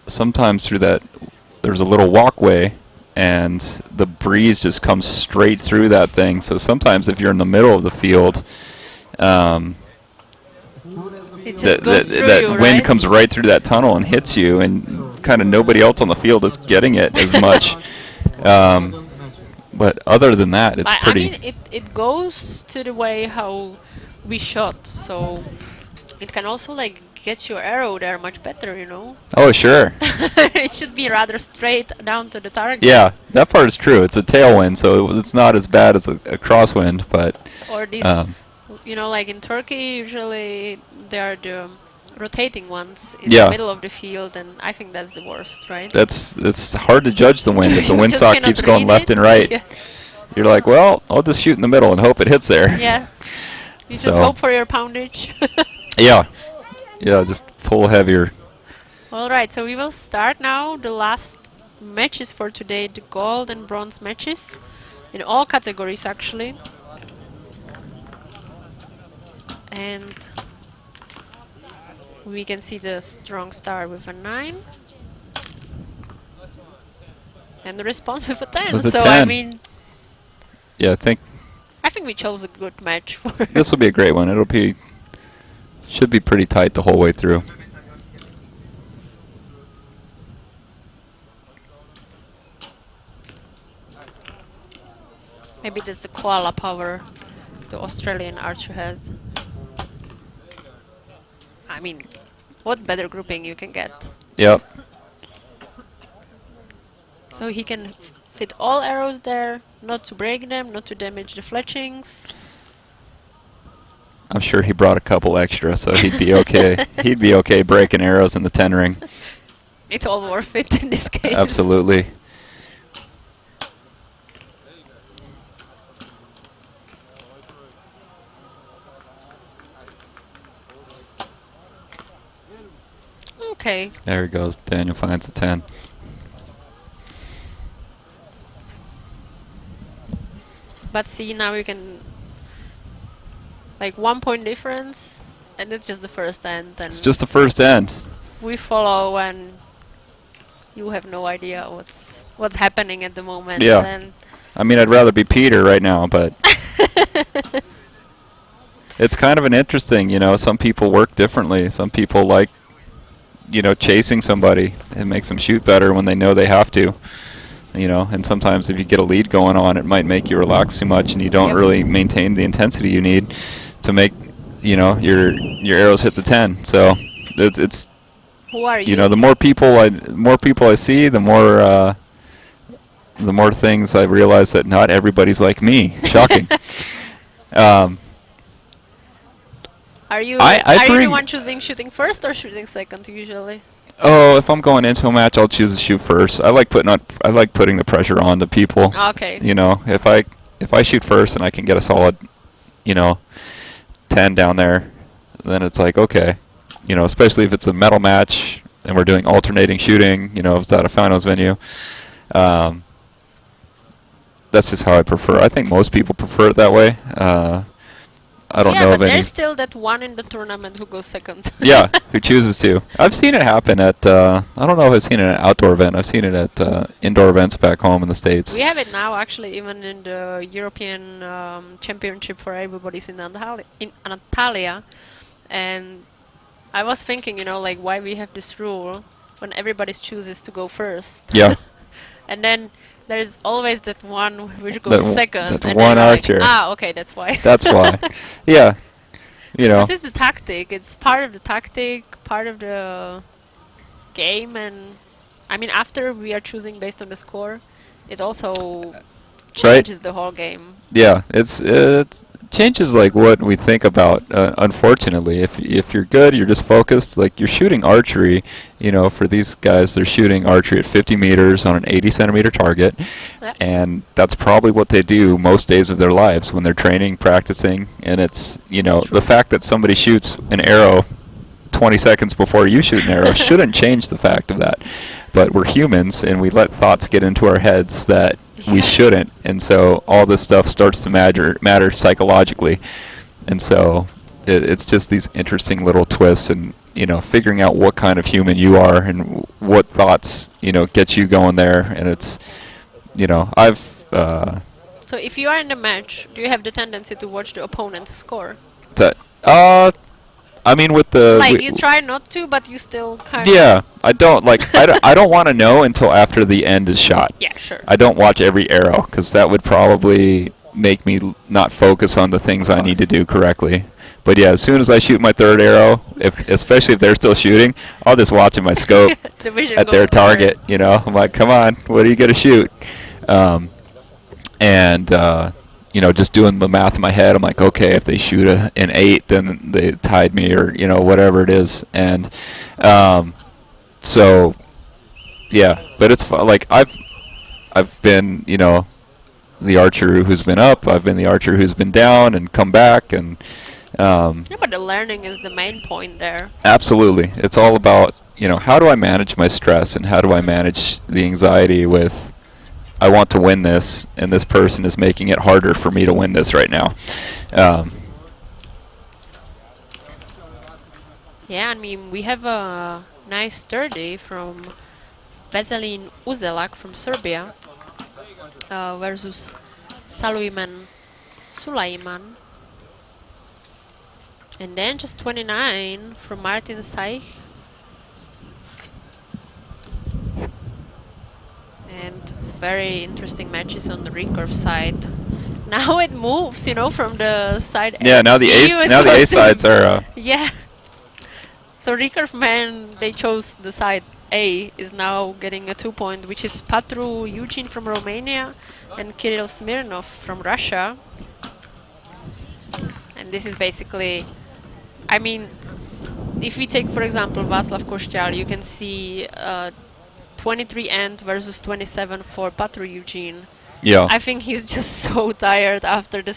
sometimes through that there's a little walkway, and the breeze just comes straight through that thing. So sometimes if you're in the middle of the field, It just goes through that you, wind right? comes right through that tunnel and hits you, and kind of nobody else on the field is getting it as much. But other than that, it's I pretty. mean, it goes to the way how we shot, so it can also like get your arrow there much better, you know. Oh, sure. It should be rather straight down to the target. Yeah, that part is true. It's a tailwind, so it's not as bad as a crosswind, but Or these, you know, like in Turkey, usually they are the rotating ones in Yeah. the middle of the field, and I think that's the worst, right? it's hard to judge the wind if the You just windsock cannot keeps going read left it. and right. Yeah. You're like, well, I'll just shoot in the middle and hope it hits there. Yeah. You just So- hope for your poundage. Yeah. Yeah, just pull heavier. All right, so we will start now the last matches for today, the gold and bronze matches in all categories actually. And we can see the strong star with a 9 and the response with a 10. With a So 10. I mean, Yeah, I think we chose a good match for this will be a great one. Should be pretty tight the whole way through. maybe that's the koala power the Australian archer has. I mean, what better grouping you can get? Yep. So he can fit all arrows there, not to break them, not to damage the fletchings. I'm sure he brought a couple extra, so he'd be okay. He'd be okay breaking arrows in the 10 ring. It's all worth it in this case. Absolutely. Okay. There he goes. Daniel finds a 10. But see, now you can... Like 1 point difference, and it's just the first end. And It's just the first end. we follow, and you have no idea what's happening at the moment. Yeah. And I mean, I'd rather be Peter right now, but it's kind of an interesting, some people work differently. Some people like, chasing somebody. It makes them shoot better when they know they have to. And sometimes if you get a lead going on, it might make you relax too much, and you don't Yep. really maintain the intensity you need to make, your arrows hit the 10. So it's who are you? the more people I see, the more things I realize that not everybody's like me. Shocking. Are you I are you the bring- one choosing shooting first or shooting second usually? Oh, if I'm going into a match, I'll choose to shoot first. I like putting the pressure on the people. Okay. If I shoot first and I can get a solid, 10 down there, then it's like, okay, you know, especially if it's a medal match and we're doing alternating shooting, you know, if it's at a finals venue. That's just how I prefer. I think most people prefer it that way. I don't know but of any. there's still that one in the tournament who goes second. Yeah, who chooses to. I've seen it happen at, I don't know if I've seen it at an outdoor event. I've seen it at indoor events back home in the States. We have it now, actually, even in the European Championship for everybody's in Natalia. And I was thinking, you know, like, why we have this rule when everybody chooses to go first. Yeah. And then there's always that one which goes second. That and one then archer. Like, okay, that's why. That's why. Yeah. You know. This is the tactic. It's part of the tactic, part of the game, and I mean, after we are choosing based on the score, it also changes the whole game. Yeah, it changes like what we think about. Unfortunately, if you're good, you're just focused. Like you're shooting archery, you know. For these guys, they're shooting archery at 50 meters on an 80 centimeter target, and that's probably what they do most days of their lives when they're training, practicing. And it's, you know, the fact that somebody shoots an arrow 20 seconds before you shoot an arrow shouldn't change the fact of that. But we're humans, and we let thoughts get into our heads that we shouldn't, and so all this stuff starts to matter psychologically, and so it's just these interesting little twists, and you know, figuring out what kind of human you are and what thoughts, you know, get you going there. And it's, you know, So if you are in the match, do you have the tendency to watch the opponent score? I mean, with the like you try not to, but you still kind of. Yeah, I don't like. I don't want to know until after the end is shot. Yeah, sure. I don't watch every arrow because that would probably make me not focus on the things I need to do correctly. But yeah, as soon as I shoot my third arrow, especially if they're still shooting, I'll just watch in my scope at their target. You know, I'm like, come on, what are you gonna shoot? You know, just doing the math in my head, I'm like, okay, if they shoot an 8, then they tied me, or you know, whatever it is. And so, yeah, but it's like I've been, you know, the archer who's been up. I've been the archer who's been down and come back, and yeah, but the learning is the main point there. Absolutely, it's all about, you know, how do I manage my stress and how do I manage the anxiety with, I want to win this, and this person is making it harder for me to win this right now. Yeah, I mean, we have a nice 30 from Veselin Uzelak from Serbia versus Sulaiman. And then just 29 from Martin Saich. And very interesting matches on the Recurve side. Now it moves, you know, from the side. Yeah, now the A sides are. Yeah. So Recurve men, they chose the side A, is now getting a 2-point, which is Patru Eugene from Romania and Kirill Smirnov from Russia. And this is basically, I mean, if we take, for example, Václav Košťál, you can see 23 end versus 27 for Patru Eugene. Yeah. I think he's just so tired after the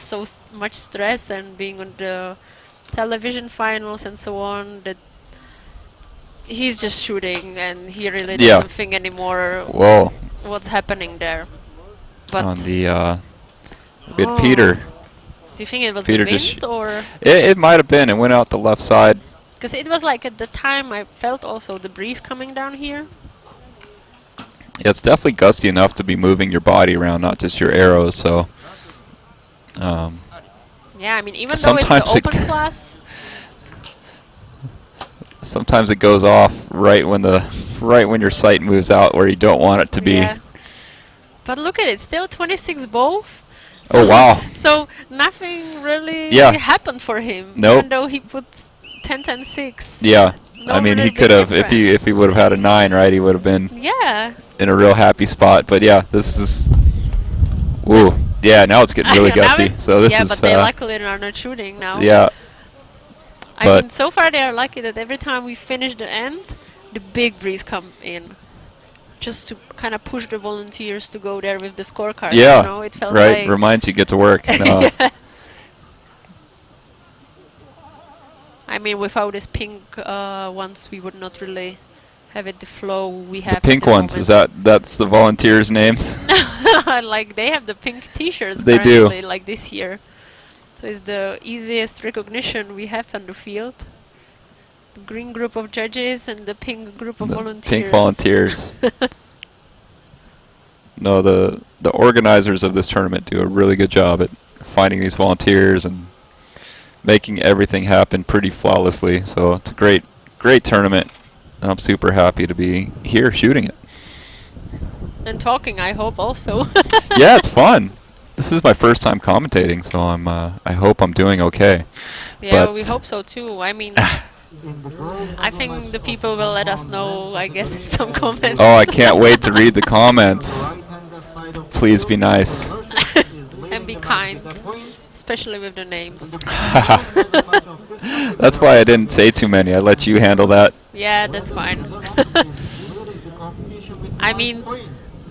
much stress and being on the television finals and so on, that he's just shooting and he really doesn't think anymore what's happening there. But on the we had Peter. Do you think it was Peter the wind or? It might have been. It went out the left side. Because it was like at the time I felt also the breeze coming down here. Yeah, it's definitely gusty enough to be moving your body around, not just your arrows. So. Yeah, I mean, even though it's the open class. Sometimes it goes off right when your sight moves out where you don't want it to be. Yeah. But look at it, still 26 both. So oh wow! So nothing really happened for him. Nope. Even though he put 10-10-6. Yeah. No I mean, really he could have if he would have had a 9, right? He would have been in a real happy spot. But yeah, this is. Ooh. Yeah. Now it's getting really gusty. So this is. But they luckily are not shooting now. Yeah. I mean, so far they are lucky that every time we finish the end, the big breeze come in, just to kind of push the volunteers to go there with the scorecard. Yeah, you know, it felt right. like Reminds you get to work. yeah. I mean, without this pink ones, we would not really have it the flow we have. The pink ones, is that's the volunteers' names? Like they have the pink T-shirts. They do. Like this year. So it's the easiest recognition we have on the field. The green group of judges and the pink group of volunteers. Pink volunteers. No, the organizers of this tournament do a really good job at finding these volunteers and making everything happen pretty flawlessly. So it's a great tournament, and I'm super happy to be here shooting it. And talking, I hope also. Yeah, it's fun. This is my first time commentating, so I hope I'm doing okay. Yeah, but we hope so too. I mean, I think the people will let us know, I guess, in some comments. Oh, I can't wait to read the comments. Please be nice. And be kind, especially with the names. That's why I didn't say too many. I let you handle that. Yeah, that's fine. I mean,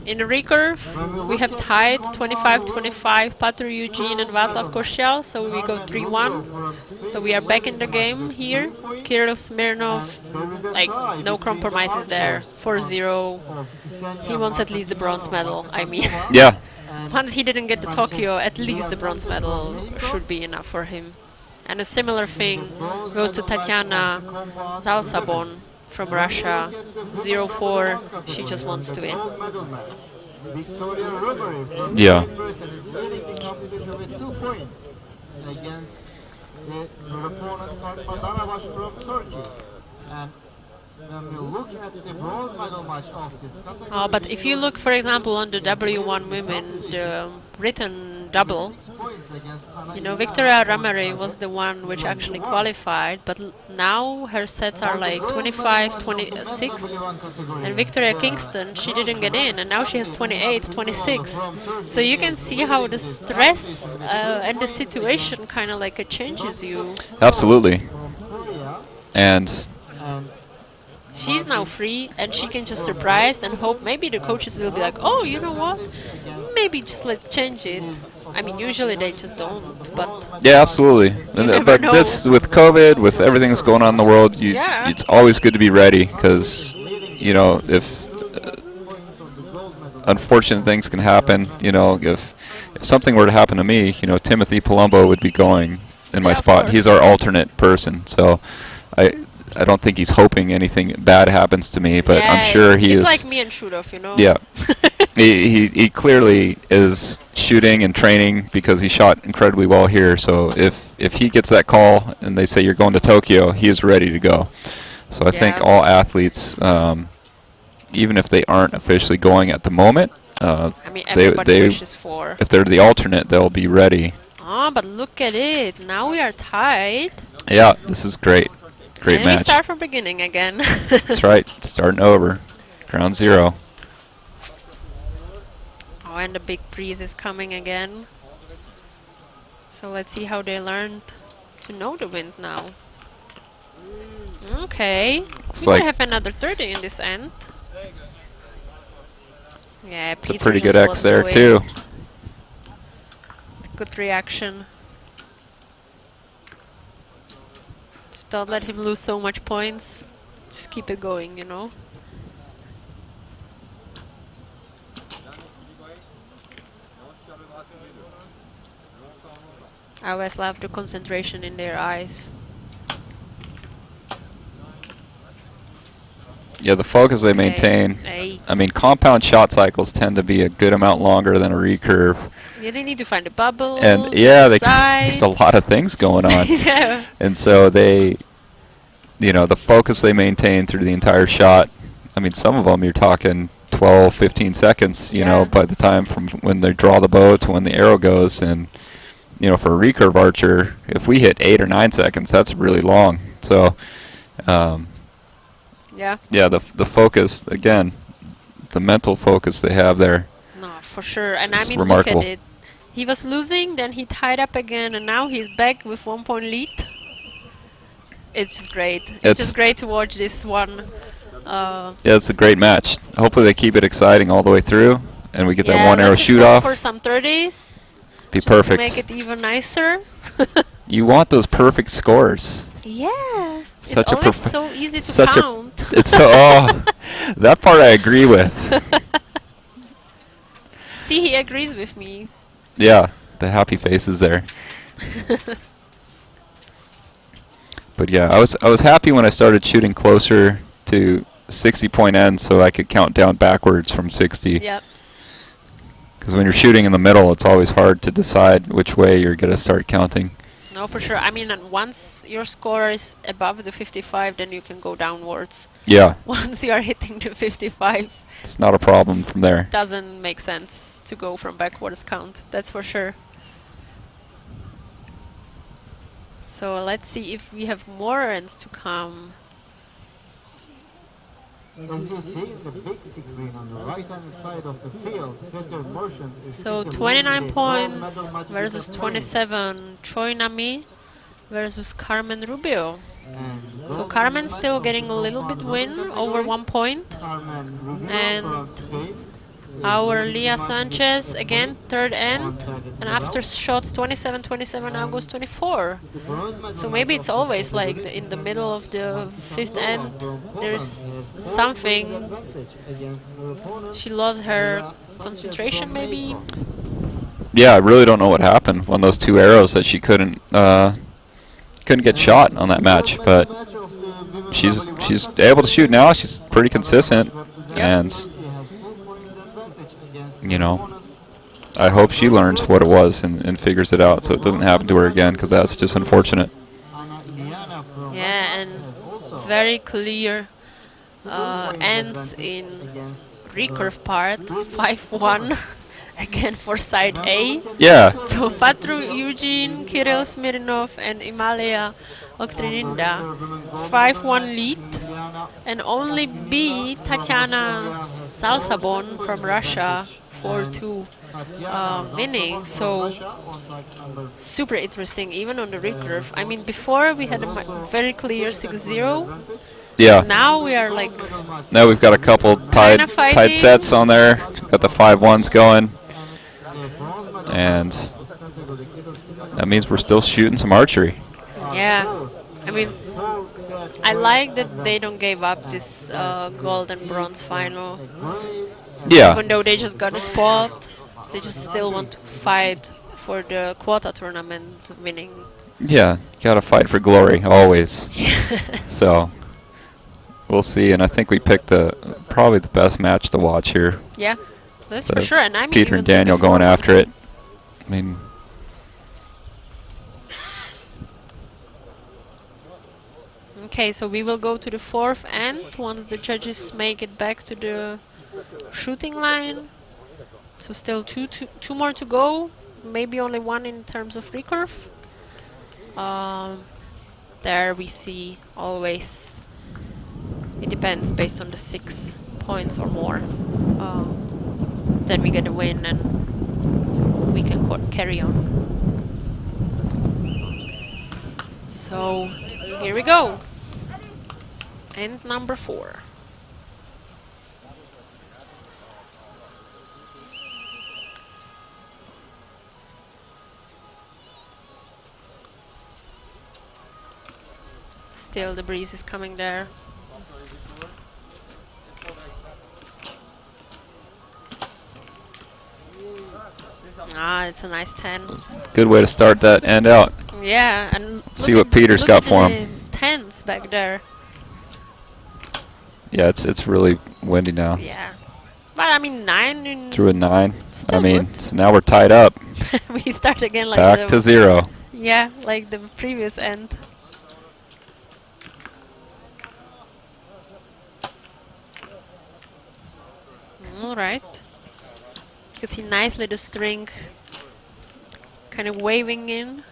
in the recurve, we have tied 25-25 Patr Eugene and Václav Košťal, so we go 3-1. So we are back in the game here. Kirill Smirnov, like, no compromises there. 4-0. He wants at least the bronze medal, I mean. Yeah. Once he didn't get the Tokyo, at least the bronze medal should be enough for him. And a similar thing goes to Tatiana Zalsabon from Russia, 0-4. She just wants to win. Yeah. Leading the competition with 2 points against her opponent from Turkey. And when we look at the bronze medal match of this category, But if you look, for example, on the W1 women, the written double, you know, Victoria Ramary was the one which actually qualified, but now her sets are like 25-26, and Victoria Kingston, she didn't get in, and now she has 28-26. So you can see how the stress and the situation kind of like changes you. Absolutely. And She's now free, and she can just surprise and hope maybe the coaches will be like, oh, you know what, maybe just let's change it. I mean, usually they just don't, but... yeah, absolutely. But know. this, with COVID, with everything that's going on in the world, it's always good to be ready, because, you know, if unfortunate things can happen, you know, if something were to happen to me, you know, Timothy Palumbo would be going in my spot. He's our alternate person, so I don't think he's hoping anything bad happens to me, but I'm sure he is. It's like me and Shudov, you know? Yeah. he clearly is shooting and training because he shot incredibly well here. So if he gets that call and they say you're going to Tokyo, he is ready to go. So I think all athletes, even if they aren't officially going at the moment, I mean, everybody wishes for. If they're the alternate, they'll be ready. Oh, but look at it. Now we are tied. Yeah, this is great. Great and match. we start from beginning again. That's right. Starting over. Ground zero. Oh, and the big breeze is coming again. So let's see how they learned to know the wind now. Okay. We might have another 30 in this end. Yeah, it's a pretty good X there, too. Good reaction. Don't let him lose so much points. Just keep it going, you know. I always love the concentration in their eyes. Yeah, the focus they maintain. I mean, compound shot cycles tend to be a good amount longer than a recurve. Yeah, they need to find a bubble. And yeah, there's a lot of things going on. Yeah. And so they, you know, the focus they maintain through the entire shot. I mean, some of them you're talking 12, 15 seconds, you know, by the time from when they draw the bow to when the arrow goes. And, you know, for a recurve archer, if we hit 8 or 9 seconds, that's really long. So, yeah, the focus, again, the mental focus they have there. No, for sure. And I mean, remarkable. look at it. He was losing, then he tied up again, and now he's back with 1 point lead. It's just great. It's just great to watch this one. Yeah, it's a great match. Hopefully they keep it exciting all the way through, and we get that one arrow shoot off. For some 30s. Be perfect. To make it even nicer. You want those perfect scores. Yeah. Such it's a always prof- so easy to such a- count. It's so. Oh, that part I agree with. See, he agrees with me. Yeah, the happy faces there. But yeah, I was happy when I started shooting closer to 60-point ends, so I could count down backwards from 60. Yep. Because when you're shooting in the middle, it's always hard to decide which way you're gonna start counting. No, for sure. I mean, and once your score is above the 55, then you can go downwards. Yeah, Once you are hitting the 55, it's not a problem from there. doesn't make sense to go from backwards count. That's for sure. So let's see if we have more ends to come. As you see in the big screen on the right-hand side of the field, Peter Merchant is So sitting 29 leading the gold points medal match versus with the 27. Choi Nami versus Carmen Rubio. And So gold Carmen's medal still match getting of a the little gold bit medal win, category. over 1 point. Carmen Rubio And from Spain is Our leading the Leah match with Sanchez a again, point third on end. target And 0. after shots 27-27, now goes 24. The bronze medal So maybe match it's of always this like category in is the middle of the fifth end, there's something. something. She lost her concentration maybe. Yeah, I really don't know what happened when those two arrows that she couldn't get shot on that match, but she's able to shoot now. She's pretty consistent, and you know, I hope she learns what it was and figures it out so it doesn't happen to her again, because that's just unfortunate. Yeah, and very clear ends in recurve part, 5-1 again for side A. Yeah, So Patru Eugene, Kirill Smirnov and Imalia Oktrininda 5-1 lead, and only B Tatiana Salsabon from Russia 4-2 winning. So super interesting even on the recurve. I mean, before we had a very clear 6-0. yeah. Now we are like Now we've got a couple tied fighting. sets on there. Got the 5-1s going, and that means we're still shooting some archery. yeah. I mean, I like that they don't give up this gold and bronze final. Yeah, Even though they just got a spot, they just still want to fight for the quota tournament winning. yeah. Gotta fight for glory always. So we'll see, and I think we picked probably the best match to watch here. Yeah, that's So for sure. And I mean, Peter even and Daniel before- going after it. I mean, Okay, so we will go to the fourth end once the judges make it back to the shooting line. So still two more to go. Maybe only one in terms of recurve. There we see always. It depends based on the 6 points or more. Then we get a win and we can carry on. So here we go. End number 4. Still the breeze is coming there. Ah, it's a nice 10. good way to start that end out. Yeah, and See what Peter's got for him. 10s back there. Yeah, it's really windy now. Yeah. But I mean, 9 in Through a 9. Still I mean, good. so now we're tied up. we start again like Back to 0. yeah, like the previous end. All right. You can see nicely the string kind of waving in.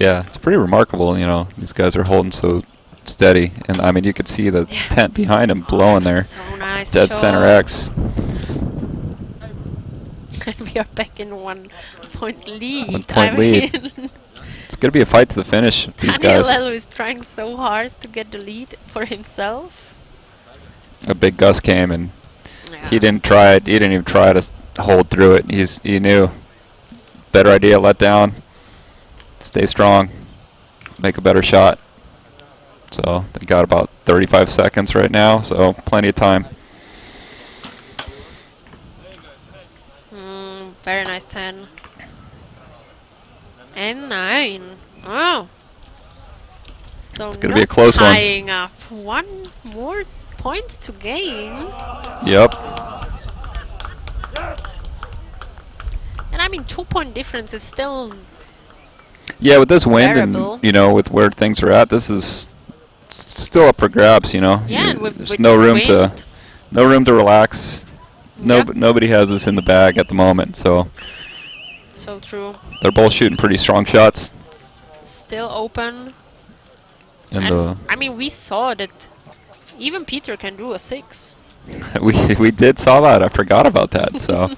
Yeah, it's pretty remarkable, you know. These guys are holding so steady. And, I mean, you could see the Yeah. tent behind him blowing there. So nice. Dead shot. center X. We are back in 1 point lead. 1 point lead. mean, It's going to be a fight to the finish, these Daniel guys. Lelu is trying so hard to get the lead for himself. A big gust came, and Yeah. he didn't try it. He didn't even try to hold through it. He knew. Better idea, let down. Stay strong. make a better shot. So they got about 35 seconds right now, so plenty of time. Very nice 10. And 9. Oh. So It's going to be a close one. tying up. One more point to gain. Yep. And I mean, 2-point difference is still Yeah, with this wind bearable. and, you know, with where things are at, this is still up for grabs, you know. Yeah, and with There's no this room wind. no room to relax. Yep. Nobody has this in the bag at the moment, so So true. they're both shooting pretty strong shots. Still open. And I mean, we saw that even Peter can do a 6. we did saw that. I forgot about that. So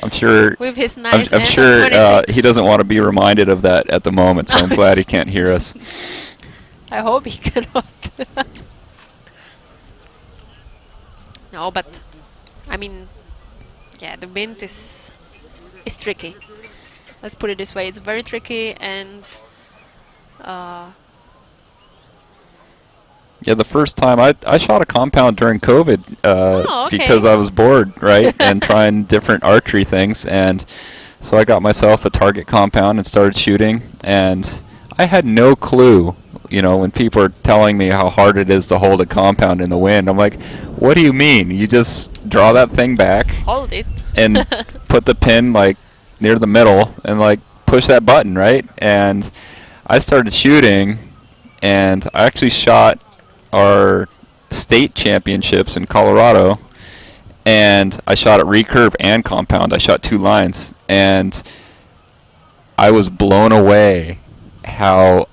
I'm sure With his nice I'm end of sure 26. he doesn't want to be reminded of that at the moment. So I'm glad he can't hear us. I hope he cannot. No, but I mean, yeah, the wind is tricky. Let's put it this way: it's very tricky, and Yeah, the first time I shot a compound during COVID Oh, okay. because I was bored, right, and trying different archery things, and so I got myself a target compound and started shooting, and I had no clue, you know, when people are telling me how hard it is to hold a compound in the wind. I'm like, what do you mean? You just draw that thing back hold it. and put the pin like near the middle and like push that button, right? And I started shooting, and I actually shot our state championships in Colorado, and I shot at recurve and compound. I shot 2 lines, and I was blown away how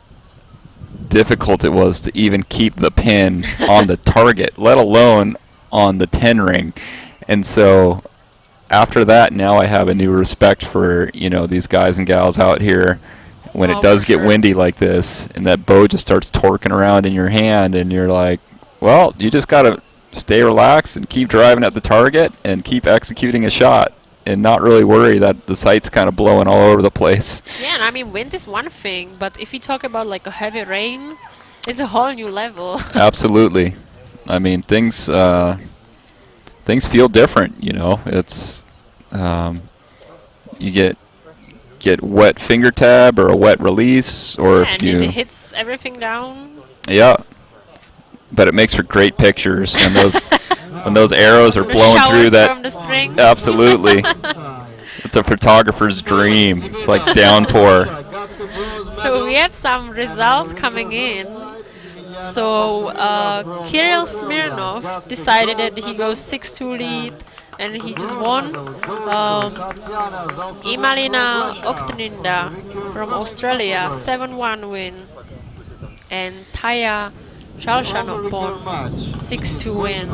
difficult it was to even keep the pin on the target, let alone on the 10 ring. And so after that, now I have a new respect for, you know, these guys and gals out here when Oh, it does for get sure. windy like this, and that bow just starts torquing around in your hand, and you're like, well, you just got to stay relaxed and keep driving at the target and keep executing a shot and not really worry that the sight's kind of blowing all over the place. Yeah, and I mean, wind is one thing, but if you talk about like a heavy rain, it's a whole new level. Absolutely. I mean, things feel different, you know. It's you get wet finger tab or a wet release, or if And you it hits everything down. yeah. But it makes for great pictures when those arrows are The blowing through showers that. from the string. Absolutely. It's a photographer's dream. It's like downpour. So we have some results coming in. So Kirill Smirnov decided that he goes 6-2 lead, and he just won. Imalina Oktaninda from Australia, 7-1 win. And Taya Shalshanopon, 6-2 win.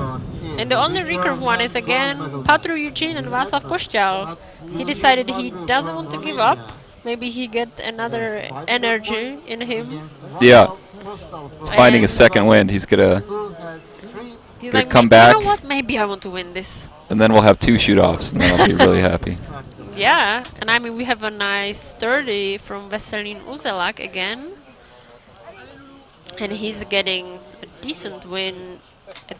And the only recurve one is again Patru Eugene and Václav Košťal. He decided he doesn't want to give up. Maybe he get another energy in him. Yeah. He's finding a second wind. He's gonna He's Gonna like, come "You back." know what? Maybe I want to win this. and then we'll have 2 shoot-offs, and then I'll be really happy. Yeah, and I mean we have a nice 30 from Veselin Uzelak again. And he's getting a decent win at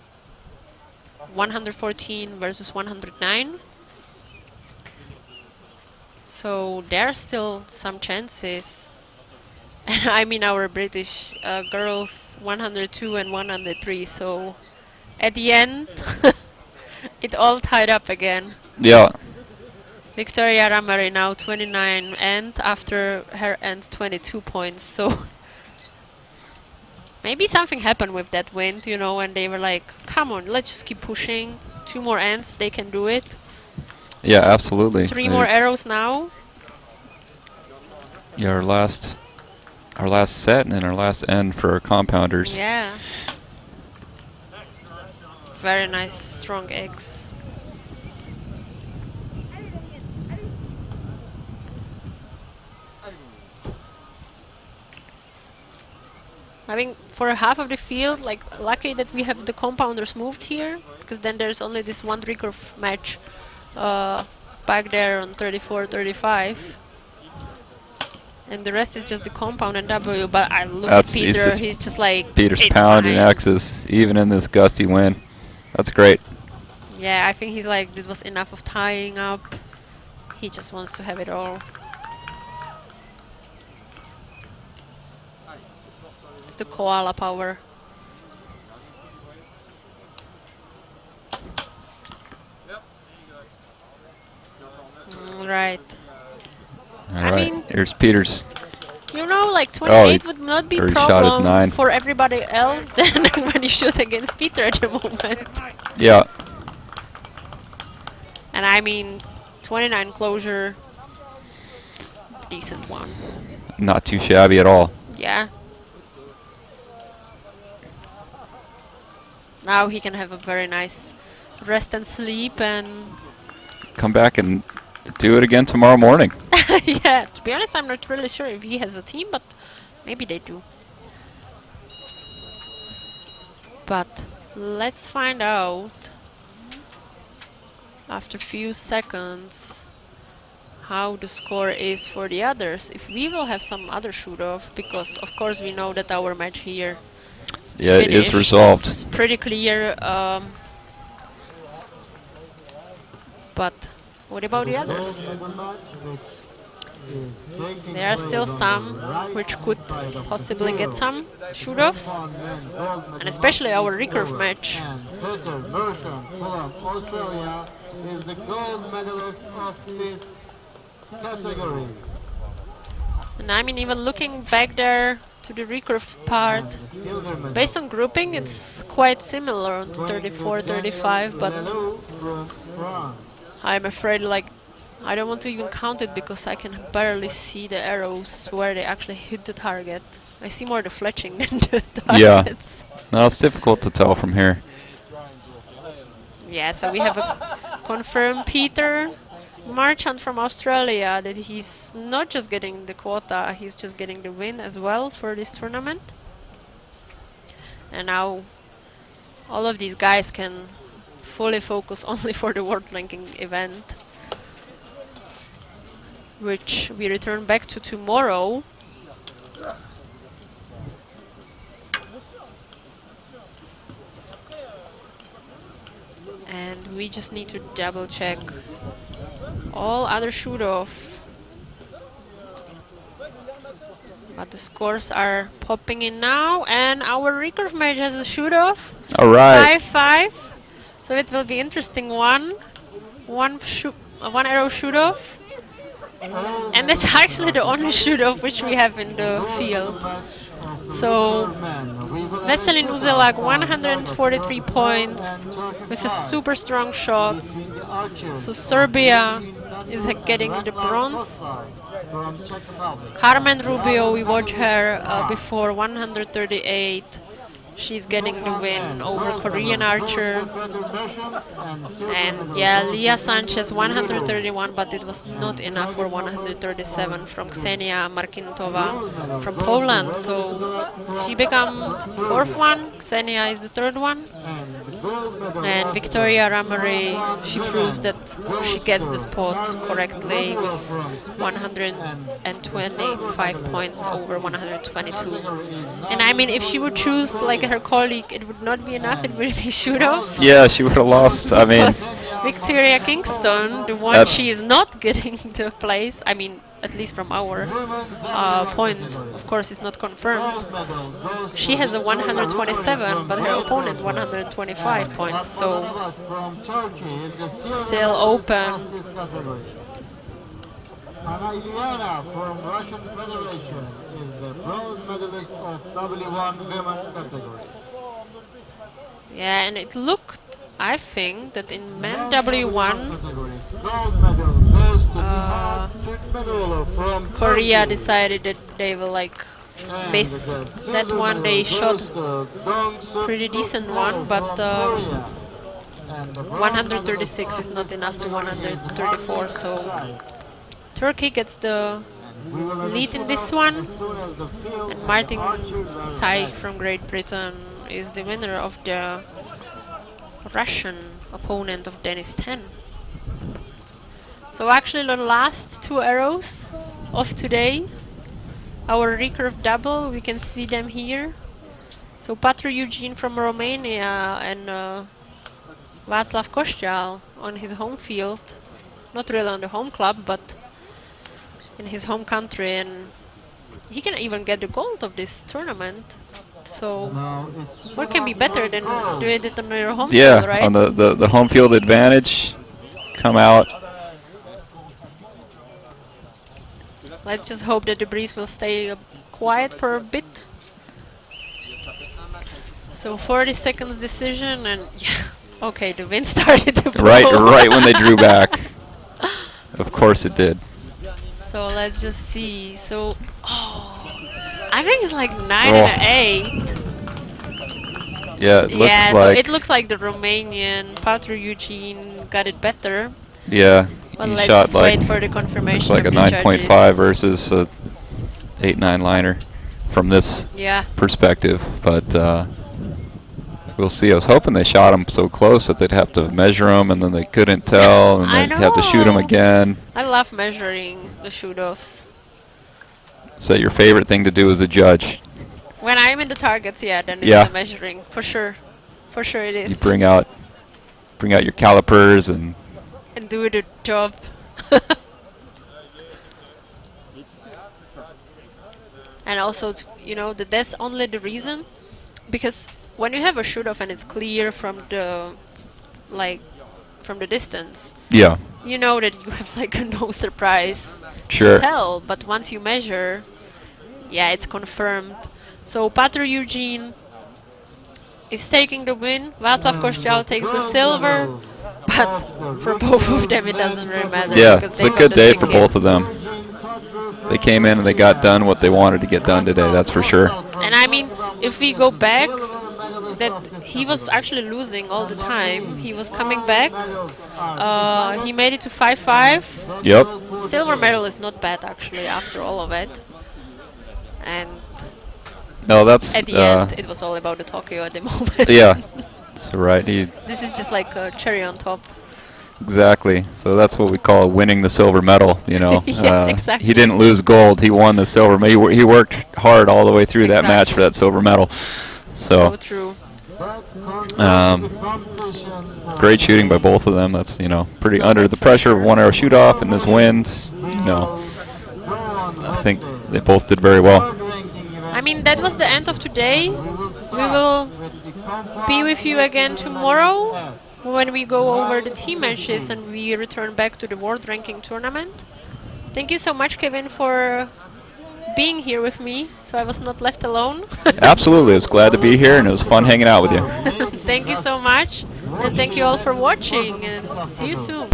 114 versus 109. So there are still some chances. And I mean our British girls 102 and 103. So at the end, it all tied up again. Yeah. Victoria Ramari now 29 and after her end 22 points. So maybe something happened with that wind, you know, and they were like, come on, let's just keep pushing. 2 more ends, they can do it. Yeah, absolutely. 3 more arrows now. Yeah, our last set and then our last end for our compounders. Yeah. Very nice, strong eggs. I think for half of the field, like, lucky that we have the compounders moved here, because then there's only this one recurve match back there on 34-35. And the rest is just the compound and W. But I look at That's Peter. He's just like Peter's it's pounding fine. X's even in this gusty wind. That's great. Yeah, I think he's like it was enough of tying up. He just wants to have it all. It's the koala power. Right. All I right. mean, Here's Peter's. you know, like 28 would not be or he shot his problem 9. for everybody else than when you shoot against Peter at the moment. Yeah. And I mean, 29 closure, decent one. Not too shabby at all. Yeah. Now he can have a very nice rest and sleep and Come back and do it again tomorrow morning. yeah, to be honest, I'm not really sure if he has a team, but maybe they do. But let's find out after a few seconds how the score is for the others. If we will have some other shoot-off, because of course we know that our match here Yeah, it is finished. resolved. It's pretty clear. But what about the others? There are still some which could possibly get some shoot-offs, and especially our recurve match. Peter Merchant from Australia is the gold medalist of this category. And I mean, even looking back there to the recurve part, The silver medal based on grouping, it's quite similar on going to 34, Daniel 35, but Leloup from France. I'm afraid, like, I don't want to even count it because I can barely see the arrows where they actually hit the target. I see more the fletching than the Yeah. targets. No, it's difficult to tell from here. Yeah, so we have a confirmed Peter Marchant from Australia that he's not just getting the quota, he's just getting the win as well for this tournament. And now all of these guys can fully focus only for the world ranking event, which we return back to tomorrow. And we just need to double check all other shoot-off. But the scores are popping in now, and our recurve match has a shoot-off. All right. 5-5. So it will be interesting. One arrow shoot-off. And that's actually the only shoot-off which we have in the field. So Veselin Uzelak 143 points with a super strong shots. So Serbia is getting the bronze. Carmen Rubio, we watched her before, 138. She's getting the win over Korean Archer. And yeah, Leah Sanchez 131, but it was not enough for 137 from Ksenia Markintova from Poland. So she became fourth one, Ksenia is the third one. And Victoria Ramari, she proves that she gets the spot correctly with 125 points over 122. And I mean, if she would choose like her colleague, it would not be enough, it would be shoot-off. Yeah, she would have lost. I mean, Because Victoria Kingston, the one That's- she is not getting the place, I mean, at least from our point, of course, it's not confirmed. She has a 127, but her opponent 125 points, so still open. Anna Iliana from Russian Federation is the bronze medalist of W1 women category. Yeah, and it looked, I think, that in men W1, Category. Gold medal goes to Nihat Turkmenoglu from Korea Turkey. decided that they will like And miss the that silver one. They medal shot goes to Dong Suk pretty decent Turkmenoglu one, but from Korea. And the bronze 136 medal is not of enough to this category is 134, so Martin Turkey gets the We will have a lead in shootout this one. as soon as the field and and Martin archers are Saik back. from Great Britain is the winner of the Russian opponent of Dennis 10. So actually the last two arrows of today our recurve double. We can see them here. So Patru Eugene from Romania and Václav Kostyal on his home field. Not really on the home club, but in his home country, and he can even get the gold of this tournament. So what can be better than doing it on your home field, right? On the home field advantage. Come out. Let's just hope that the breeze will stay quiet for a bit. So 40 seconds decision, and yeah, okay, the wind started to blow. Right when they drew back. Of course it did. So let's just see. So, I think it's like 9 and 8. Yeah, it looks yeah, like. So it looks like the Romanian Patru Eugene got it better. Yeah, Well, he let's shot just like wait for the confirmation. looks like of a the 9.5 judges. versus a 8-9 liner from this perspective, but we'll see. I was hoping they shot him so close that they'd have to measure him, and then they couldn't tell, and they'd have to shoot him again. I love measuring the shoot-offs. Is that your favorite thing to do as a judge? When I'm in the targets, yeah, then it's the measuring, for sure. For sure it is. You bring out your calipers and do the job. And also, you know, that's only the reason, because when you have a shoot-off and it's clear from the distance, you know that you have like no surprise to tell. But once you measure, yeah, it's confirmed. So Patru Eugene is taking the win. Václav Kostyal takes the silver. But for both of them, it doesn't really matter. Yeah, it's a good day for both of them. They came in and they got done what they wanted to get done today, that's for sure. And I mean, if we go back, that he was actually losing all the time. He was coming back. He made it to 5-5. Yep. Silver medal is not bad, actually, after all of it. And at the end, it was all about the Tokyo at the moment. Yeah. So this is just like a cherry on top. Exactly. So that's what we call winning the silver medal, you know. Yeah, exactly. He didn't lose gold, he won the silver. He worked hard all the way through that match for that silver medal. So true. Great shooting by both of them. That's, you know, pretty under the pressure of 1 hour shoot off and this wind, you know. I think they both did very well. I mean, that was the end of today. We will be with you again tomorrow when we go over the team matches and we return back to the world ranking tournament. Thank you so much, Kevin, for being here with me, so I was not left alone. Absolutely, I was glad to be here and it was fun hanging out with you. Thank you so much, and thank you all for watching, and see you soon.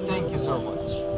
Thank you so much.